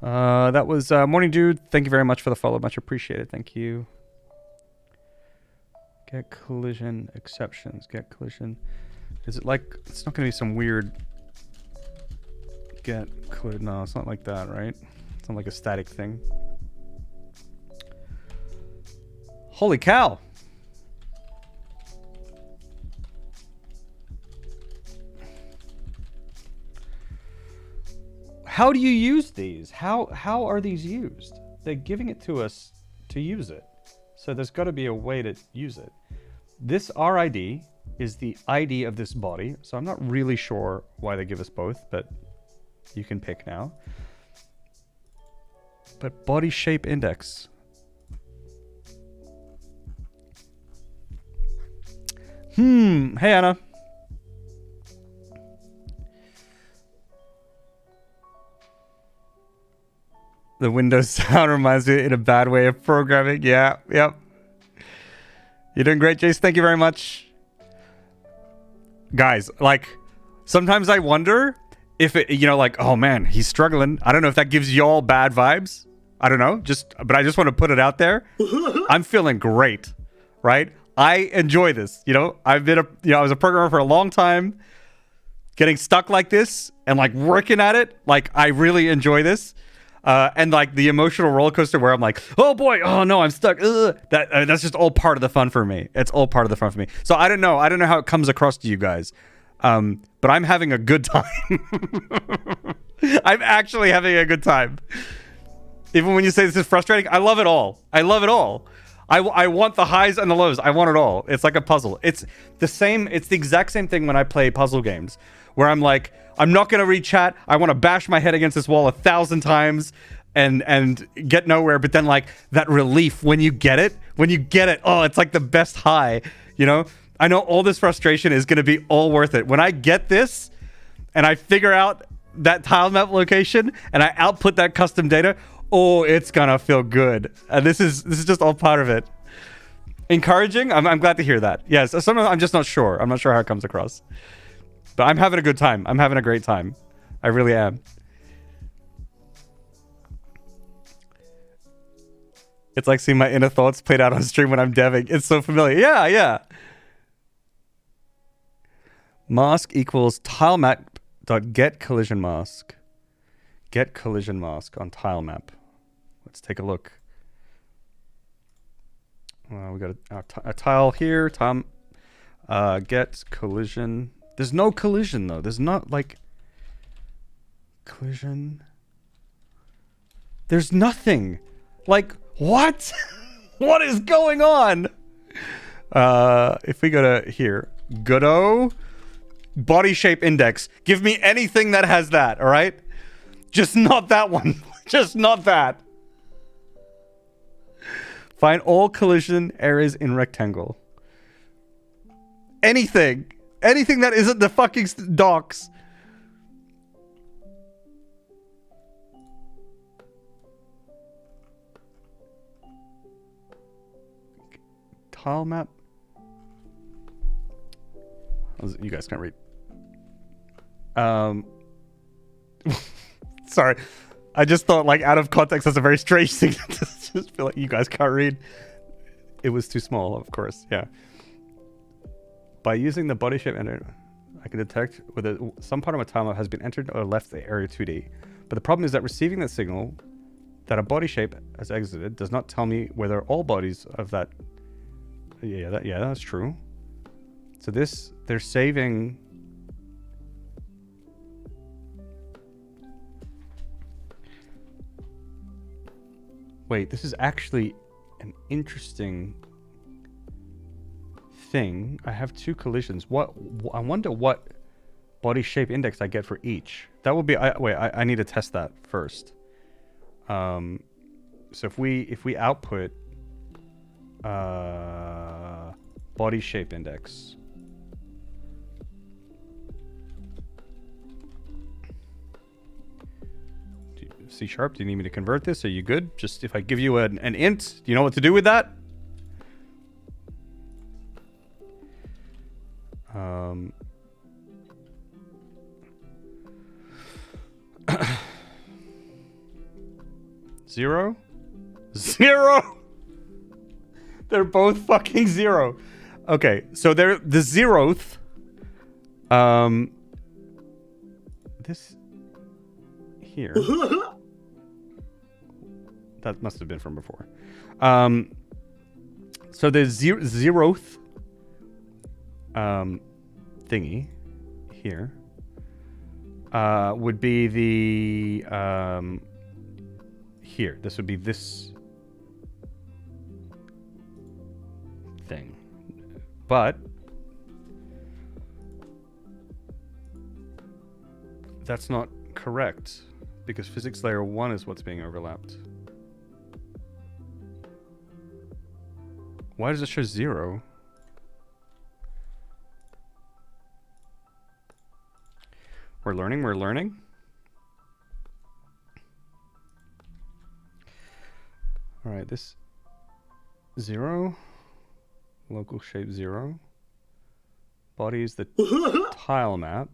That was Morning Dude. Thank you very much for the follow. Much appreciated. Thank you. Get collision exceptions. Get collision. Is it like... It's not going to be some weird... Get collision... No, it's not like that, right? It's not like a static thing. Holy cow! How do you use these? How are these used? They're giving it to us to use it. So there's got to be a way to use it. This RID is the ID of this body. So I'm not really sure why they give us both, but you can pick now. But body shape index. Hey Anna. The Windows sound reminds me in a bad way of programming. Yeah, yep. You're doing great, Jace. Thank you very much. Guys, like, sometimes I wonder if it, you know, like, oh man, he's struggling. I don't know if that gives y'all bad vibes. I don't know. But I just want to put it out there. I'm feeling great, right? I enjoy this. You know, I was a programmer for a long time. Getting stuck like this and like working at it, like I really enjoy this. And like the emotional roller coaster where I'm like, oh boy, oh no, I'm stuck. Ugh. That's just all part of the fun for me. It's all part of the fun for me. So I don't know how it comes across to you guys, but I'm having a good time. I'm actually having a good time. Even when you say this is frustrating, I love it all. I love it all. I want the highs and the lows. I want it all. It's like a puzzle. It's the same. It's the exact same thing when I play puzzle games, where I'm like, I'm not gonna read chat. I want to bash my head against this wall 1,000 times and get nowhere. But then like that relief when you get it, oh, it's like the best high. You know, I know all this frustration is gonna be all worth it when I get this and I figure out that Tilemap location and I output that custom data. Oh, it's gonna feel good. And this is just all part of it. Encouraging. I'm glad to hear that. Yes, sometimes I'm just not sure. I'm not sure how it comes across. But I'm having a good time. I'm having a great time. I really am. It's like seeing my inner thoughts played out on stream when I'm deving. It's so familiar. Yeah, yeah. Mask equals tilemap.get collision mask. Get collision mask on tilemap. Let's take a look. We got a tile here. Get collision. There's no collision though. There's not like collision. There's nothing. Like what? What is going on? If we go to here, Godot body shape index. Give me anything that has that. All right. Just not that one. Just not that. Find all collision areas in rectangle. Anything. Anything that isn't the fucking docks. Tilemap. You guys can't read. Sorry. I just thought, like, out of context, that's a very strange thing to just feel like you guys can't read. It was too small, of course. Yeah. By using the body shape enter, I can detect whether some part of my timeline has been entered or left the area 2D. But the problem is that receiving that signal that a body shape has exited does not tell me whether all bodies of that... Yeah, that's true. So this, they're saving... Wait, this is actually an interesting thing. I have two collisions. I wonder what body shape index I get for each. That would be... I need to test that first. So if we output body shape index. C#, do you need me to convert this? Are you good? Just if I give you an int, do you know what to do with that? 0? 0! They're both fucking 0. Okay, so they're the 0th. This here. That must have been from before. So the 0th thingy here would be the here. This would be this thing, but that's not correct because physics layer 1 is what's being overlapped. Why does it show 0? We're learning. All right, this 0, local shape 0, body is the tile map.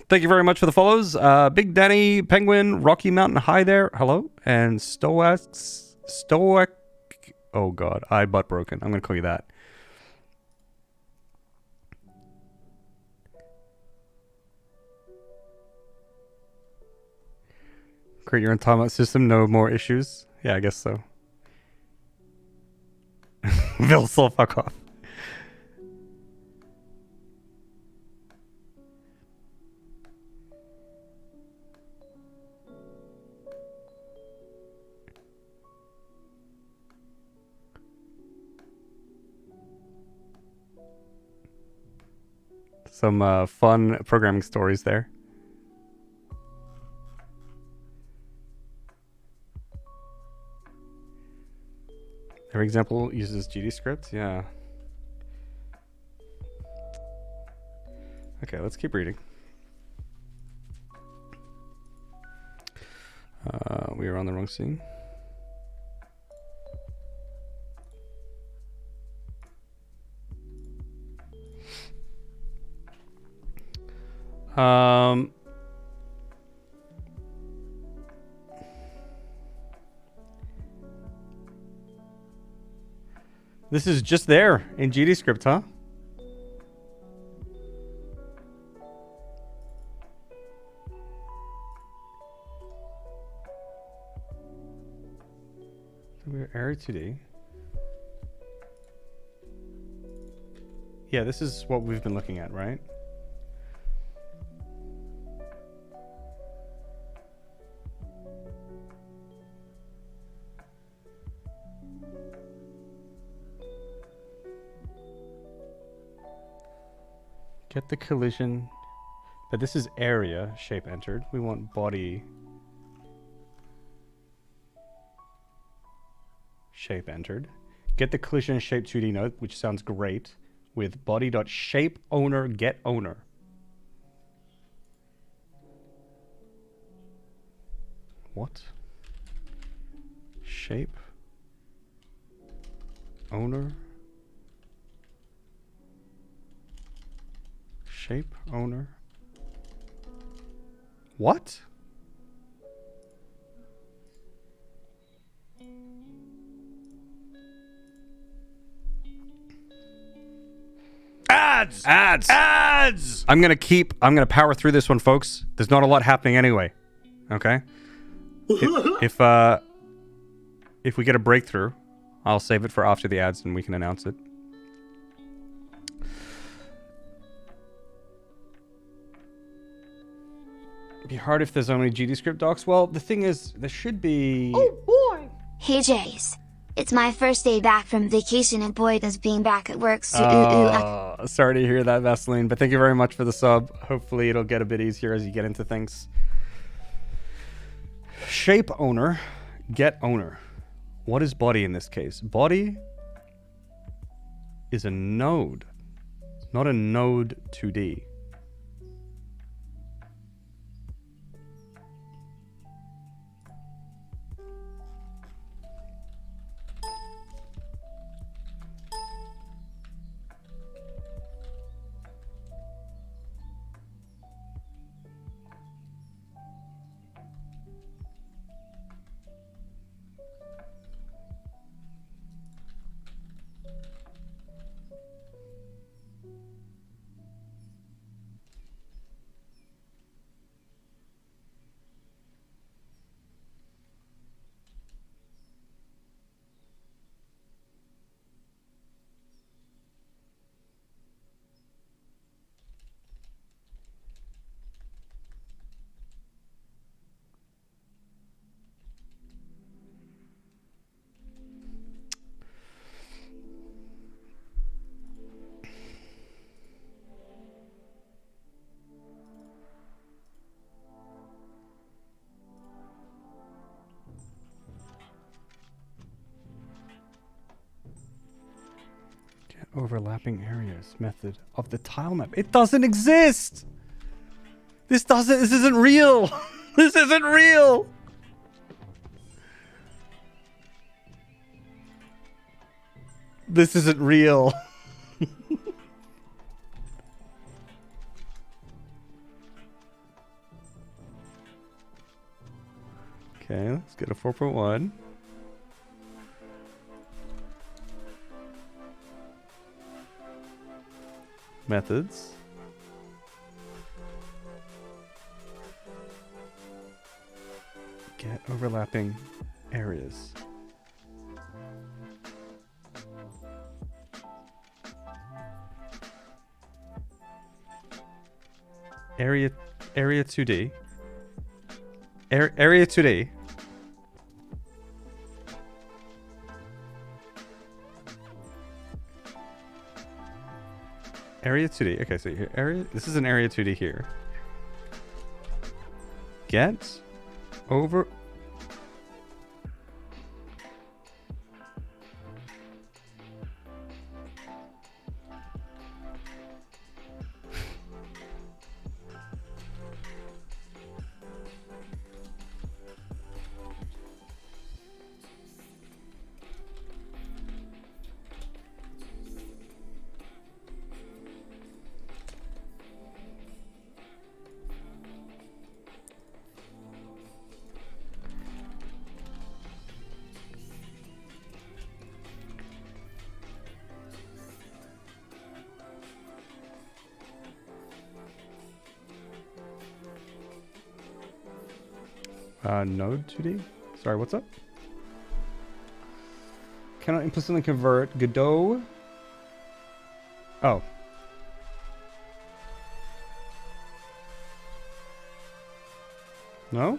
Thank you very much for the follows. Big Danny, Penguin, Rocky Mountain High there. Hello. And Stoic. Oh, God. I butt broken. I'm going to call you that. Create your own timeout system. No more issues. Yeah, I guess so. Vilsel, fuck off. Some fun programming stories there. Every example uses GDScript? Yeah. Okay, let's keep reading. We are on the wrong scene. This is just there in GDScript, huh? We're error 2D. Yeah, this is what we've been looking at, right? Get the collision. But this is area shape entered. We want body shape entered. Get the collision shape 2D node, which sounds great, with body.shape owner get owner. What? Shape owner. Shape owner. What? Ads! I'm gonna power through this one, folks. There's not a lot happening anyway. Okay? If we get a breakthrough, I'll save it for after the ads and we can announce it. It'd be hard if there's only GDScript docs. Well, the thing is, there should be... Oh boy! Hey Jace. It's my first day back from vacation and boy does being back at work sorry to hear that, Vaseline, but thank you very much for the sub. Hopefully it'll get a bit easier as you get into things. Shape owner, get owner. What is body in this case? Body is a node, not a node 2D. overlapping areas method of the tile map. It doesn't exist. This isn't real. This isn't real. This isn't real. Okay, let's get a 4.1. Methods. Get overlapping areas. Area 2D. Area 2D. Area 2D. Okay, so here, this is an area 2D here. Get over. Node 2D? Sorry, what's up? Cannot implicitly convert Godot. Oh. No?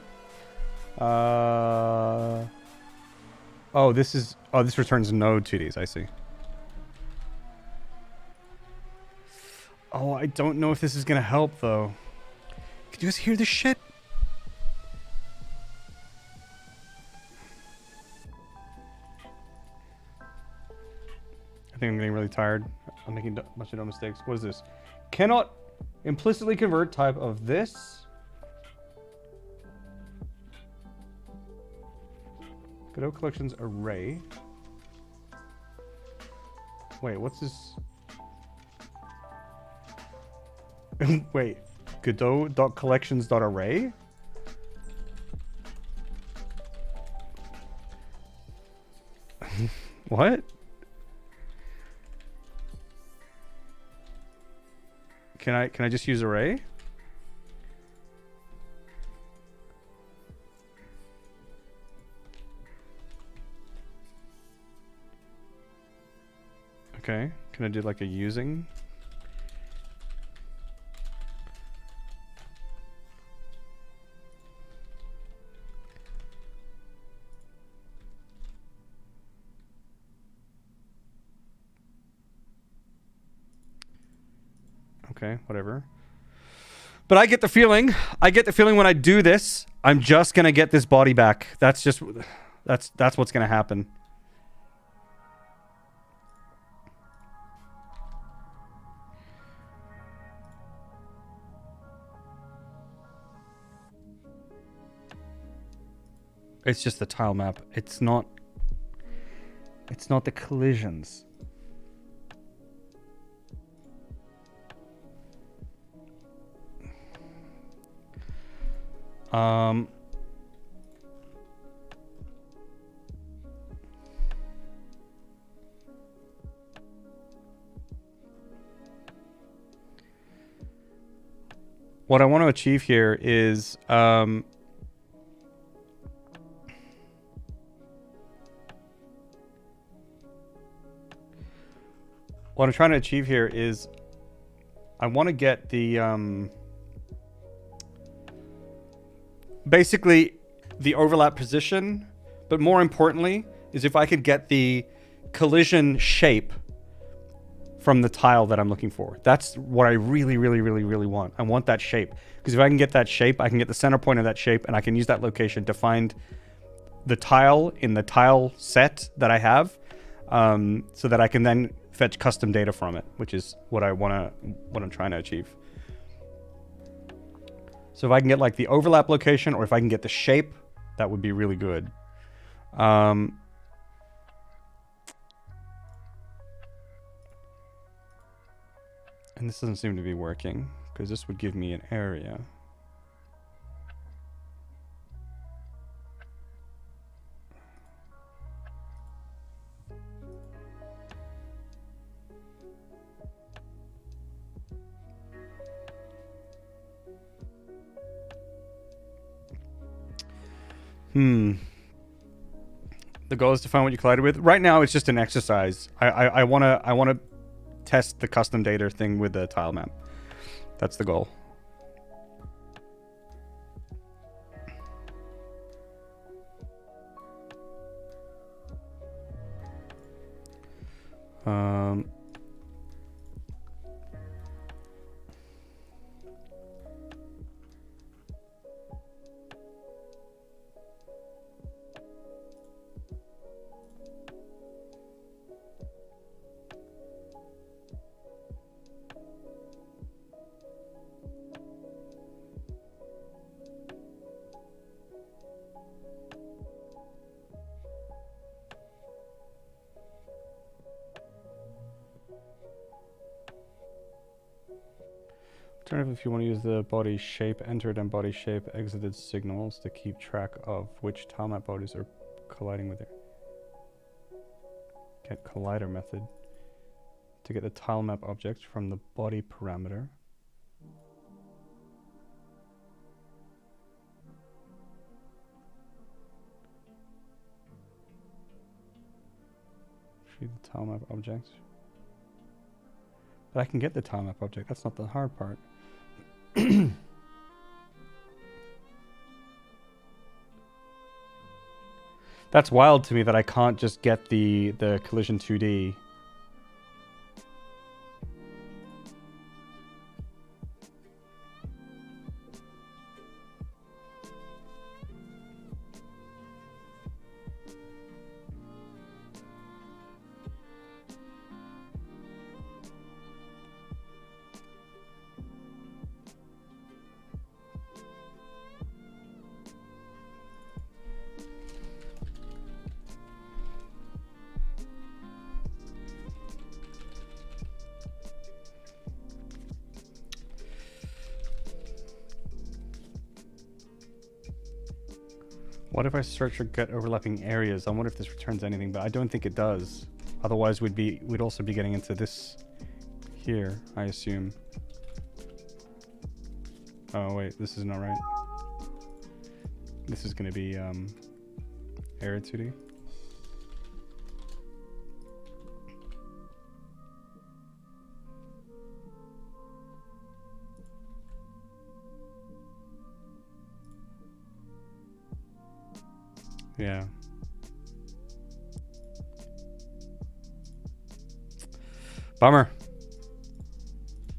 Oh, this returns node 2Ds, I see. Oh, I don't know if this is gonna help though. Can you guys hear this shit? I think I'm getting really tired. I'm making a bunch of dumb mistakes. What is this? Cannot implicitly convert type of this. Godot collections array. Wait, what's this? Wait, Godot.collections.array? What? Can I just use array? Okay. Can I do like a using? Okay, whatever. But I get the feeling when I do this, I'm just gonna get this body back. That's what's gonna happen. It's just the tile map. It's not the collisions. What I want to achieve here is what I'm trying to achieve here is I want to get the basically the overlap position, but more importantly is if I could get the collision shape from the tile that I'm looking for. That's what I really want. I want that shape, because if I can get that shape, I can get the center point of that shape, and I can use that location to find the tile in the tile set that I have, so that I can then fetch custom data from it, which is what I'm trying to achieve. So if I can get like the overlap location, or if I can get the shape, that would be really good. And this doesn't seem to be working, because this would give me an area. The goal is to find what you collided with. Right now, it's just an exercise. I wanna test the custom data thing with the tile map. That's the goal. Alternatively, if you want to use the body shape entered and body shape exited signals to keep track of which tilemap bodies are colliding with it. Get collider method to get the tilemap object from the body parameter. Retrieve the tilemap object. But I can get the tilemap object. That's not the hard part. That's wild to me that I can't just get the collision 2D. What if I search for get overlapping areas? I wonder if this returns anything, but I don't think it does. Otherwise, we'd also be getting into this here, I assume. Oh wait, this is not right. This is going to be area 2D. Yeah. Bummer.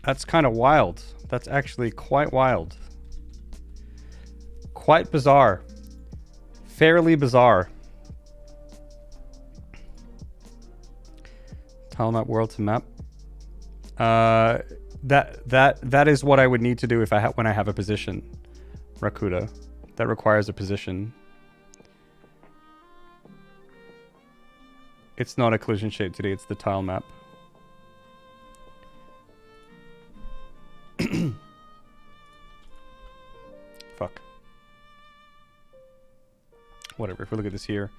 That's kind of wild. That's actually quite wild. Quite bizarre. Fairly bizarre. Tilemap world to map. That is what I would need to do if when I have a position. Rakuda. That requires a position. It's not a collision shape today, it's the tile map. Fuck. Whatever, if we look at this here,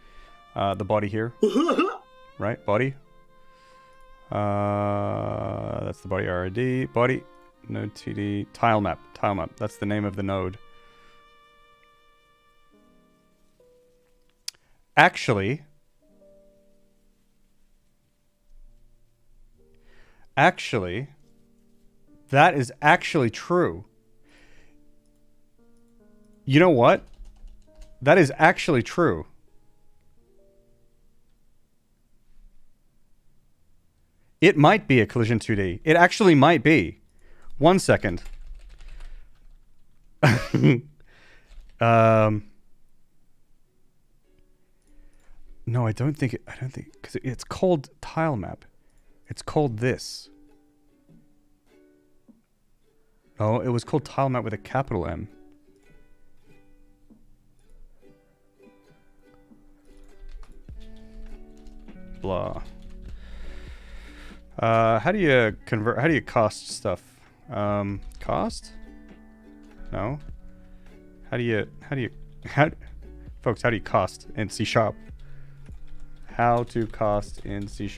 the body here, right? Body. That's the body RD. Body, node TD, tile map. Tile map, that's the name of the node. Actually, that is actually true. You know what? That is actually true. It might be a collision 2D. It actually might be. 1 second. No, I don't think because it's called Tilemap. It's called this. Oh, it was called Tilemap with a capital M. Blah. How do you convert? How do you cost stuff? Cost? No. Folks, how do you cost in C#? How to cost in C#?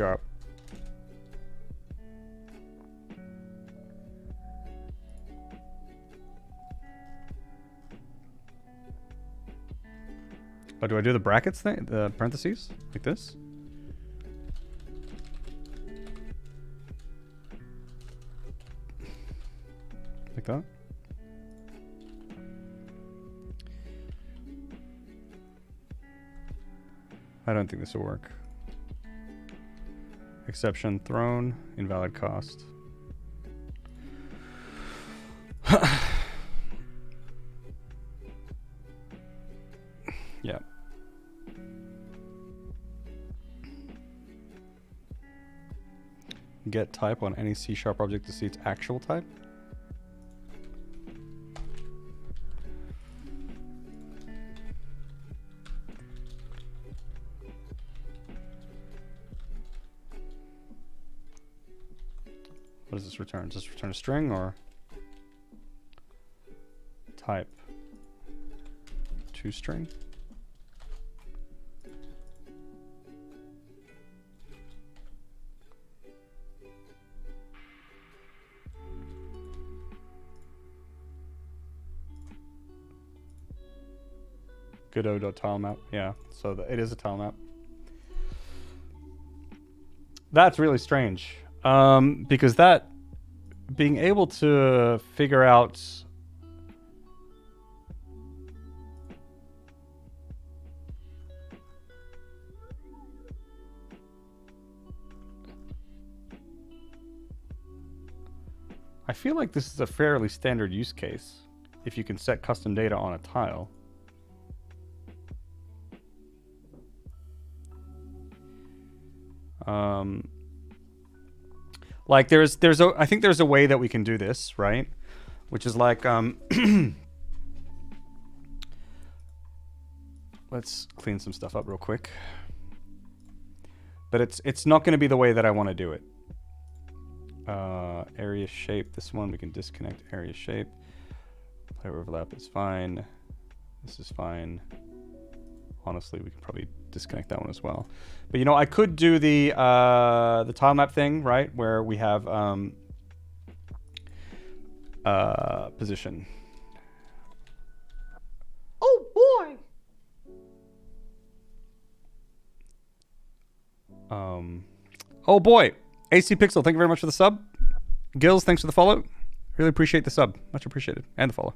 Oh, do I do the brackets thing? The parentheses? Like this? Like that? I don't think this will work. Exception thrown, invalid cost. Yeah. Get type on any C# object to see its actual type. What does this return? Does this return a string or type? To string? Godot.tilemap. Yeah, so it is a tilemap. That's really strange. Because that being able to figure out I feel like this is a fairly standard use case if you can set custom data on a tile. Like I think there's a way that we can do this, right? Which is like, let's clean some stuff up real quick. But it's not going to be the way that I want to do it. Area shape, this one we can disconnect area shape. Player overlap is fine. This is fine. Honestly, we can probably disconnect that one as well. But you know, I could do the tilemap thing, right? Where we have position. Oh boy! Oh boy! AC Pixel, thank you very much for the sub. Gills, thanks for the follow. Really appreciate the sub. Much appreciated. And the follow.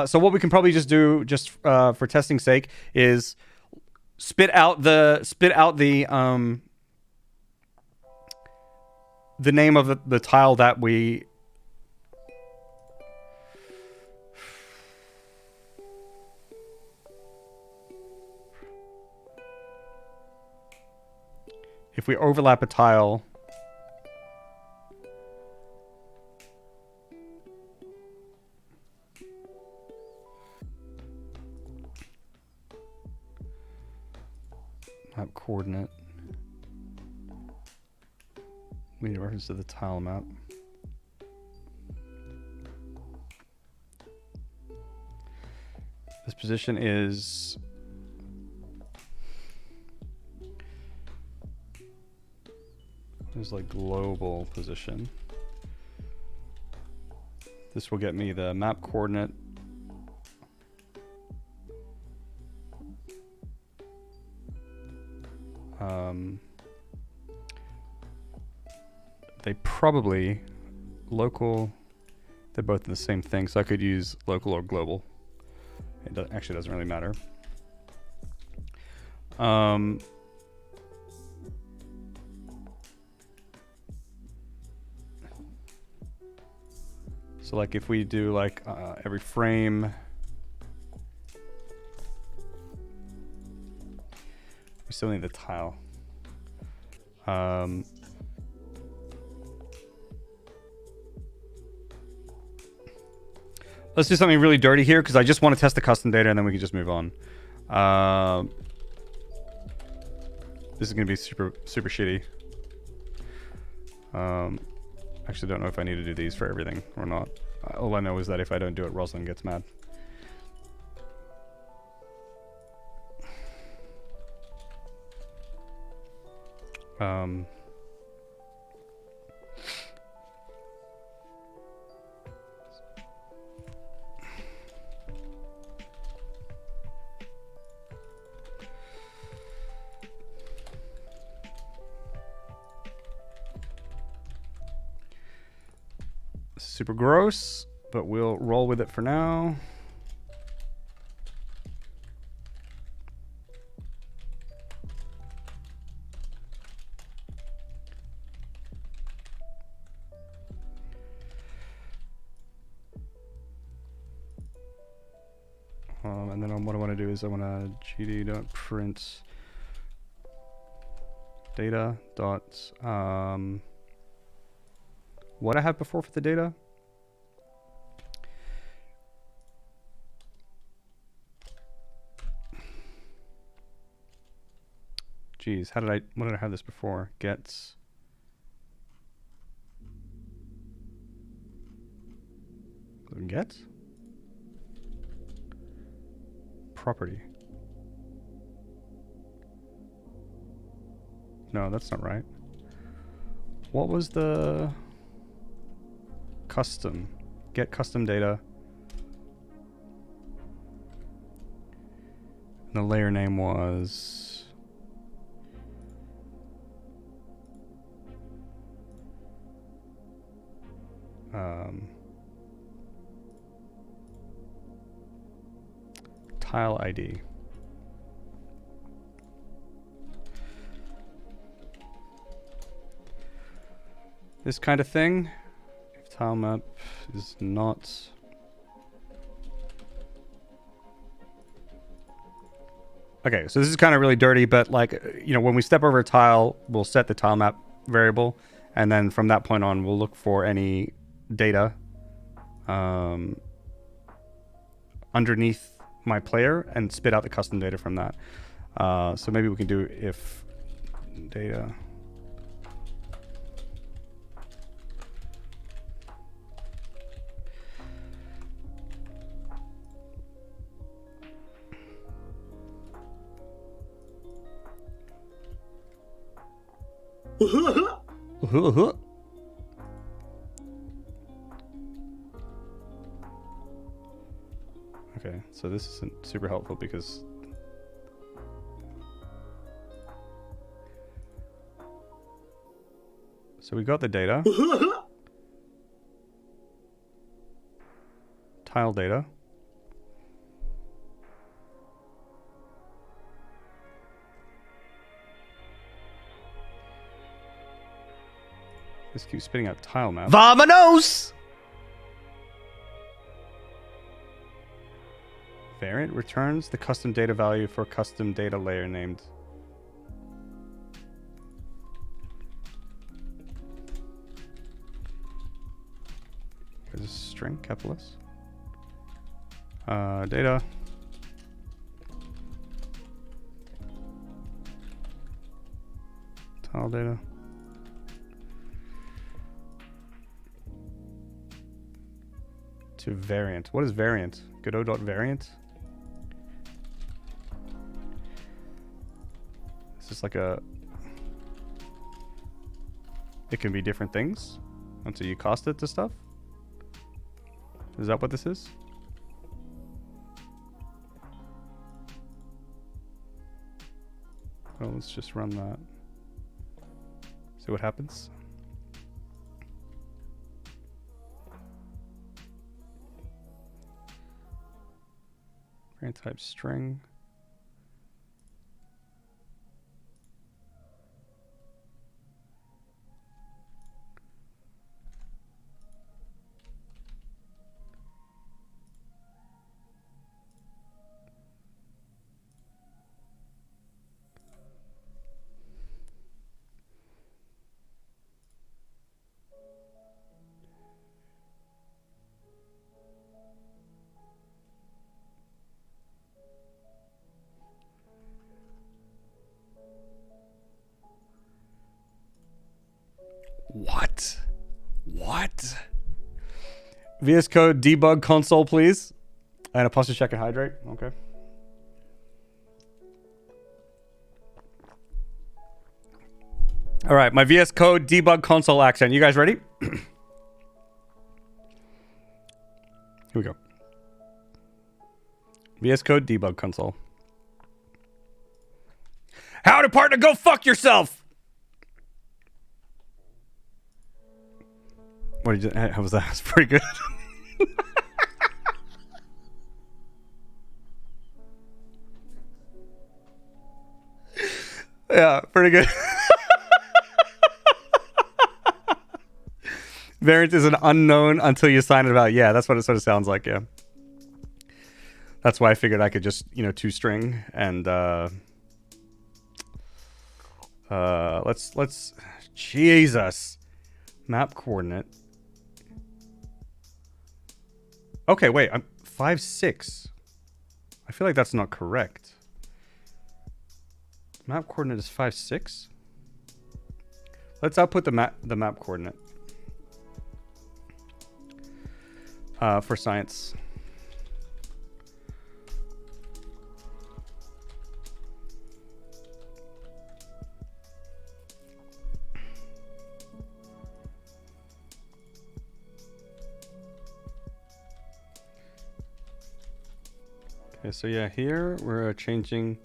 So what we can probably just do, just for testing's sake, is spit out the name of the tile that we if we overlap a tile. Map coordinate. We need a reference to the tile map. This position is like global position. This will get me the map coordinate. They probably local. They're both the same thing, so I could use local or global. It actually doesn't really matter. So like if we do like every frame, we still need the tile. Let's do something really dirty here because I just want to test the custom data and then we can just move on. This is gonna be super shitty. Actually, don't know if I need to do these for everything or not. All I know is that if I don't do it, Rosalind gets mad. Super gross, but we'll roll with it for now. And then what I want to do is I want to gd.print data dot what I had before for the data. Geez, what did I have this before? Gets property. No, that's not right. What was the custom? Get custom data. And the layer name was tile ID. This kind of thing. If Tilemap is not okay, so this is kind of really dirty, but like, you know, when we step over a tile, we'll set the tilemap variable, and then from that point on, we'll look for any data underneath my player and spit out the custom data from that. So maybe we can do if data Okay, so this isn't super helpful because so we got the data. Tile data. This keeps spitting out Tilemap. Vamonos! Variant returns the custom data value for custom data layer named. There's a string, capital S. Data. Tile data. To variant. What is variant? Godot.variant? Is this like a... It can be different things until you cost it to stuff? Is that what this is? Well, let's just run that. See what happens. Variant type string. What? What? VS Code debug console, please. And a posture check and hydrate. Okay. All right, my VS Code debug console accent. You guys ready? Here we go. VS Code debug console. Howdy, partner. Go fuck yourself. What did you? How was that? That's pretty good. Yeah, pretty good. Variant is an unknown until you sign it out. Yeah, that's what it sort of sounds like. Yeah, that's why I figured I could just two string and let's Jesus map coordinate. Okay, wait, I'm 5'6". I feel like that's not correct. Map coordinate is 5'6". Let's output the map coordinate. For science. Okay, so yeah, here we're changing.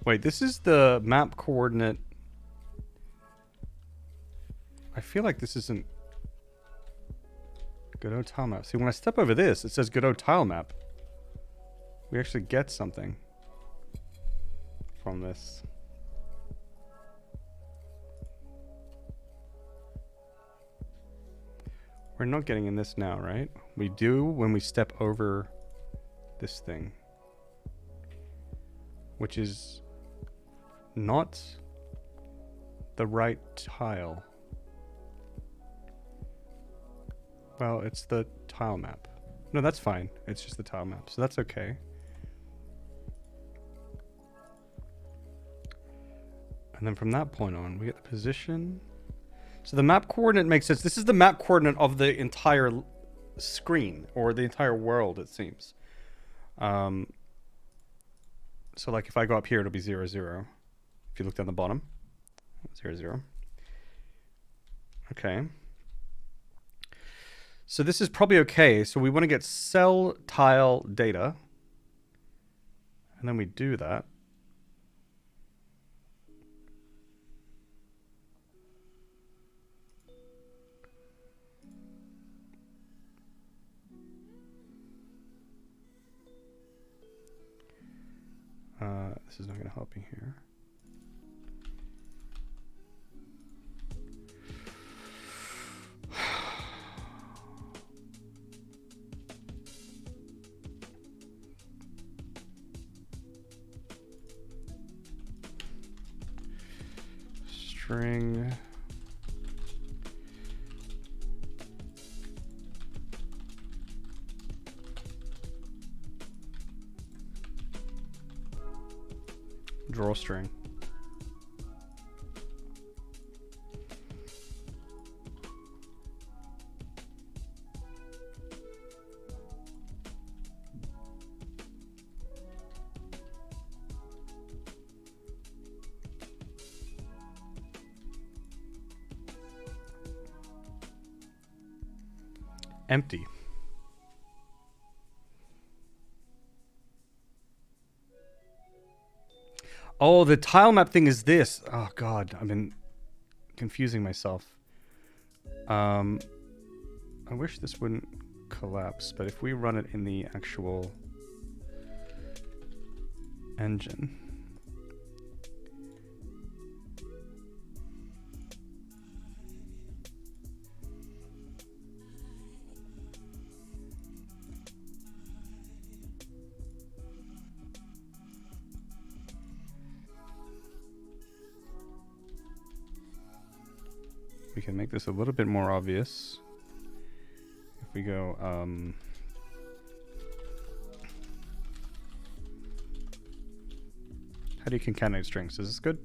Wait, this is the map coordinate. I feel like this isn't Godot Tilemap. See, when I step over this, it says Godot Tilemap. We actually get something from this. We're not getting in this now, right? We do when we step over this thing, which is not the right tile. Well, it's the tile map. No, that's fine. It's just the tile map, so that's okay. And then from that point on, we get the position. So the map coordinate makes sense. This is the map coordinate of the entire screen, or the entire world, it seems. So like if I go up here, it'll be 0, 0. If you look down the bottom, 0, 0. Okay. So this is probably okay. So we want to get cell tile data. And then we do that. This is not going to help me here. String drawstring. Empty. Oh, the tile map thing is this. Oh God, I've been confusing myself. I wish this wouldn't collapse, but if we run it in the actual engine. We can make this a little bit more obvious. If we go, how do you concatenate strings? Is this good?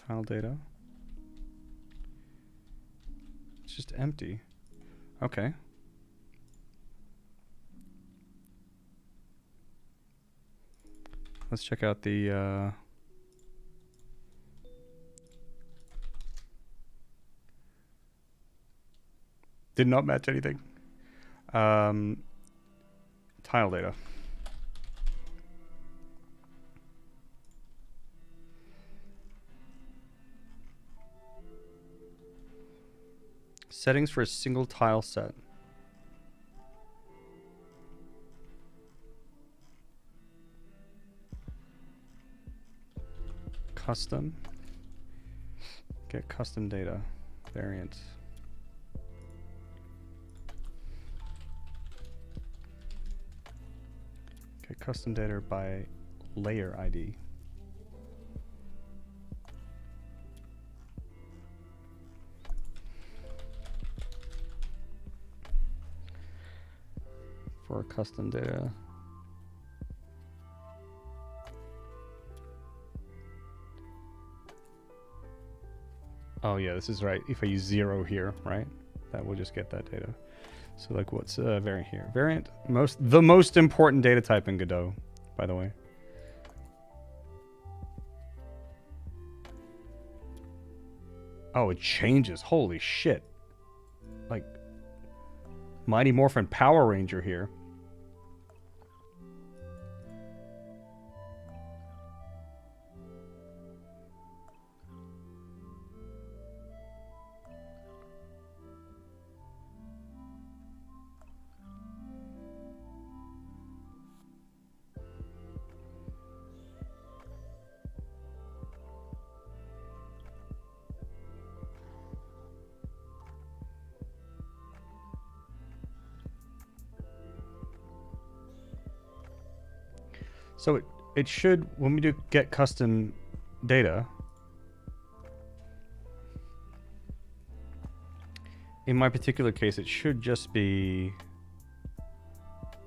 Tile data. It's just empty. Okay. Let's check out the did not match anything. Tile data. Settings for a single tile set. Custom. Get custom data. Variant. Get custom data by layer ID. For custom data. Oh yeah, this is right. If I use 0 here, right? That will just get that data. So like what's variant here? Variant, the most important data type in Godot, by the way. Oh, it changes. Holy shit. Like Mighty Morphin Power Ranger here. So it should, when we do get custom data, in my particular case, it should just be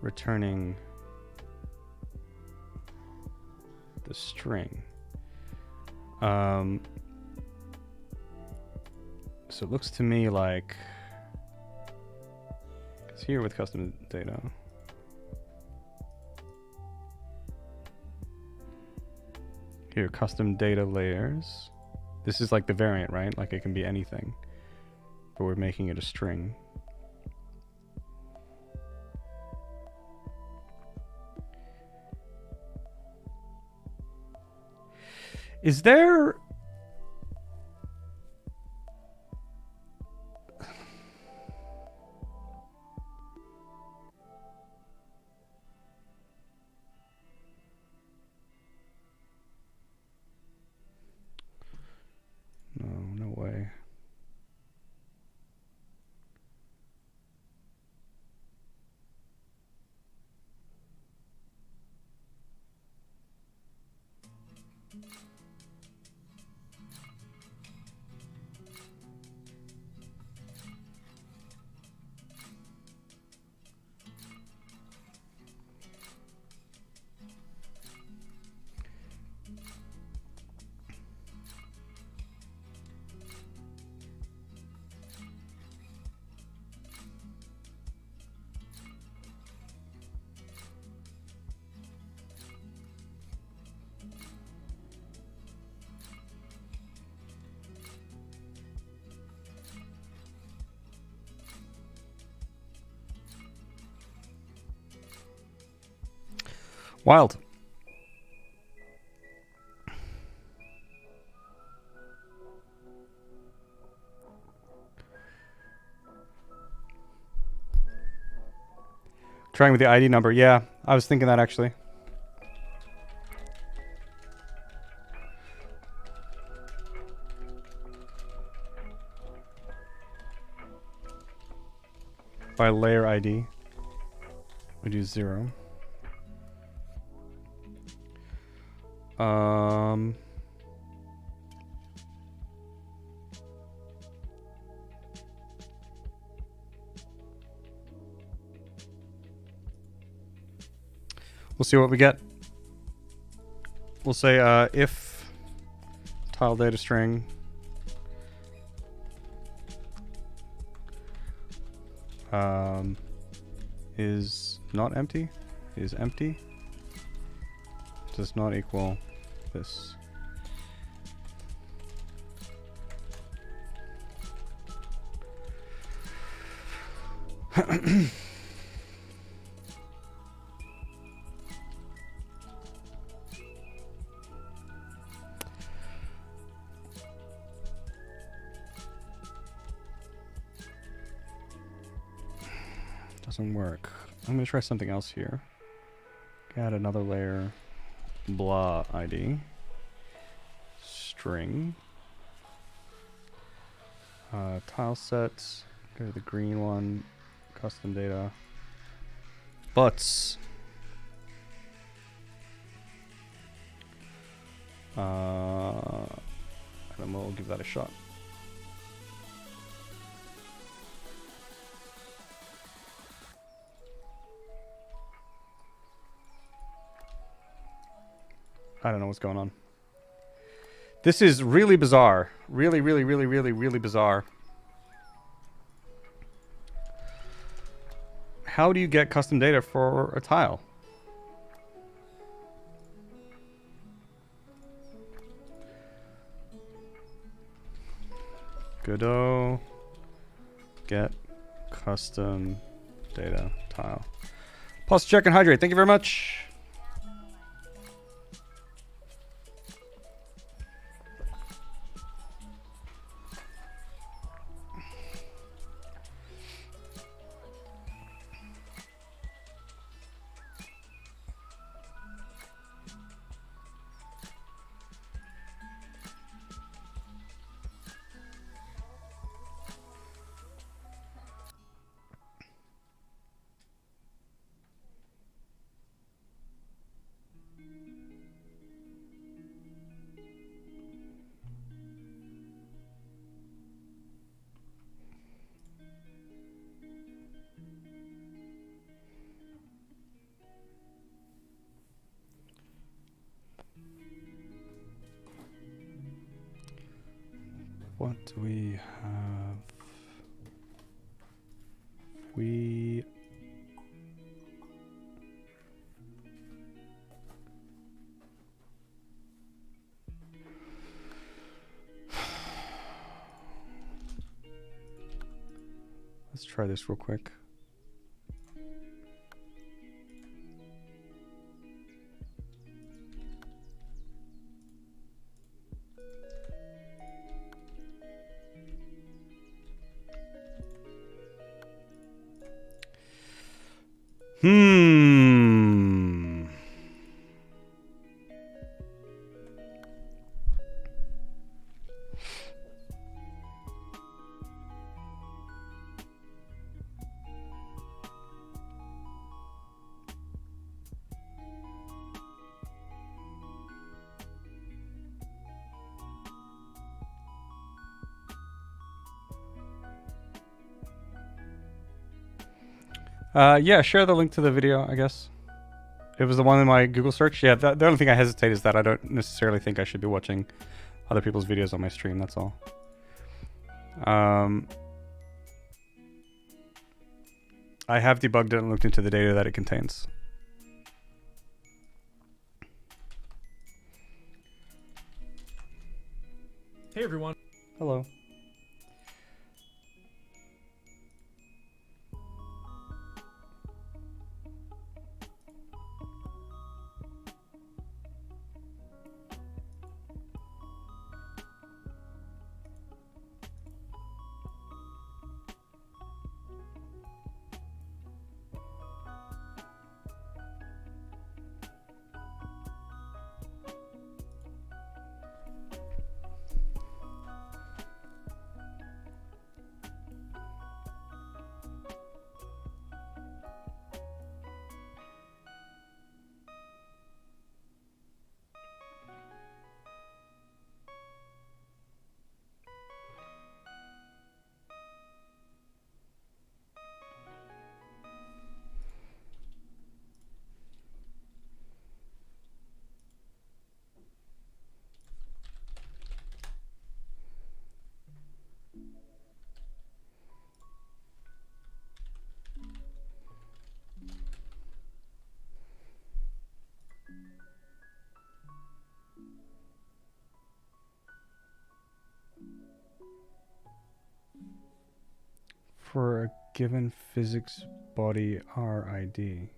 returning the string. So it looks to me like it's here with custom data. Here, custom data layers. This is like the variant, right? Like it can be anything, but we're making it a string. Is there... No way. Wild. Trying with the ID number. Yeah, I was thinking that actually. By layer ID, we do 0. We'll see what we get. We'll say if tile data string. Is not empty. Is empty. Does not equal this. Doesn't work. I'm gonna try something else here. Add another layer. Blah ID. String. Tile sets. Go to the green one. Custom data. Butts. And then we'll give that a shot. I don't know what's going on. This is really bizarre. Really, really, really, really, really bizarre. How do you get custom data for a tile? Godot get custom data tile. Pulse check and hydrate. Thank you very much. What do we have? We... Let's try this real quick. Yeah, share the link to the video, I guess. It was the one in my Google search. Yeah, the only thing I hesitate is that I don't necessarily think I should be watching other people's videos on my stream, that's all. I have debugged it and looked into the data that it contains. Hey everyone. Hello. for a given physics body RID.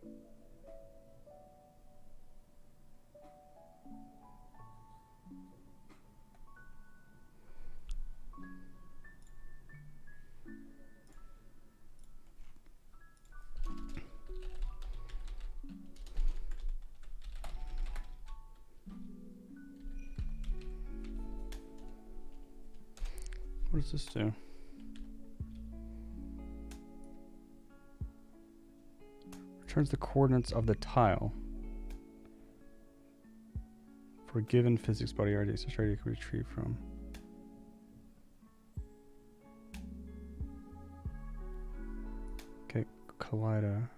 What does this do? Returns the coordinates of the tile for a given physics body RD. So try to retrieve from. Okay, collider.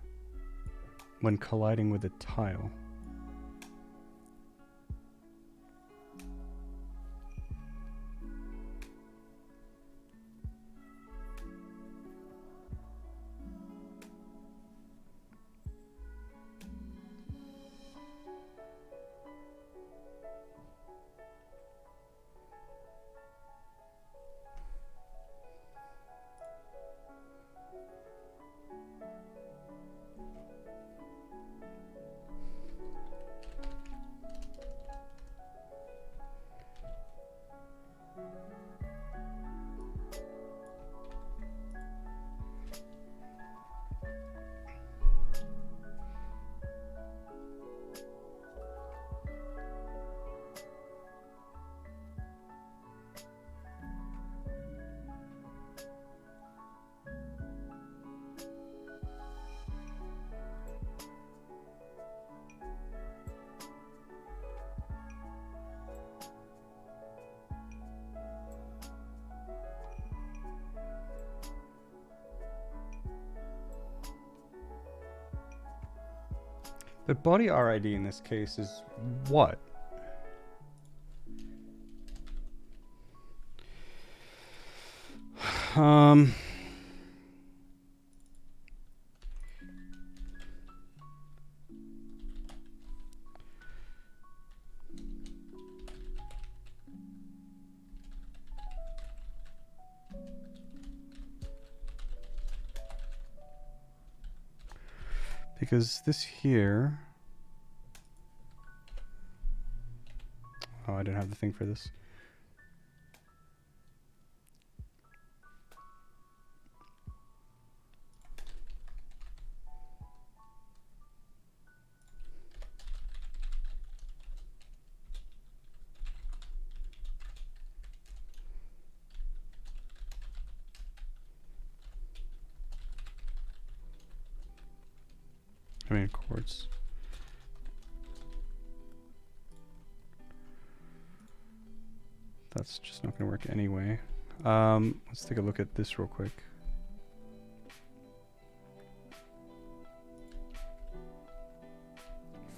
When colliding with a tile. But body RID in this case is what? Because this here... Oh, I didn't have the thing for this. I mean, chords. That's just not going to work anyway. Let's take a look at this real quick.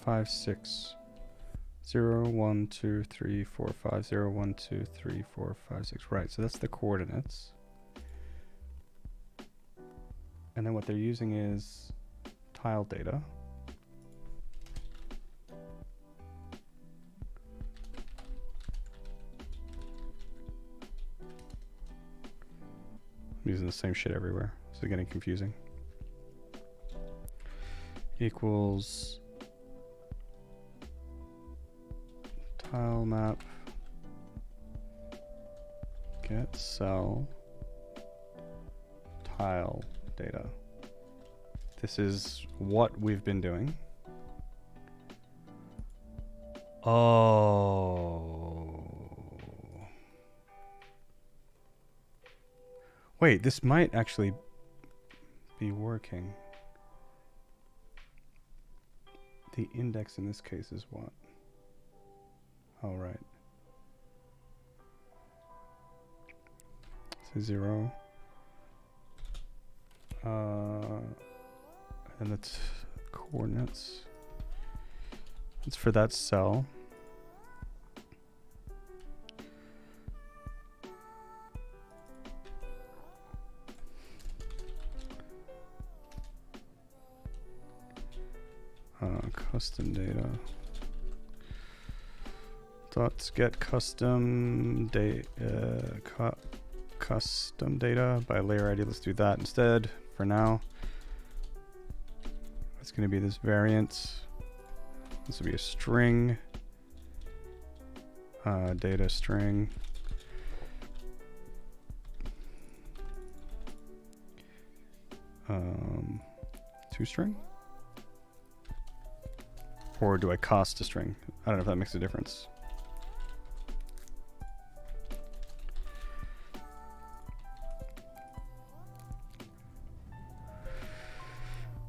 Five, 6, 0, 1, 2, 3, 4, 5, 0, 1, 2, 3, 4, 5, 6. Right, so that's the coordinates. And then what they're using is tile data. I'm using the same shit everywhere. This is getting confusing. Equals Tilemap get cell tile data. This is what we've been doing. Oh. Wait, this might actually be working. The index in this case is what? Oh, right. So 0. And that's coordinates. It's for that cell. Custom data. Dots get custom data. custom data by layer ID. Let's do that instead for now. It's going to be this variant. This will be a string. Data string. To string? Or do I cost a string? I don't know if that makes a difference.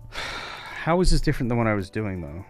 How is this different than what I was doing, though?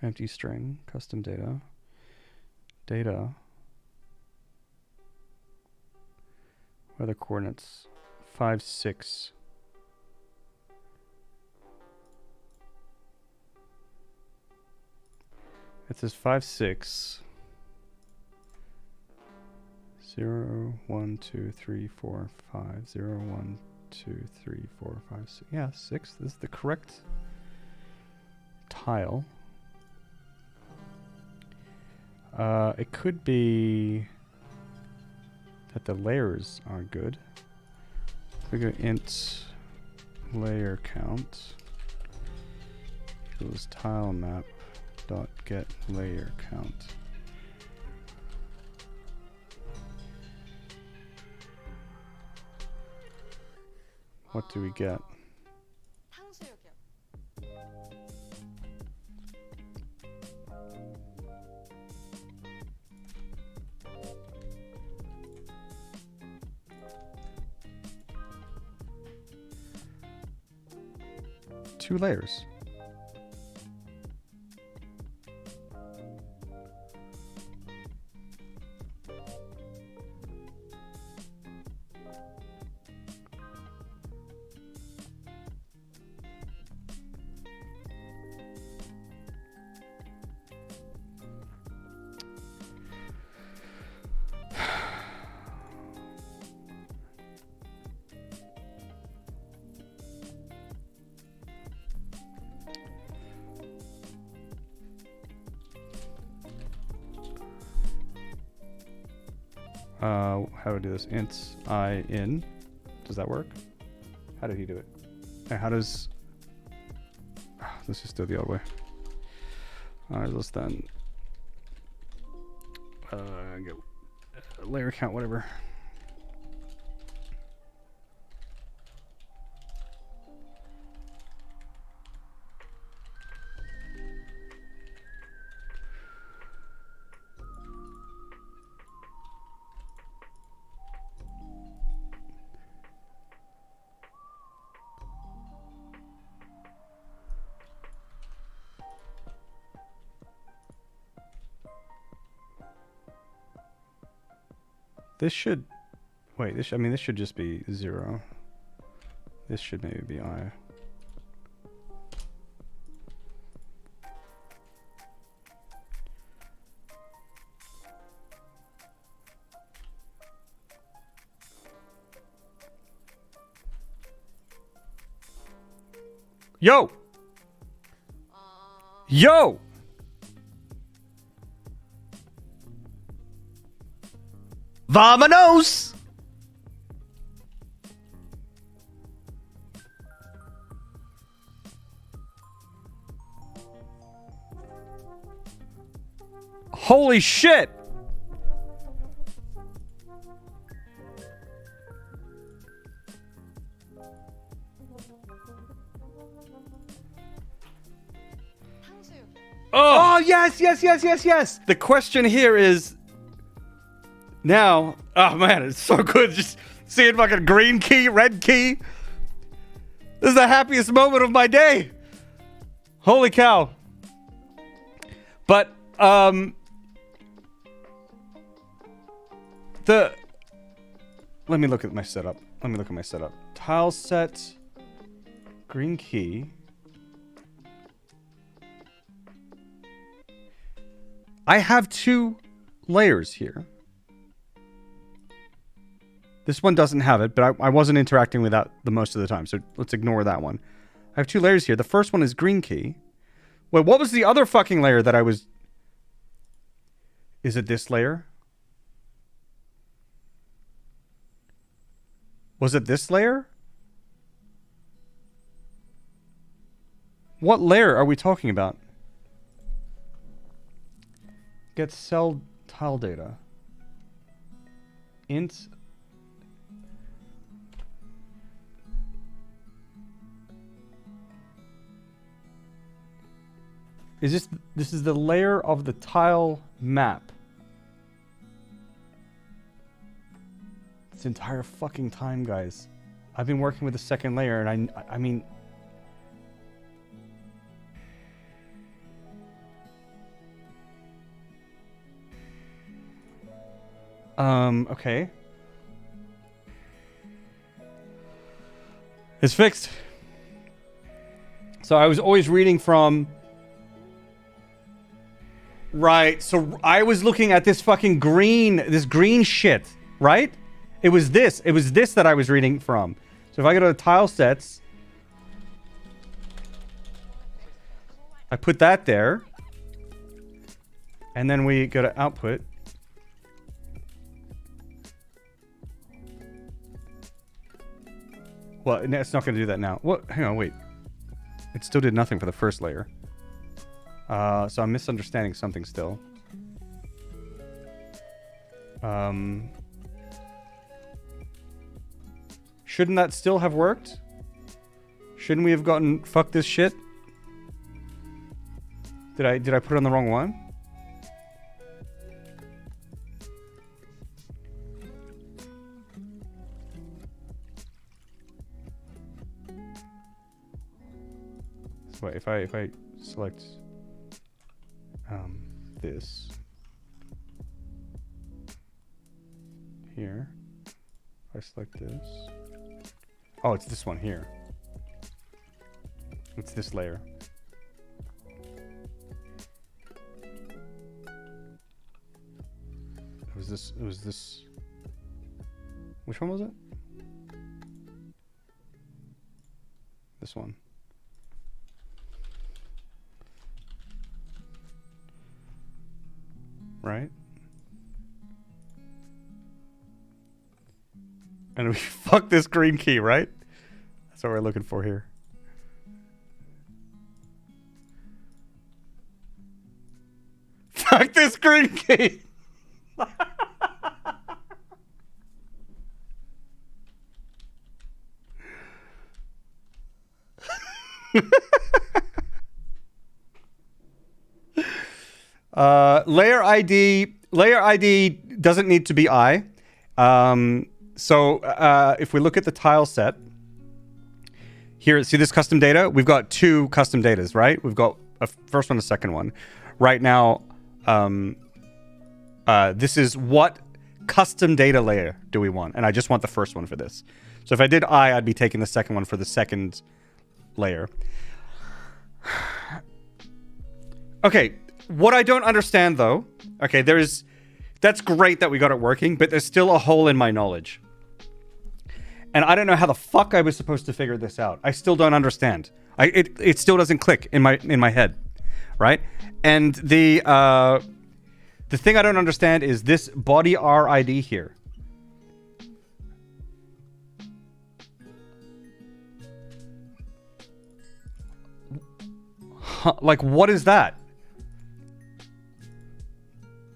Empty string, custom data. Data. Weather coordinates 5, 6. It says 5, 6. 0, 1, 2, 3, 4, 5. 0, 1, 2, 3, 4, 5, 6. Yeah, 6. This is the correct tile. It could be that the layers aren't good. We go int layer count equals tilemap dot get layer count. What do we get? Two layers. How do I do this? Int I in. Does that work? How did he do it? And how does... let's just do it the other way. Alright, let's then... go layer count, whatever. This should... Wait, this I mean, this should just be 0. This should maybe be I. Yo! Yo! Vamonos! Holy shit! Oh, yes, yes, yes, yes, yes! The question here is... Now, oh man, it's so good just seeing fucking green key, red key. This is the happiest moment of my day. Holy cow. But, Let me look at my setup. Tile set, green key. I have 2 layers here. This one doesn't have it, but I wasn't interacting with that the most of the time, so let's ignore that one. I have 2 layers here. The first one is green key. Wait, what was the other fucking layer that I was... Is it this layer? Was it this layer? What layer are we talking about? Get cell tile data. Int. This is the layer of the tile map. This entire fucking time, guys. I've been working with the second layer, and I mean... Okay. It's fixed. So I was always reading from... Right, so I was looking at this fucking this green shit, right? It was this that I was reading from. So if I go to tile sets, I put that there, and then we go to output. Well, it's not going to do that now. What? Hang on, wait. It still did nothing for the first layer. So I'm misunderstanding something still. Shouldn't that still have worked? Shouldn't we have gotten fuck this shit? Did I put it on the wrong one? So wait, if I select this here, I select this. Oh, it's this one here. It's this layer. It was this. Which one was it? This one. Right? And we fuck this green key, right? That's what we're looking for here. Fuck this green key! Layer ID doesn't need to be I. So if we look at the tile set here, see this custom data? We've got 2 custom datas, right? We've got a first one, a second one. Right now, this is what custom data layer do we want? And I just want the first one for this. So if I did I'd be taking the second one for the second layer. Okay, what I don't understand though, okay, that's great that we got it working, but there's still a hole in my knowledge. And I don't know how the fuck I was supposed to figure this out. I still don't understand. It still doesn't click in my head, right? And the thing I don't understand is this body RID here. Like, what is that?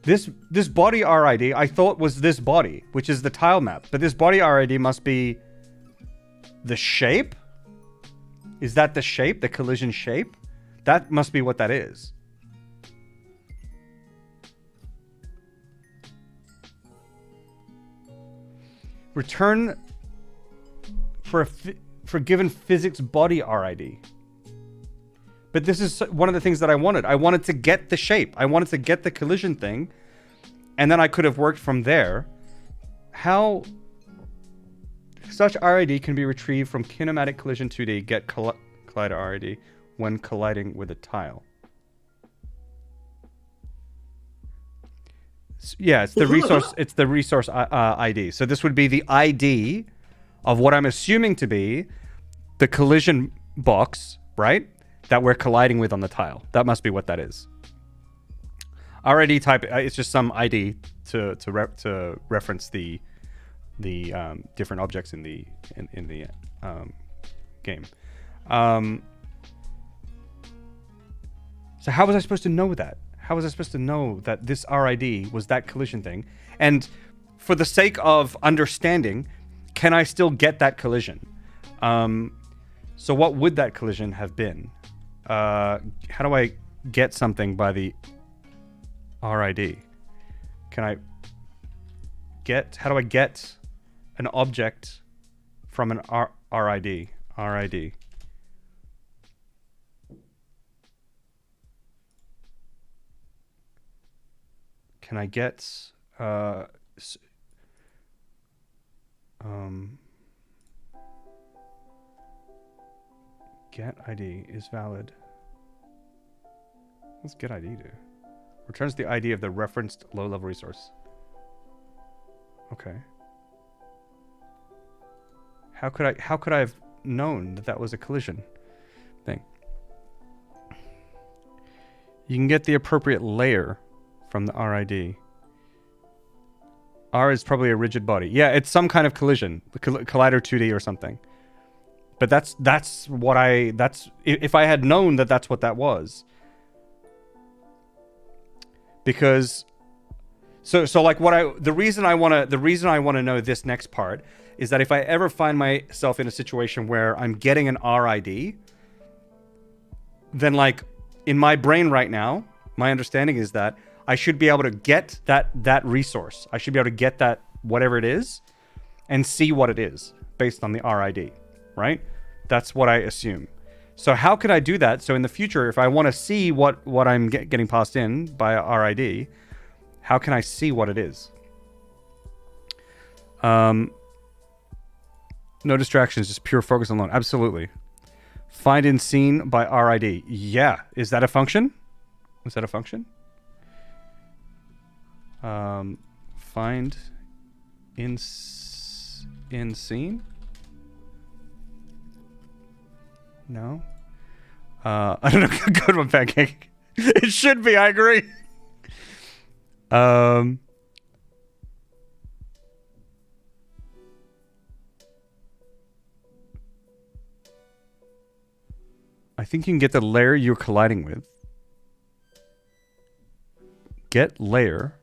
This body RID I thought was this body, which is the tile map. But this body RID must be the shape? Is that the shape? The collision shape? That must be what that is. Return for given physics body RID. But this is one of the things that I wanted. I wanted to get the shape. I wanted to get the collision thing. And then I could have worked from there. how such RID can be retrieved from kinematic collision 2D get collider RID when colliding with a tile. Yeah, it's the resource. It's the resource ID. So this would be the ID of what I'm assuming to be the collision box, right? That we're colliding with on the tile. That must be what that is. RID type. It's just some ID to reference the different objects in the game. So how was I supposed to know that? How was I supposed to know that this RID was that collision thing? And for the sake of understanding, can I still get that collision? So what would that collision have been? How do I get something by the RID? How do I get an object from an RID? RID. Can I get get ID is valid. What's get ID do? Returns the ID of the referenced low-level resource. Okay. How could I have known that was a collision thing? You can get the appropriate layer from the RID. R is probably a rigid body. Yeah, it's some kind of collision, collider 2D or something. But that's if I had known that that's what that was. Because so like the reason I want to know this next part is that if I ever find myself in a situation where I'm getting an RID, then like in my brain right now, my understanding is that I should be able to get that resource. I should be able to get that whatever it is and see what it is based on the RID, right? That's what I assume. So how could I do that? So in the future, if I want to see what I'm getting passed in by a RID, how can I see what it is? No distractions, just pure focus alone. Absolutely. Find in scene by RID. Yeah. Is that a function? Was that a function? Find in scene? No. I don't know. Good one, Pancake. It should be. I agree. I think you can get the layer you're colliding with. Get layer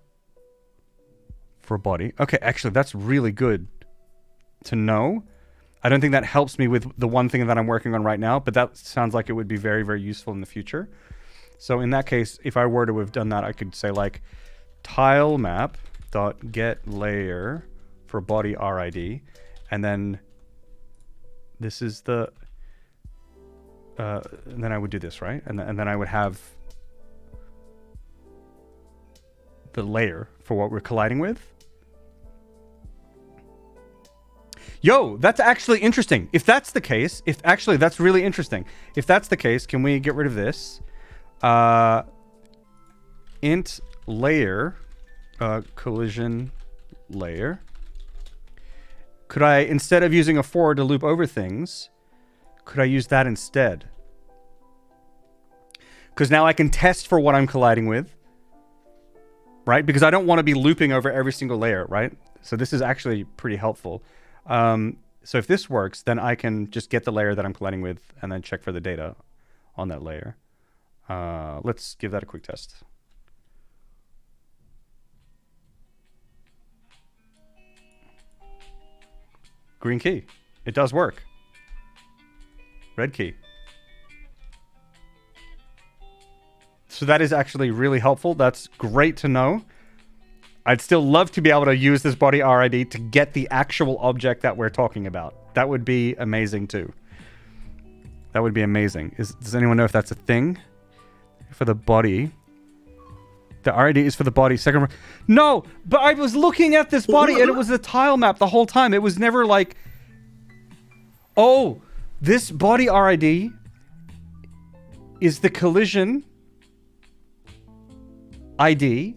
for body. Okay, actually, that's really good to know. I don't think that helps me with the one thing that I'm working on right now, but that sounds like it would be very, very useful in the future. So in that case, if I were to have done that, I could say like tilemap dot get layer for body RID, and then this is the and then I would do this, right? And then I would have the layer for what we're colliding with. Yo, that's actually interesting. If that's the case, that's really interesting. If that's the case, can we get rid of this? Int layer, collision layer. Could I, instead of using a for to loop over things, could I use that instead? Because now I can test for what I'm colliding with, right? Because I don't want to be looping over every single layer, right? So this is actually pretty helpful. So if this works, then I can just get the layer that I'm colliding with and then check for the data on that layer. Let's give that a quick test. Green key. It does work. Red key. So that is actually really helpful. That's great to know. I'd still love to be able to use this body RID to get the actual object that we're talking about. That would be amazing too. That would be amazing. Does anyone know if that's a thing? For the body. The RID is for the body. Second. No, but I was looking at this body and it was the tile map the whole time. It was never like, oh, this body RID is the collision ID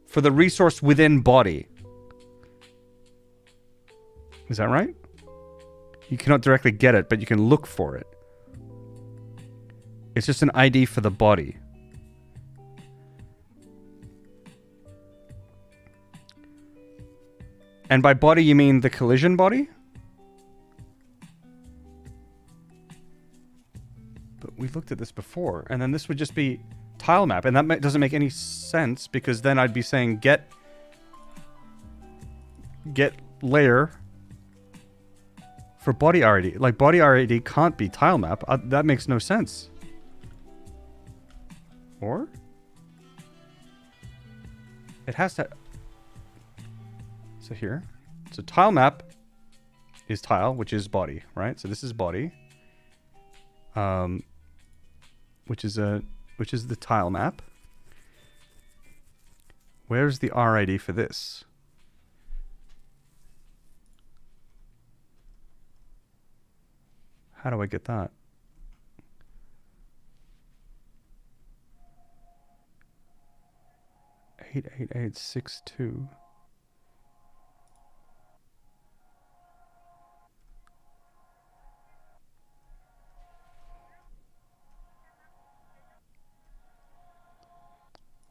for the resource within body. Is that right? You cannot directly get it, but you can look for it. It's just an ID for the body. And by body, you mean the collision body? But we looked at this before, and then this would just be Tilemap, and that doesn't make any sense, because then I'd be saying get layer for body RID. Like, body RID can't be Tilemap. That makes no sense. Or? It has to... So here. So Tilemap is tile, which is body, right? So this is body. Which is the Tilemap. Where's the RID for this? How do I get that? Eight 88862.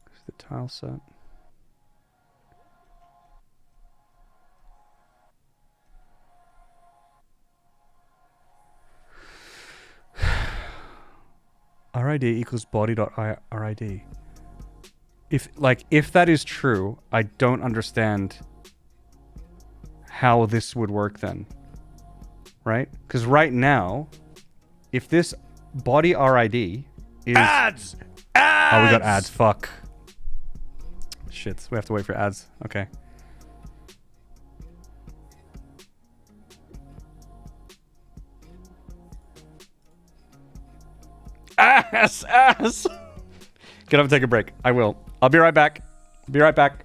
There's the tile set. RID equals body.RID. If that is true, I don't understand how this would work then. Right? Because right now, if this body RID is... Ads! Oh, we got ads. Fuck. Shit. We have to wait for ads. Okay. Ass! Get up and take a break. I will. I'll be right back. Be right back.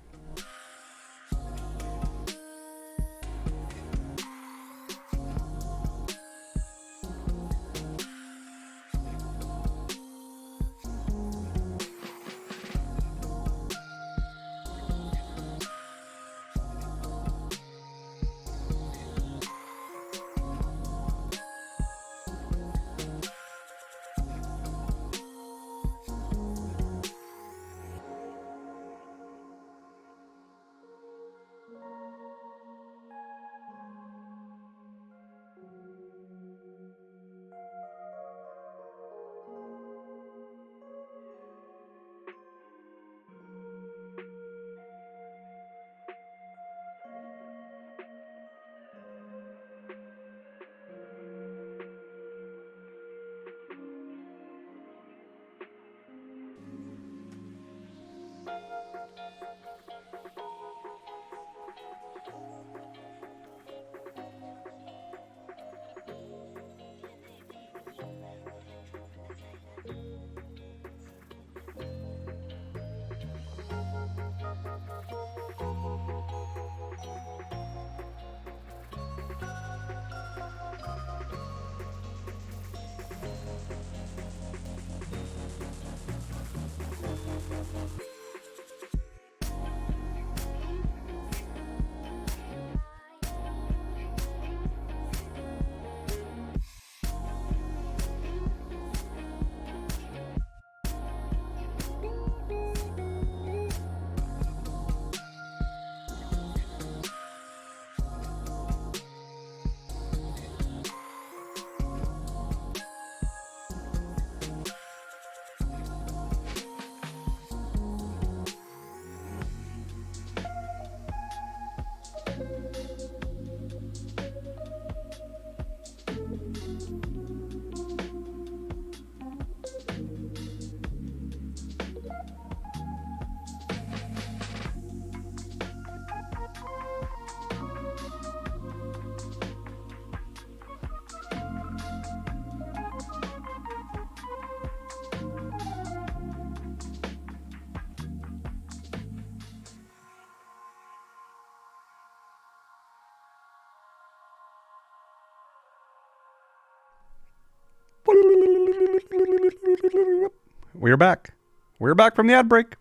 we're back. We're back from the ad break.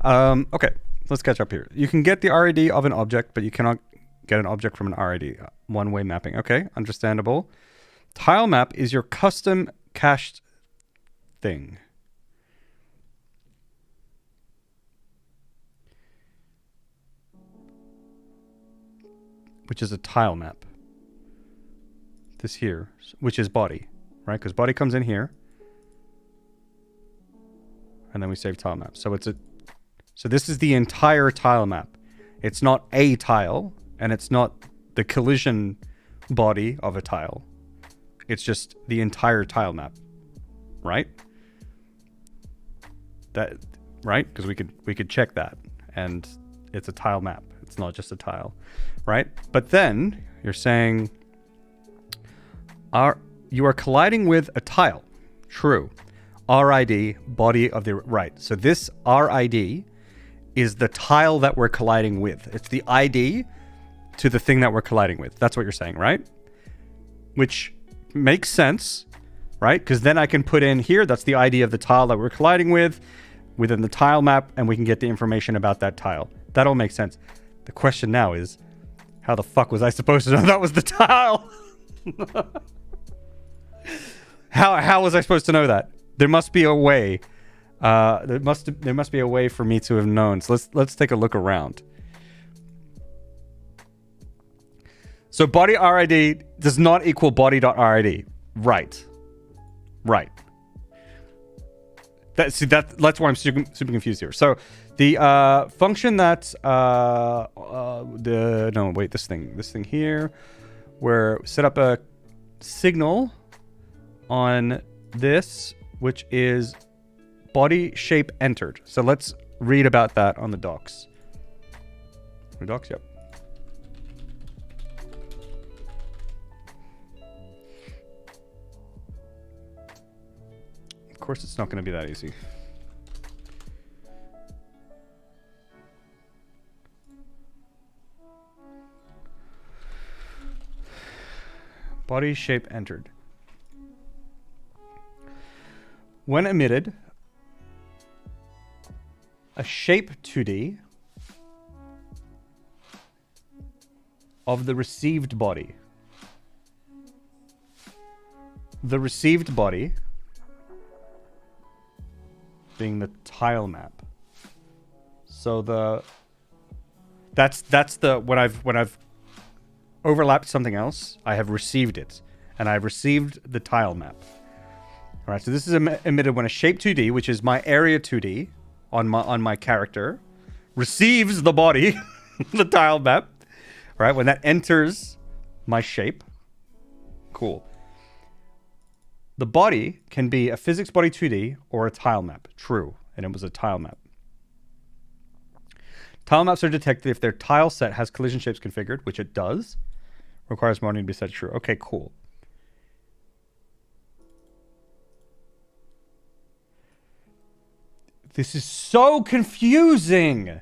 Okay, let's catch up here. You can get the RID of an object, but you cannot get an object from an RID. One-way mapping. Okay, understandable. Tilemap is your custom cached thing. Which is a tile map. This here, which is body, right? Because body comes in here. And then we save tile map. So this is the entire tile map. It's not a tile, and it's not the collision body of a tile. It's just the entire tile map. Right? Right? Because we could check that. And it's a tile map. It's not just a tile. Right? But then you're saying you are colliding with a tile. True. RID, body of the... Right. So this RID is the tile that we're colliding with. It's the ID to the thing that we're colliding with. That's what you're saying, right? Which makes sense, right? Because then I can put in here, that's the ID of the tile that we're colliding with within the tile map, and we can get the information about that tile. That all makes sense. The question now is, how the fuck was I supposed to know that was the tile? How was I supposed to know that? There must be a way. There must be a way for me to have known. So let's take a look around. So body RID does not equal body.RID. Right. That's why I'm super confused here. So the function that this thing here, where set up a signal on this, which is body shape entered. So let's read about that on the docs. The docs, yep. Of course, it's not going to be that easy. Body shape entered. When emitted, a shape 2D of the received body. The received body being the tile map. So that's the when I've overlapped something else, I have received it, and I've received the tile map. All right, so this is emitted when a shape 2D, which is my area 2D on my character, receives the body, the tile map. All right, when that enters my shape. Cool. The body can be a physics body 2D or a tile map. True, and it was a tile map. Tile maps are detected if their tile set has collision shapes configured, which it does. Requires modeling to be set true. Okay, cool. This is so confusing.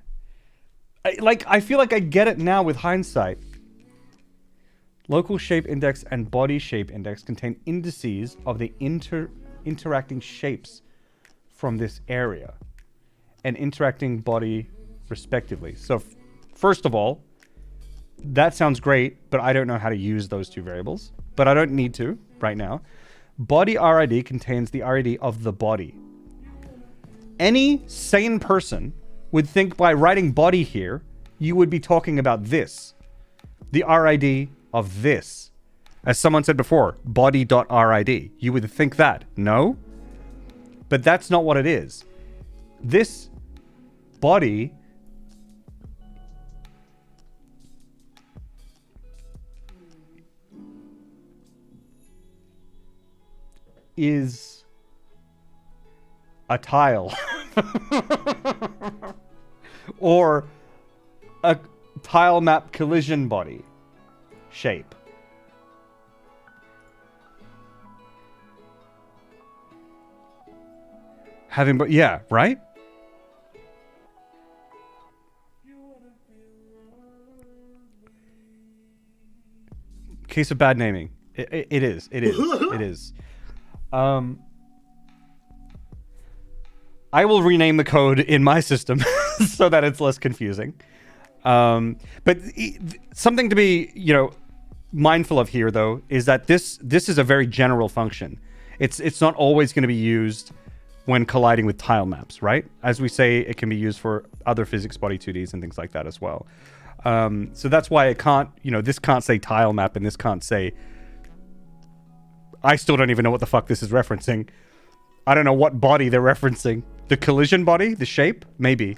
I feel like I get it now with hindsight. Local shape index and body shape index contain indices of the interacting shapes from this area and interacting body respectively. So first of all, that sounds great, but I don't know how to use those two variables. But I don't need to right now. Body RID contains the RID of the body. Any sane person would think by writing body here, you would be talking about this. The RID of this. As someone said before, body.RID. You would think that. No? But that's not what it is. This body is a tile. Or a tile map collision body shape. Yeah, right? Case of bad naming. It is. I will rename the code in my system so that it's less confusing. But something to be, mindful of here, though, is that this is a very general function. It's not always going to be used when colliding with tile maps, right? As we say, it can be used for other physics body 2Ds and things like that as well. So that's why it can't, this can't say tile map and this can't say... I still don't even know what the fuck this is referencing. I don't know what body they're referencing. The collision body? The shape? Maybe.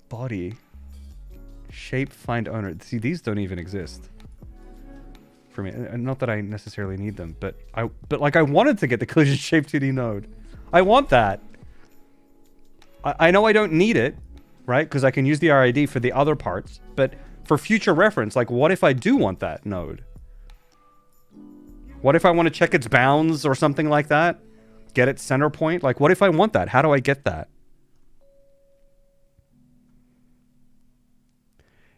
Body. Shape, find owner. See, these don't even exist for me. Not that I necessarily need them, but I wanted to get the collision shape 2D node. I want that. I know I don't need it, right? Because I can use the RID for the other parts, but for future reference, like, what if I do want that node? What if I want to check its bounds or something like that? Get its center point? Like, what if I want that? How do I get that?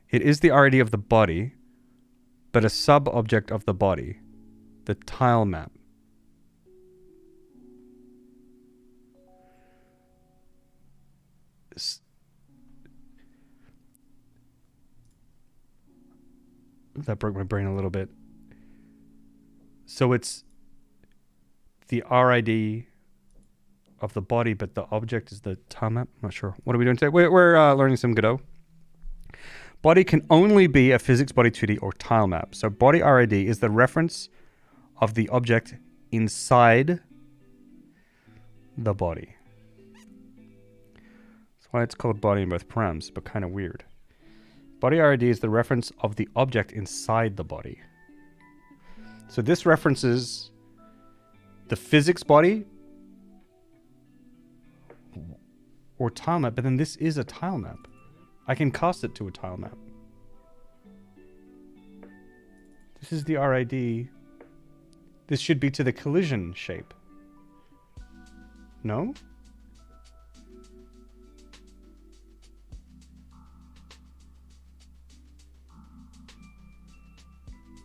It is the RID of the body, but a sub-object of the body. The tile map. That broke my brain a little bit. So it's the RID of the body, but the object is the tile map. I'm not sure. What are we doing today? We're learning some Godot. Body can only be a physics body 2D or tile map. So body RID is the reference of the object inside the body. That's why it's called body in both params, but kind of weird. Body RID is the reference of the object inside the body. So this references the physics body or tile map, but then this is a tile map. I can cast it to a tile map. This is the RID. This should be to the collision shape. No?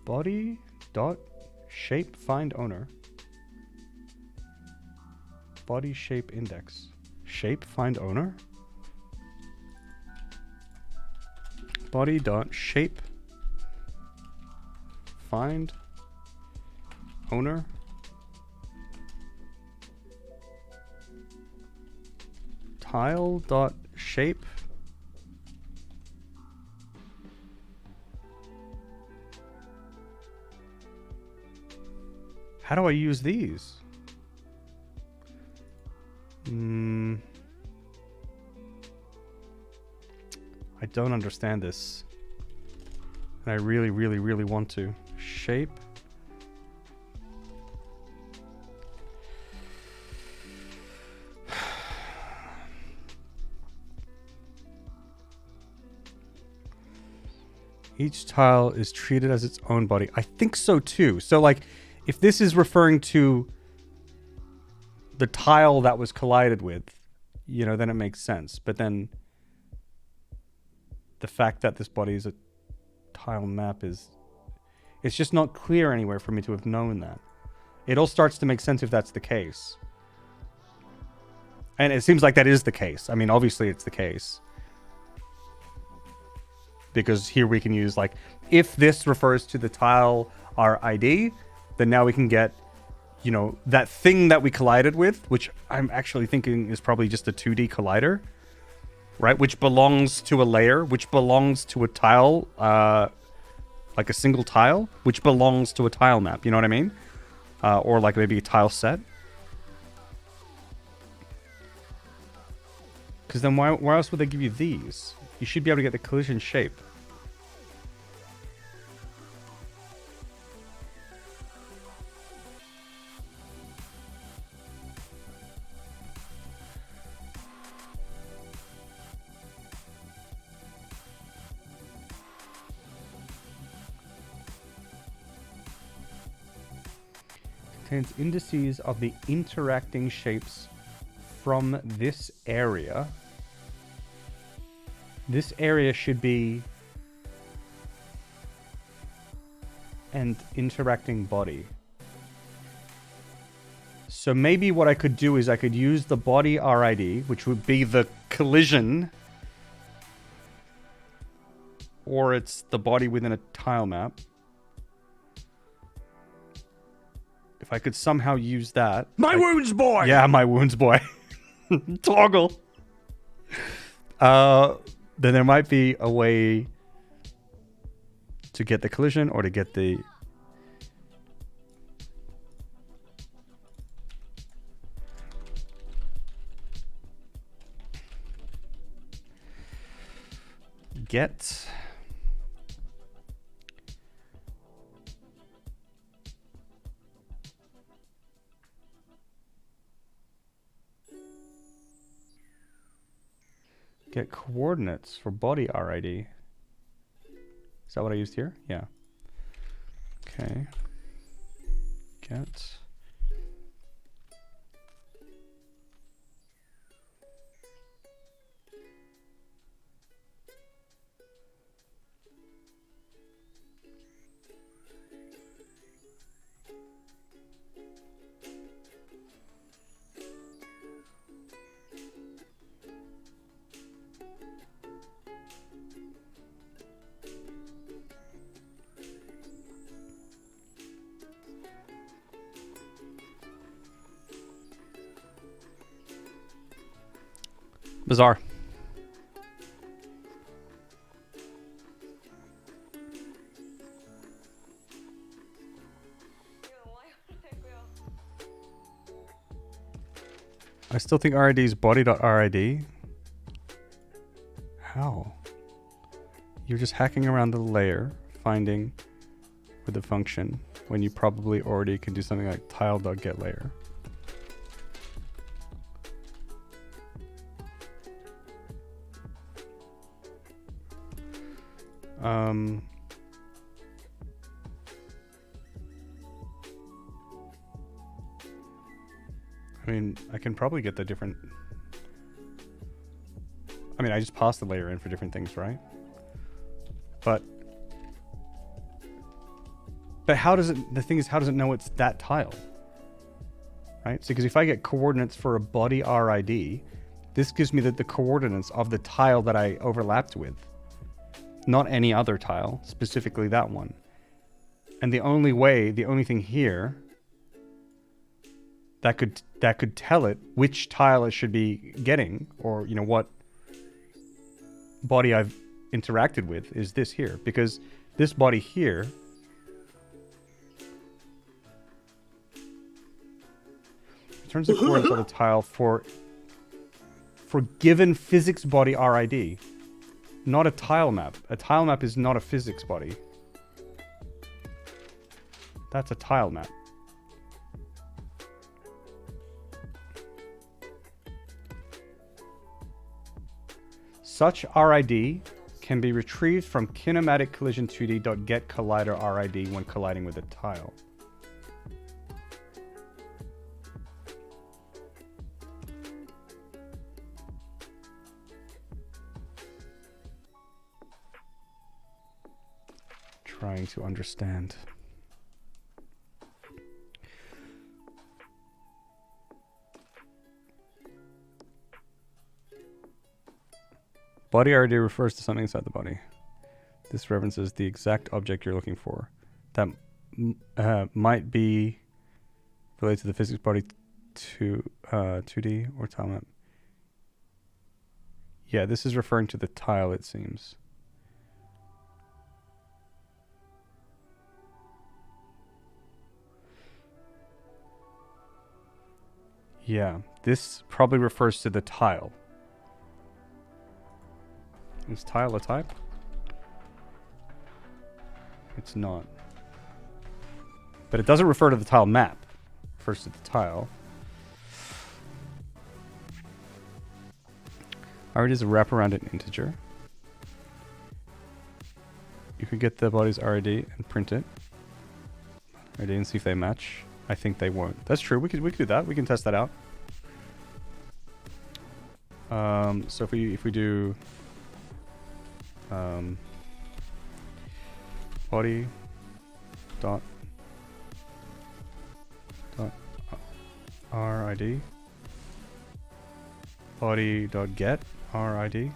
Body dot shape find owner. Body shape index. Shape find owner. Body dot shape find owner. Tile dot shape. How do I use these? I don't understand this. And I really, really, really want to. Shape. Each tile is treated as its own body. I think so too. So like, if this is referring to the tile that was collided with, then it makes sense. But then the fact that this body is a tile map it's just not clear anywhere for me to have known that. It all starts to make sense if that's the case. And it seems like that is the case. I mean, obviously it's the case. Because here we can use, like, if this refers to the tile RID, then now we can get, that thing that we collided with, which I'm actually thinking is probably just a 2D collider, right? Which belongs to a layer, which belongs to a tile, like a single tile, which belongs to a tile map. You know what I mean? Or like maybe a tile set. Because then why else would they give you these? You should be able to get the collision shape. Contains indices of the interacting shapes from this area. This area should be an interacting body. So maybe what I could do is I could use the body RID, which would be the collision, or it's the body within a tile map. If I could somehow use that. My wounds, boy! Yeah, my wounds, boy. Toggle. Then there might be a way to get the collision or to get the... Get... Get coordinates for body RID. Is that what I used here? Yeah. Okay. Get. Bizarre. I still think RID is body.RID. How? You're just hacking around the layer, finding with the function, when you probably already can do something like tile.getLayer. I mean, I can probably get the different... I mean, I just pass the layer in for different things, right? But how does it... The thing is, how does it know it's that tile? Right? So, because if I get coordinates for a body RID, this gives me the coordinates of the tile that I overlapped with. Not any other tile, specifically that one. And the only thing here that could tell it which tile it should be getting, or you know what body I've interacted with, is this here, because this body here returns the coordinates of the tile for given physics body RID. Not a tile map. A tile map is not a physics body. That's a tile map. Such RID can be retrieved from kinematic collision 2D.get collider RID when colliding with a tile. Trying to understand. Body RD refers to something inside the body. This references the exact object you're looking for. That might be related to the physics body to 2D or tile map. Yeah, this is referring to the tile, it seems. Yeah, this probably refers to the tile. Is tile a type? It's not. But it doesn't refer to the tile map. It refers to the tile. RD is a wraparound an integer. You could get the body's RD and print it. RD and see if they match. I think they won't. That's true. We could do that. We can test that out. So if we do Body dot RID. Body dot get RID.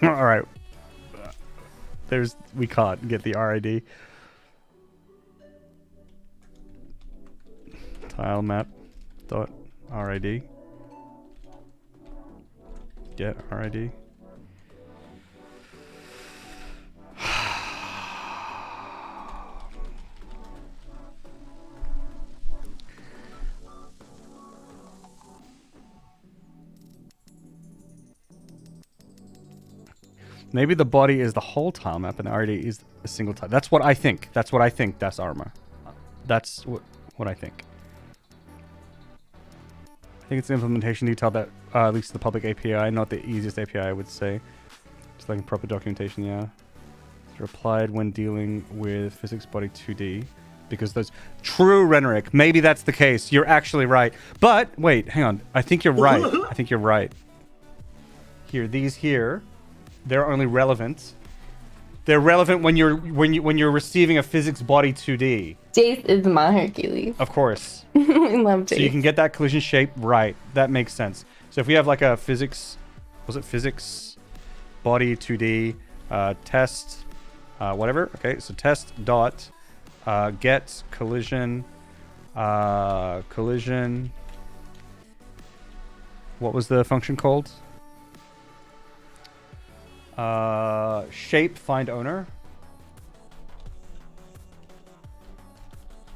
All right. We can't get the RID. Tilemap dot RID. Get RID. Maybe the body is the whole tile map and the RD is a single tile. That's what I think. That's Arma. That's what I think. I think it's the implementation detail that leaks to the public API, not the easiest API, I would say. Just like proper documentation, yeah. It's replied when dealing with physics body 2D. Because those... True, Renerick. Maybe that's the case. You're actually right. But, wait, hang on. I think you're right. I think you're right. Here, these here... They're only relevant. They're relevant when you're receiving a physics body 2D. Jace is my Hercules. Of course. I love Jace. So you can get that collision shape right. That makes sense. So if we have like a physics, was it physics body 2D test, whatever. Okay, so test dot get collision collision. What was the function called? Shape find owner.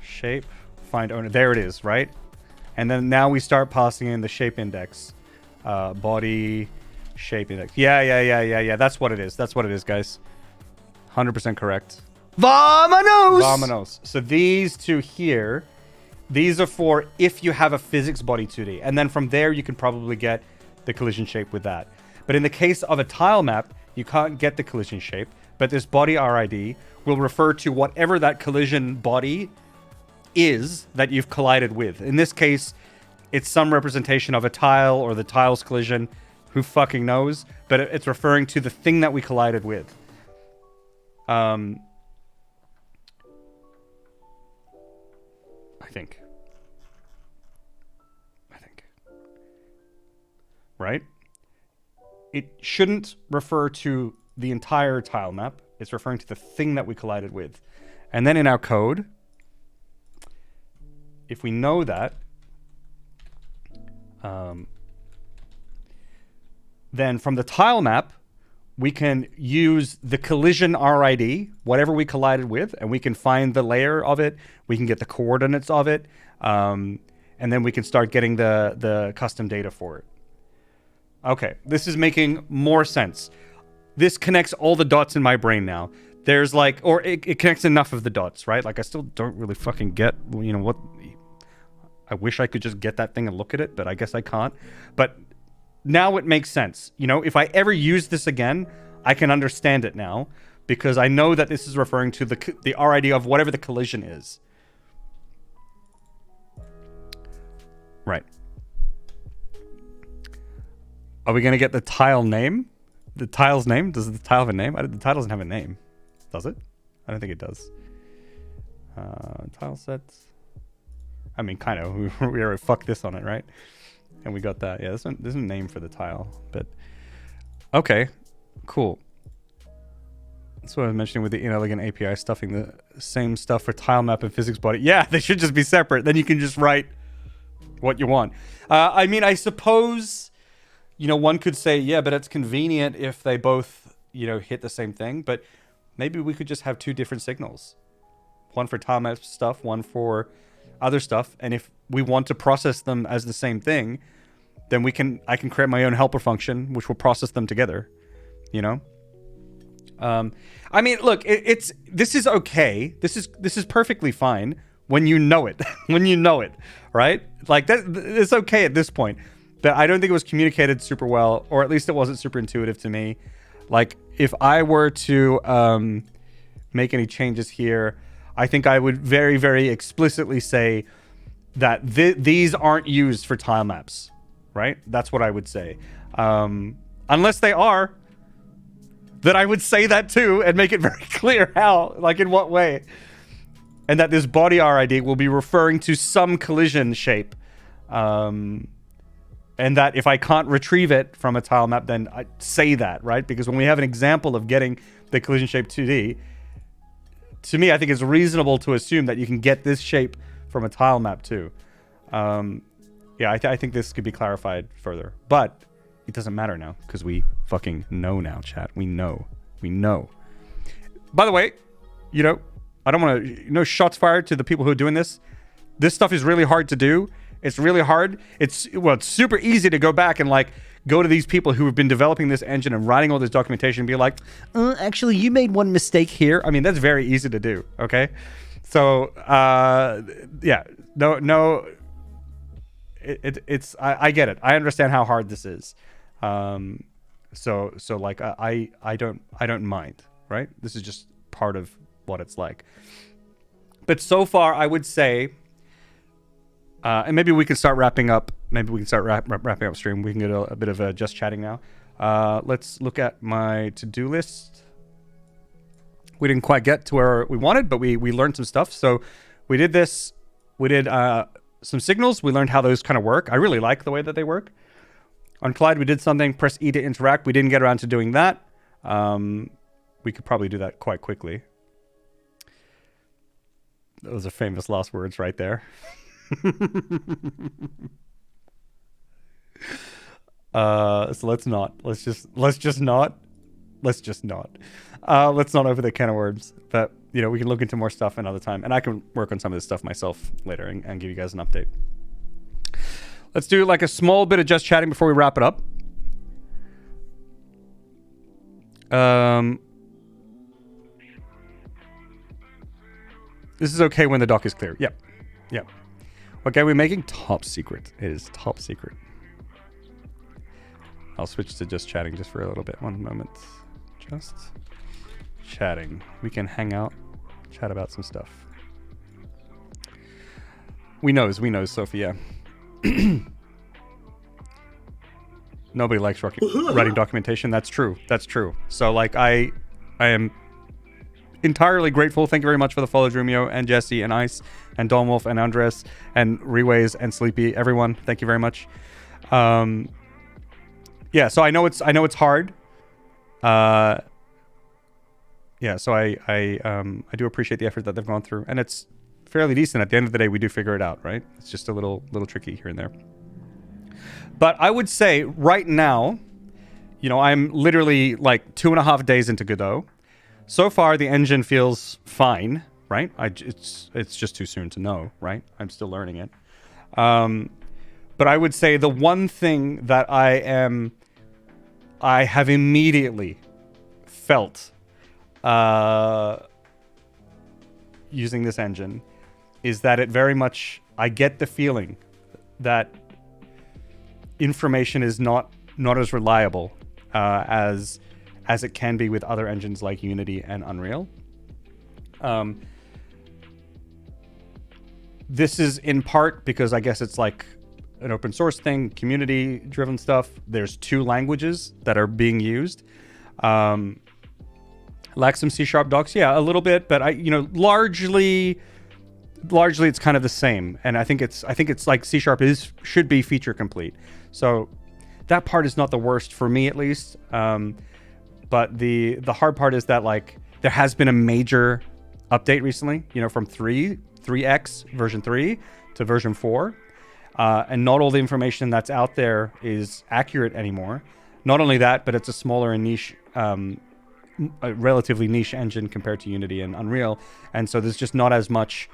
Shape find owner. There it is, right? And then now we start passing in the shape index. Body shape index. Yeah. That's what it is. That's what it is, guys. 100% correct. Vamonos! Vamonos. So these two here, these are for if you have a physics body 2D. And then from there, you can probably get the collision shape with that. But in the case of a tile map, you can't get the collision shape, but this body RID will refer to whatever that collision body is that you've collided with. In this case, it's some representation of a tile or the tile's collision. Who fucking knows? But it's referring to the thing that we collided with. I think. Right? It shouldn't refer to the entire tile map. It's referring to the thing that we collided with. And then in our code, if we know that, then from the tile map, we can use the collision RID, whatever we collided with, and we can find the layer of it. We can get the coordinates of it. And then we can start getting the custom data for it. Okay, this is making more sense. This connects all the dots in my brain now. There's like, or it connects enough of the dots, right? Like I still don't really fucking get, you know, what... I wish I could just get that thing and look at it, but I guess I can't. But now it makes sense. You know, if I ever use this again, I can understand it now because I know that this is referring to the RID of whatever the collision is. Right. Are we going to get the tile name? The tile's name? Does the tile have a name? The tile doesn't have a name. Does it? I don't think it does. Tile sets. I mean, kind of. We already fucked this on it, right? And we got that. Yeah, there's a name for the tile. But, okay. Cool. That's what I was mentioning with the inelegant API stuffing the same stuff for tile map and physics body. Yeah, they should just be separate. Then you can just write what you want. I mean, I suppose... You know, one could say, yeah, but it's convenient if they both, you know, hit the same thing. But maybe we could just have two different signals. One for tile map stuff, one for other stuff. And if we want to process them as the same thing, then I can create my own helper function, which will process them together. You know? I mean, look, this is okay. This is perfectly fine when you know it. When you know it, right? Like, it's okay at this point. But I don't think it was communicated super well, or at least it wasn't super intuitive to me. Like, if I were to make any changes here, I think I would very, very explicitly say that these aren't used for tile maps, right? That's what I would say. Unless they are, then I would say that too and make it very clear how, like in what way. And that this body RID will be referring to some collision shape. And that if I can't retrieve it from a tile map, then I say that, right? Because when we have an example of getting the collision shape 2D, to me, I think it's reasonable to assume that you can get this shape from a tile map too. Yeah, I think this could be clarified further. But it doesn't matter now because we fucking know now, chat. We know. We know. By the way, you know, I don't want to, no shots fired to the people who are doing this. This stuff is really hard to do. It's really hard. It's super easy to go back and like go to these people who have been developing this engine and writing all this documentation and be like, actually, you made one mistake here. I mean, that's very easy to do. Okay. So, yeah, no, it's, I get it. I understand how hard this is. So like, I don't mind, right? This is just part of what it's like. But so far, I would say, and maybe we can start wrapping up. Maybe we can start wrapping up stream. We can get a bit of just chatting now. Let's look at my to-do list. We didn't quite get to where we wanted, but we learned some stuff. So we did this. We did some signals. We learned how those kind of work. I really like the way that they work. On Clyde, we did something. Press E to interact. We didn't get around to doing that. We could probably do that quite quickly. Those are famous last words right there. So let's not over the can of worms. But you know, we can look into more stuff another time, and I can work on some of this stuff myself later and give you guys an update. Let's do like a small bit of just chatting before we wrap it up. This is okay when the dock is clear. Yep. Yep. Okay, we're making top secret. It is top secret. I'll switch to just chatting just for a little bit. One moment. Just chatting. We can hang out, chat about some stuff. We knows, Sophia. Nobody likes writing documentation. That's true. That's true. So like I am entirely grateful. Thank you very much for the follow, Drumio and Jesse and Ice and Don Wolf and Andres and Reways and Sleepy. Everyone, thank you very much. Yeah, so I know it's hard. Yeah, so I do appreciate the effort that they've gone through, and it's fairly decent. At the end of the day, we do figure it out, right? It's just a little tricky here and there. But I would say right now, you know, I'm literally like 2.5 days into Godot. So far, the engine feels fine, right? It's just too soon to know, right? I'm still learning it. But I would say the one thing that I have immediately felt using this engine is that it very much, I get the feeling that information is not as reliable as it can be with other engines like Unity and Unreal. This is in part because I guess it's like an open source thing, community driven stuff. There's 2 languages that are being used. Lack some C# docs, yeah, a little bit, but largely it's kind of the same. And I think it's like C# should be feature complete. So that part is not the worst for me, at least. But the hard part is that like there has been a major update recently, you know, from 3x version 3 to version 4. And not all the information that's out there is accurate anymore. Not only that, but it's a smaller and niche, a relatively niche engine compared to Unity and Unreal. And so there's just not as much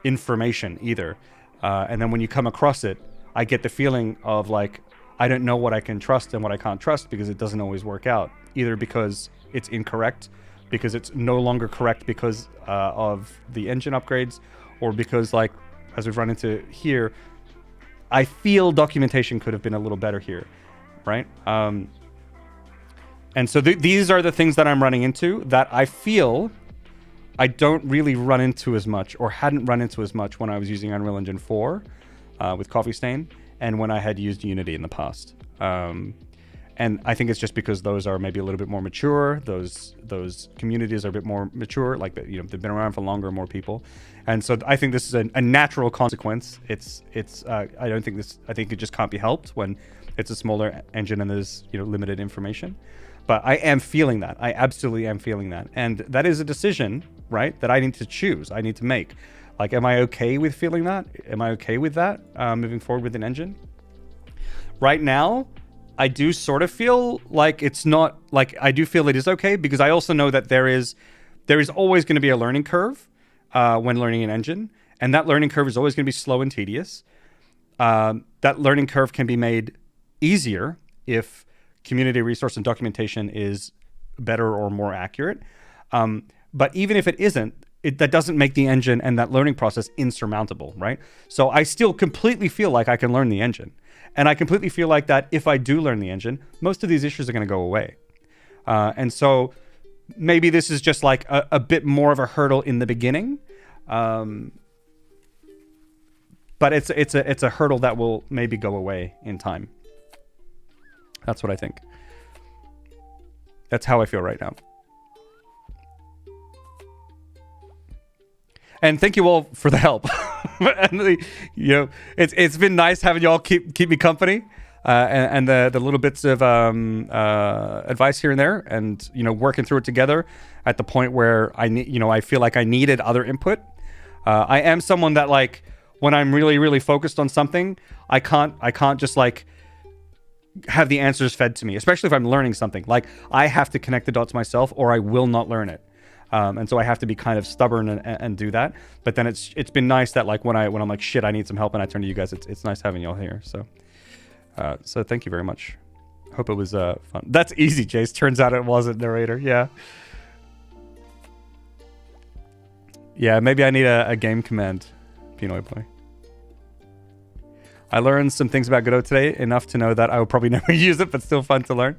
information either. And then when you come across it, I get the feeling of like, I don't know what I can trust and what I can't trust because it doesn't always work out. Either because it's incorrect, because it's no longer correct because of the engine upgrades, or because like, as we've run into here, I feel documentation could have been a little better here, right? And so these are the things that I'm running into that I feel I don't really run into as much, or hadn't run into as much when I was using Unreal Engine 4 with Coffee Stain. and when I had used Unity in the past. And I think it's just because those are maybe a little bit more mature. Those communities are a bit more mature, like they've been around for longer, more people, and so I think this is a natural consequence. I think it just can't be helped when it's a smaller engine and there's limited information. But I am feeling that. I absolutely am feeling that, and that is a decision, right? That I need to choose. I need to make. Like, am I okay with feeling that? Am I okay with that moving forward with an engine? Right now, I do sort of feel like it's not, like, I do feel it is okay, because I also know that there is always going to be a learning curve when learning an engine, and that learning curve is always going to be slow and tedious. That learning curve can be made easier if community resource and documentation is better or more accurate. But even if it isn't, that doesn't make the engine and that learning process insurmountable, right? So I still completely feel like I can learn the engine. And I completely feel like that if I do learn the engine, most of these issues are going to go away. And so maybe this is just like a bit more of a hurdle in the beginning. But it's a hurdle that will maybe go away in time. That's what I think. That's how I feel right now. And thank you all for the help. And it's been nice having y'all keep me company, and the little bits of advice here and there, and working through it together at the point where I feel like I needed other input. I am someone that, like, when I'm really, really focused on something, I can't just like have the answers fed to me, especially if I'm learning something. Like, I have to connect the dots myself, or I will not learn it. And so I have to be kind of stubborn and do that. But then it's been nice that, like, when I'm like, shit, I need some help, and I turn to you guys, it's nice having y'all here. So thank you very much. Hope it was fun. That's easy, Jace. Turns out it wasn't, narrator. Yeah. Yeah, maybe I need a game command, Pinoy Boy. I learned some things about Godot today, enough to know that I will probably never use it, but still fun to learn.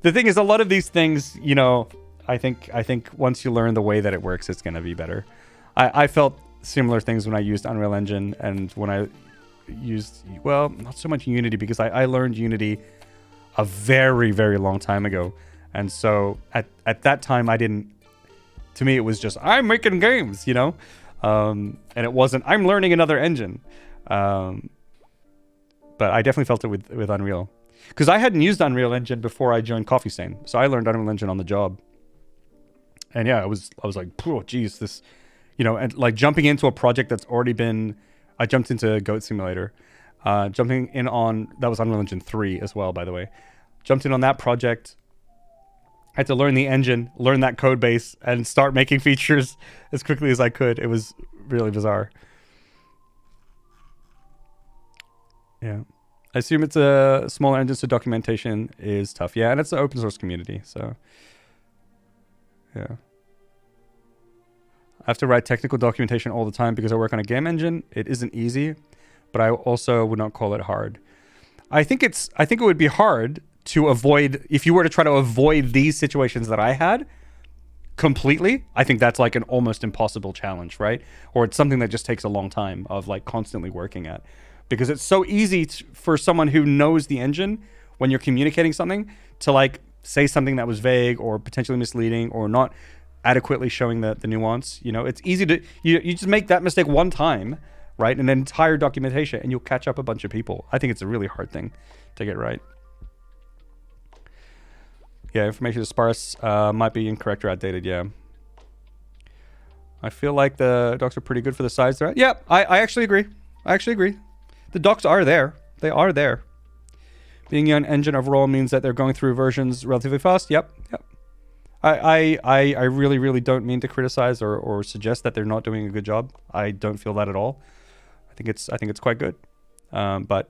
The thing is, a lot of these things, I think once you learn the way that it works, it's going to be better. I felt similar things when I used Unreal Engine, and when I used, well, not so much Unity, because I learned Unity a very, very long time ago. And so at that time, to me, it was just, I'm making games, and it wasn't, I'm learning another engine. But I definitely felt it with Unreal, because I hadn't used Unreal Engine before I joined Coffee Stain. So I learned Unreal Engine on the job. And yeah, I was like, oh, geez, this, and like jumping into a project that's already been, I jumped into Goat Simulator, jumping in on, that was Unreal Engine 3 as well, by the way. Jumped in on that project. I had to learn the engine, learn that code base, and start making features as quickly as I could. It was really bizarre. Yeah. I assume it's a smaller engine, so documentation is tough. Yeah, and it's an open source community, so yeah. I have to write technical documentation all the time because I work on a game engine. It isn't easy, but I also would not call it hard. I think it would be hard to avoid, if you were to try to avoid these situations that I had completely. I think that's like an almost impossible challenge, right? Or it's something that just takes a long time of like constantly working at. Because it's so easy for someone who knows the engine, when you're communicating something, to like say something that was vague or potentially misleading or not adequately showing the nuance. It's easy to, you just make that mistake one time, right? And then entire documentation, and you'll catch up a bunch of people. I think it's a really hard thing to get right. Yeah, information is sparse, might be incorrect or outdated, yeah. I feel like the docs are pretty good for the size they're at. Yeah, I actually agree. The docs are there. They are there. Being an engine overall means that they're going through versions relatively fast. Yep. I really, really don't mean to criticize or suggest that they're not doing a good job. I don't feel that at all. I think it's quite good. But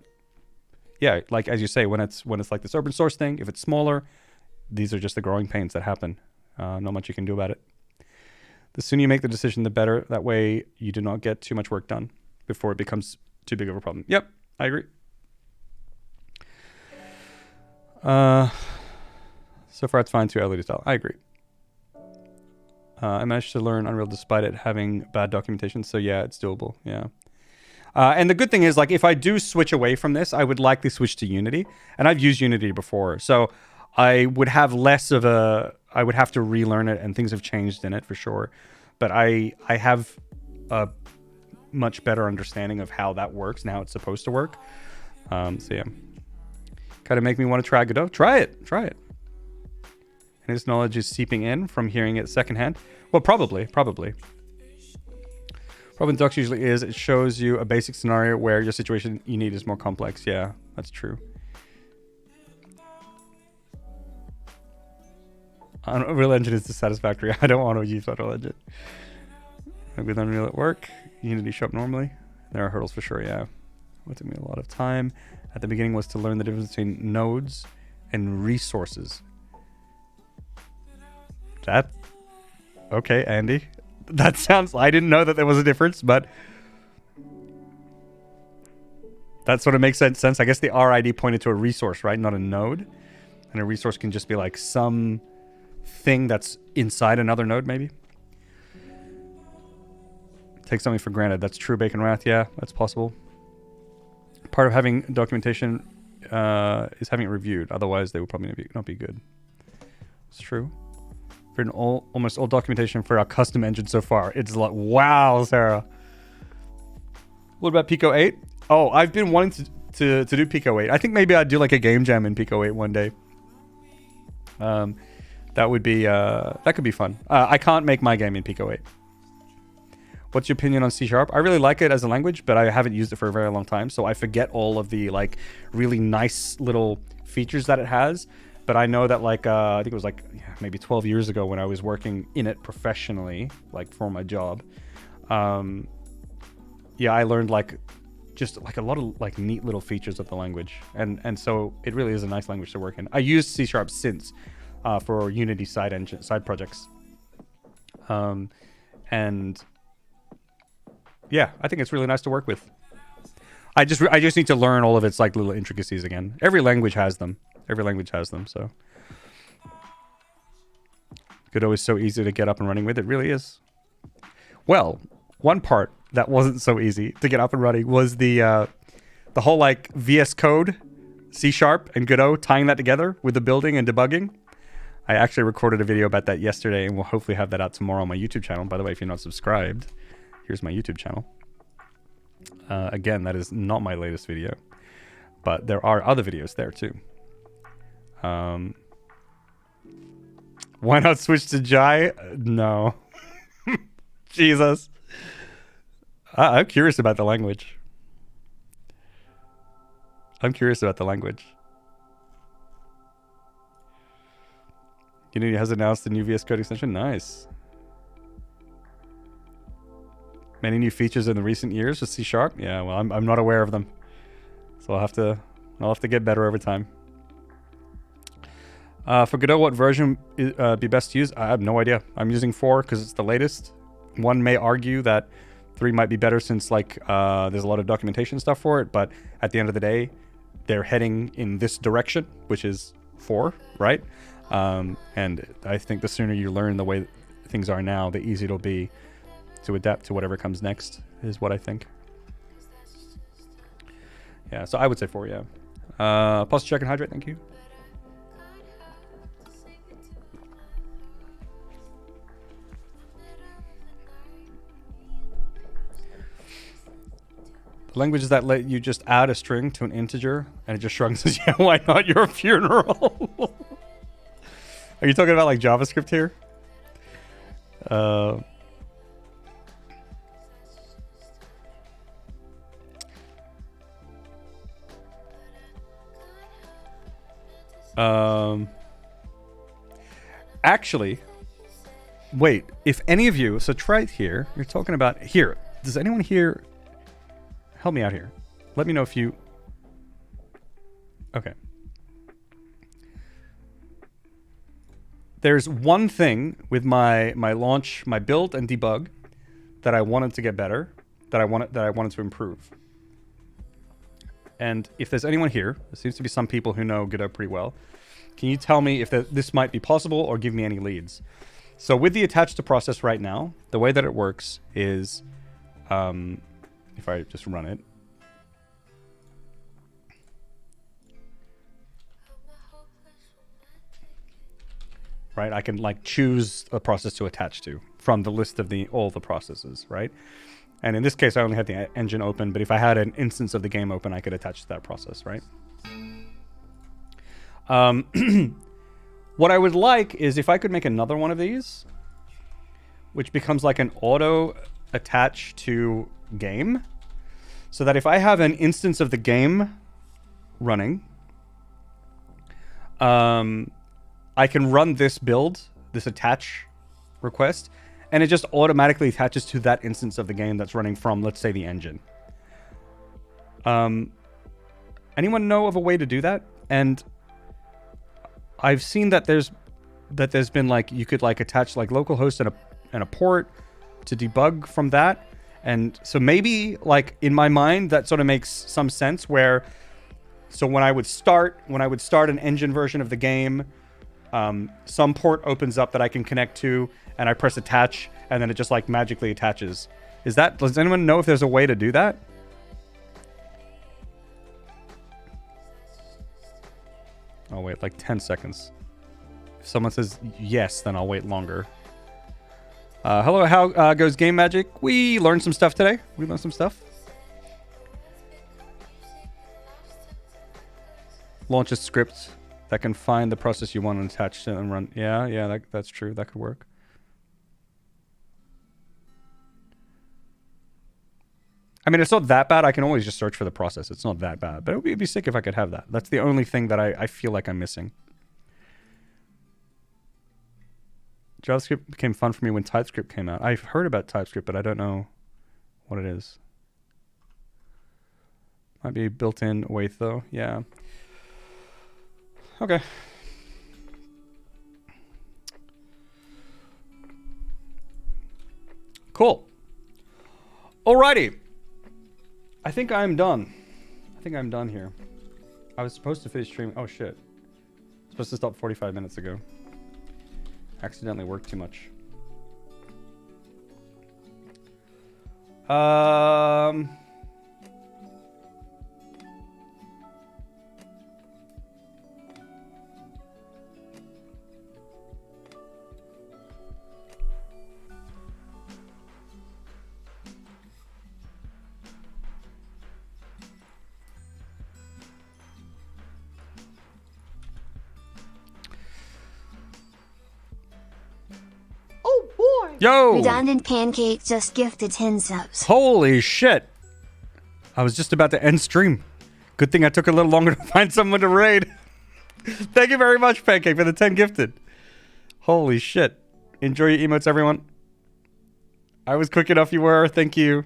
yeah, like as you say, when it's like this open source thing, if it's smaller, these are just the growing pains that happen. Not much you can do about it. The sooner you make the decision, the better. That way you do not get too much work done before it becomes too big of a problem. Yep, I agree. So far it's fine to LED style. I agree. I managed to learn Unreal despite it having bad documentation, so yeah, it's doable. Yeah. And the good thing is, like, if I do switch away from this, I would likely switch to Unity. And I've used Unity before, so I would have less of a... I would have to relearn it, and things have changed in it for sure. But I have a much better understanding of how that works and how it's supposed to work. So yeah. Kind of make me want to try Godot. Try it. Try it. And his knowledge is seeping in from hearing it secondhand. Well, probably. Problem Docs usually is, it shows you a basic scenario where your situation you need is more complex. Yeah, that's true. Unreal Engine is dissatisfactory. I don't want to use Unreal Engine. With Unreal at work, Unity show up normally. There are hurdles for sure, yeah. What took me a lot of time at the beginning was to learn the difference between nodes and resources. That... Okay, Andy. That sounds... I didn't know that there was a difference, but... That sort of makes sense. I guess the RID pointed to a resource, right? Not a node. And a resource can just be like some thing that's inside another node, maybe. Take something for granted. That's true, Bacon Wrath. Yeah, that's possible. Part of having documentation is having it reviewed. Otherwise, they would probably not be good. It's true. Written almost all documentation for our custom engine so far. It's like, wow, Sarah. What about Pico 8? Oh, I've been wanting to do Pico 8. I think maybe I'd do like a game jam in Pico 8 one day. That would be that could be fun. I can't make my game in Pico 8. What's your opinion on C#? I really like it as a language, but I haven't used it for a very long time, so I forget all of the like really nice little features that it has. But I know that like I think it was like maybe 12 years ago when I was working in it professionally, like for my job. Yeah, I learned like just like a lot of like neat little features of the language, and so it really is a nice language to work in. I used C# since for Unity side projects, and yeah, I think it's really nice to work with. I just need to learn all of its like little intricacies again. Every language has them. So Godot is so easy to get up and running with. It really is. Well, one part that wasn't so easy to get up and running was the whole like VS Code, C# and Godot, tying that together with the building and debugging. I actually recorded a video about that yesterday, and we'll hopefully have that out tomorrow on my YouTube channel. By the way, if you're not subscribed, here's my YouTube channel. Again, that is not my latest video, but there are other videos there too. Why not switch to Jai? No. Jesus. I'm curious about the language. Unity has announced the new VS Code extension. Nice. Many new features in the recent years with C#. Yeah, well, I'm not aware of them, so I'll have to get better over time. For Godot, what version be best to use? I have no idea. I'm using 4 because it's the latest. One may argue that 3 might be better since like there's a lot of documentation stuff for it, but at the end of the day, they're heading in this direction, which is 4, right? And I think the sooner you learn the way things are now, the easier it'll be to adapt to whatever comes next, is what I think. Yeah, so I would say 4, yeah. Pause, check, and hydrate, thank you. Languages that let you just add a string to an integer and it just shrugs and says, yeah, why not your funeral? Are you talking about like JavaScript here? Actually, wait, if any of you, so try it here. You're talking about here. Does anyone here help me out here? Let me know if you... Okay. There's one thing with my launch, my build and debug that I wanted to get better, that I wanted to improve. And if there's anyone here, there seems to be some people who know Godot pretty well. Can you tell me if this might be possible or give me any leads? So with the attached to process right now, the way that it works is if I just run it. Right, I can like choose a process to attach to from the list of all the processes, right? And in this case, I only had the engine open, but if I had an instance of the game open, I could attach to that process, right? What I would like is if I could make another one of these, which becomes like an auto attach to game, so that if I have an instance of the game running, I can run this build, this attach request, and it just automatically attaches to that instance of the game that's running from, let's say, the engine. Anyone know of a way to do that? And I've seen that there's been like, you could like attach like localhost and a port to debug from that. And so maybe like in my mind, that sort of makes some sense where, so when I would start an engine version of the game, some port opens up that I can connect to, and I press attach, and then it just like magically attaches. Does anyone know if there's a way to do that? I'll wait like 10 seconds. If someone says yes, then I'll wait longer. Hello, how goes Game Magic? We learned some stuff today. Launch a script that can find the process you want to attach to and run. Yeah, that's true. That could work. I mean, it's not that bad. I can always just search for the process. It's not that bad. But it'd be sick if I could have that. That's the only thing that I feel like I'm missing. JavaScript became fun for me when TypeScript came out. I've heard about TypeScript, but I don't know what it is. Might be built-in Wait, though. Yeah. Okay. Cool. Alrighty. I think I'm done. Here. I was supposed to finish streaming. Oh shit. Supposed to stop 45 minutes ago. Accidentally worked too much. Yo! Redundant Pancake just gifted 10 subs. Holy shit! I was just about to end stream. Good thing I took a little longer to find someone to raid. Thank you very much, Pancake, for the 10 gifted. Holy shit. Enjoy your emotes, everyone. I was quick enough, you were. Thank you.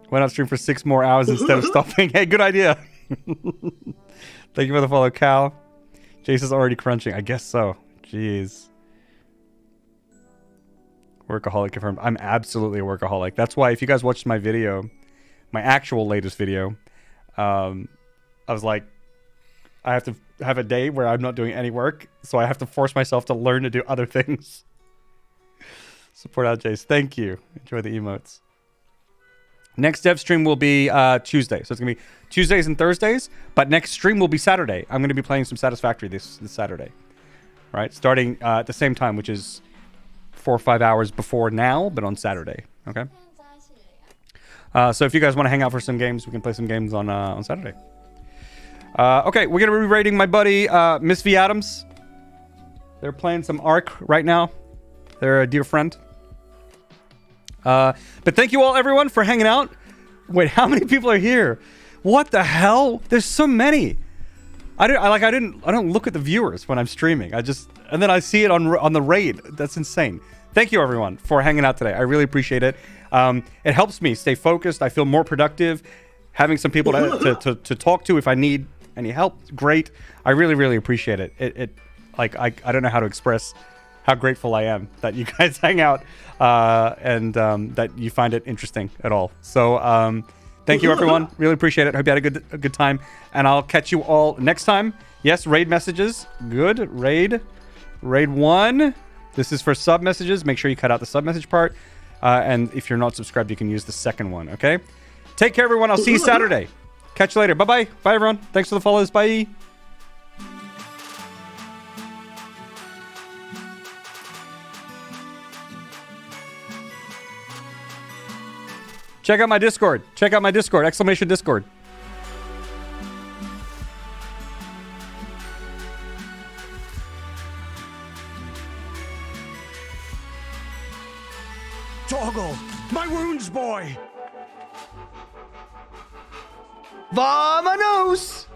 Went on stream for 6 more hours instead of stopping. Hey, good idea. Thank you for the follow, Cal. Jace is already crunching. I guess so. Jeez. Workaholic confirmed. I'm absolutely a workaholic. That's why if you guys watched my video, my actual latest video, I was like, I have to have a day where I'm not doing any work, so I have to force myself to learn to do other things. Support out, Jace. Thank you. Enjoy the emotes. Next dev stream will be Tuesday. So it's going to be Tuesdays and Thursdays, but next stream will be Saturday. I'm going to be playing some Satisfactory this Saturday. Right? Starting at the same time, which is 4 or 5 hours before now, but on Saturday. Okay. So if you guys want to hang out for some games, we can play some games on Saturday. Okay, we're gonna be rating my buddy Miss V Adams. They're playing some Ark right now. They're a dear friend. But thank you all, everyone, for hanging out. Wait, how many people are here? What the hell? There's so many. I don't look at the viewers when I'm streaming. And then I see it on the raid. That's insane. Thank you, everyone, for hanging out today. I really appreciate it. It helps me stay focused. I feel more productive. Having some people to talk to if I need any help, great. I really, really appreciate it. I don't know how to express how grateful I am that you guys hang out and that you find it interesting at all. So thank you, everyone. Really appreciate it. Hope you had a good time. And I'll catch you all next time. Yes, raid messages. Good. Raid 1. This is for sub messages. Make sure you cut out the sub message part. And if you're not subscribed, you can use the second one, okay? Take care, everyone. I'll see you Saturday. Catch you later. Bye-bye. Bye, everyone. Thanks for the follows. Bye. Check out my Discord. Check out my Discord. Exclamation Discord. Toggle, my wounds, boy. Vamonos!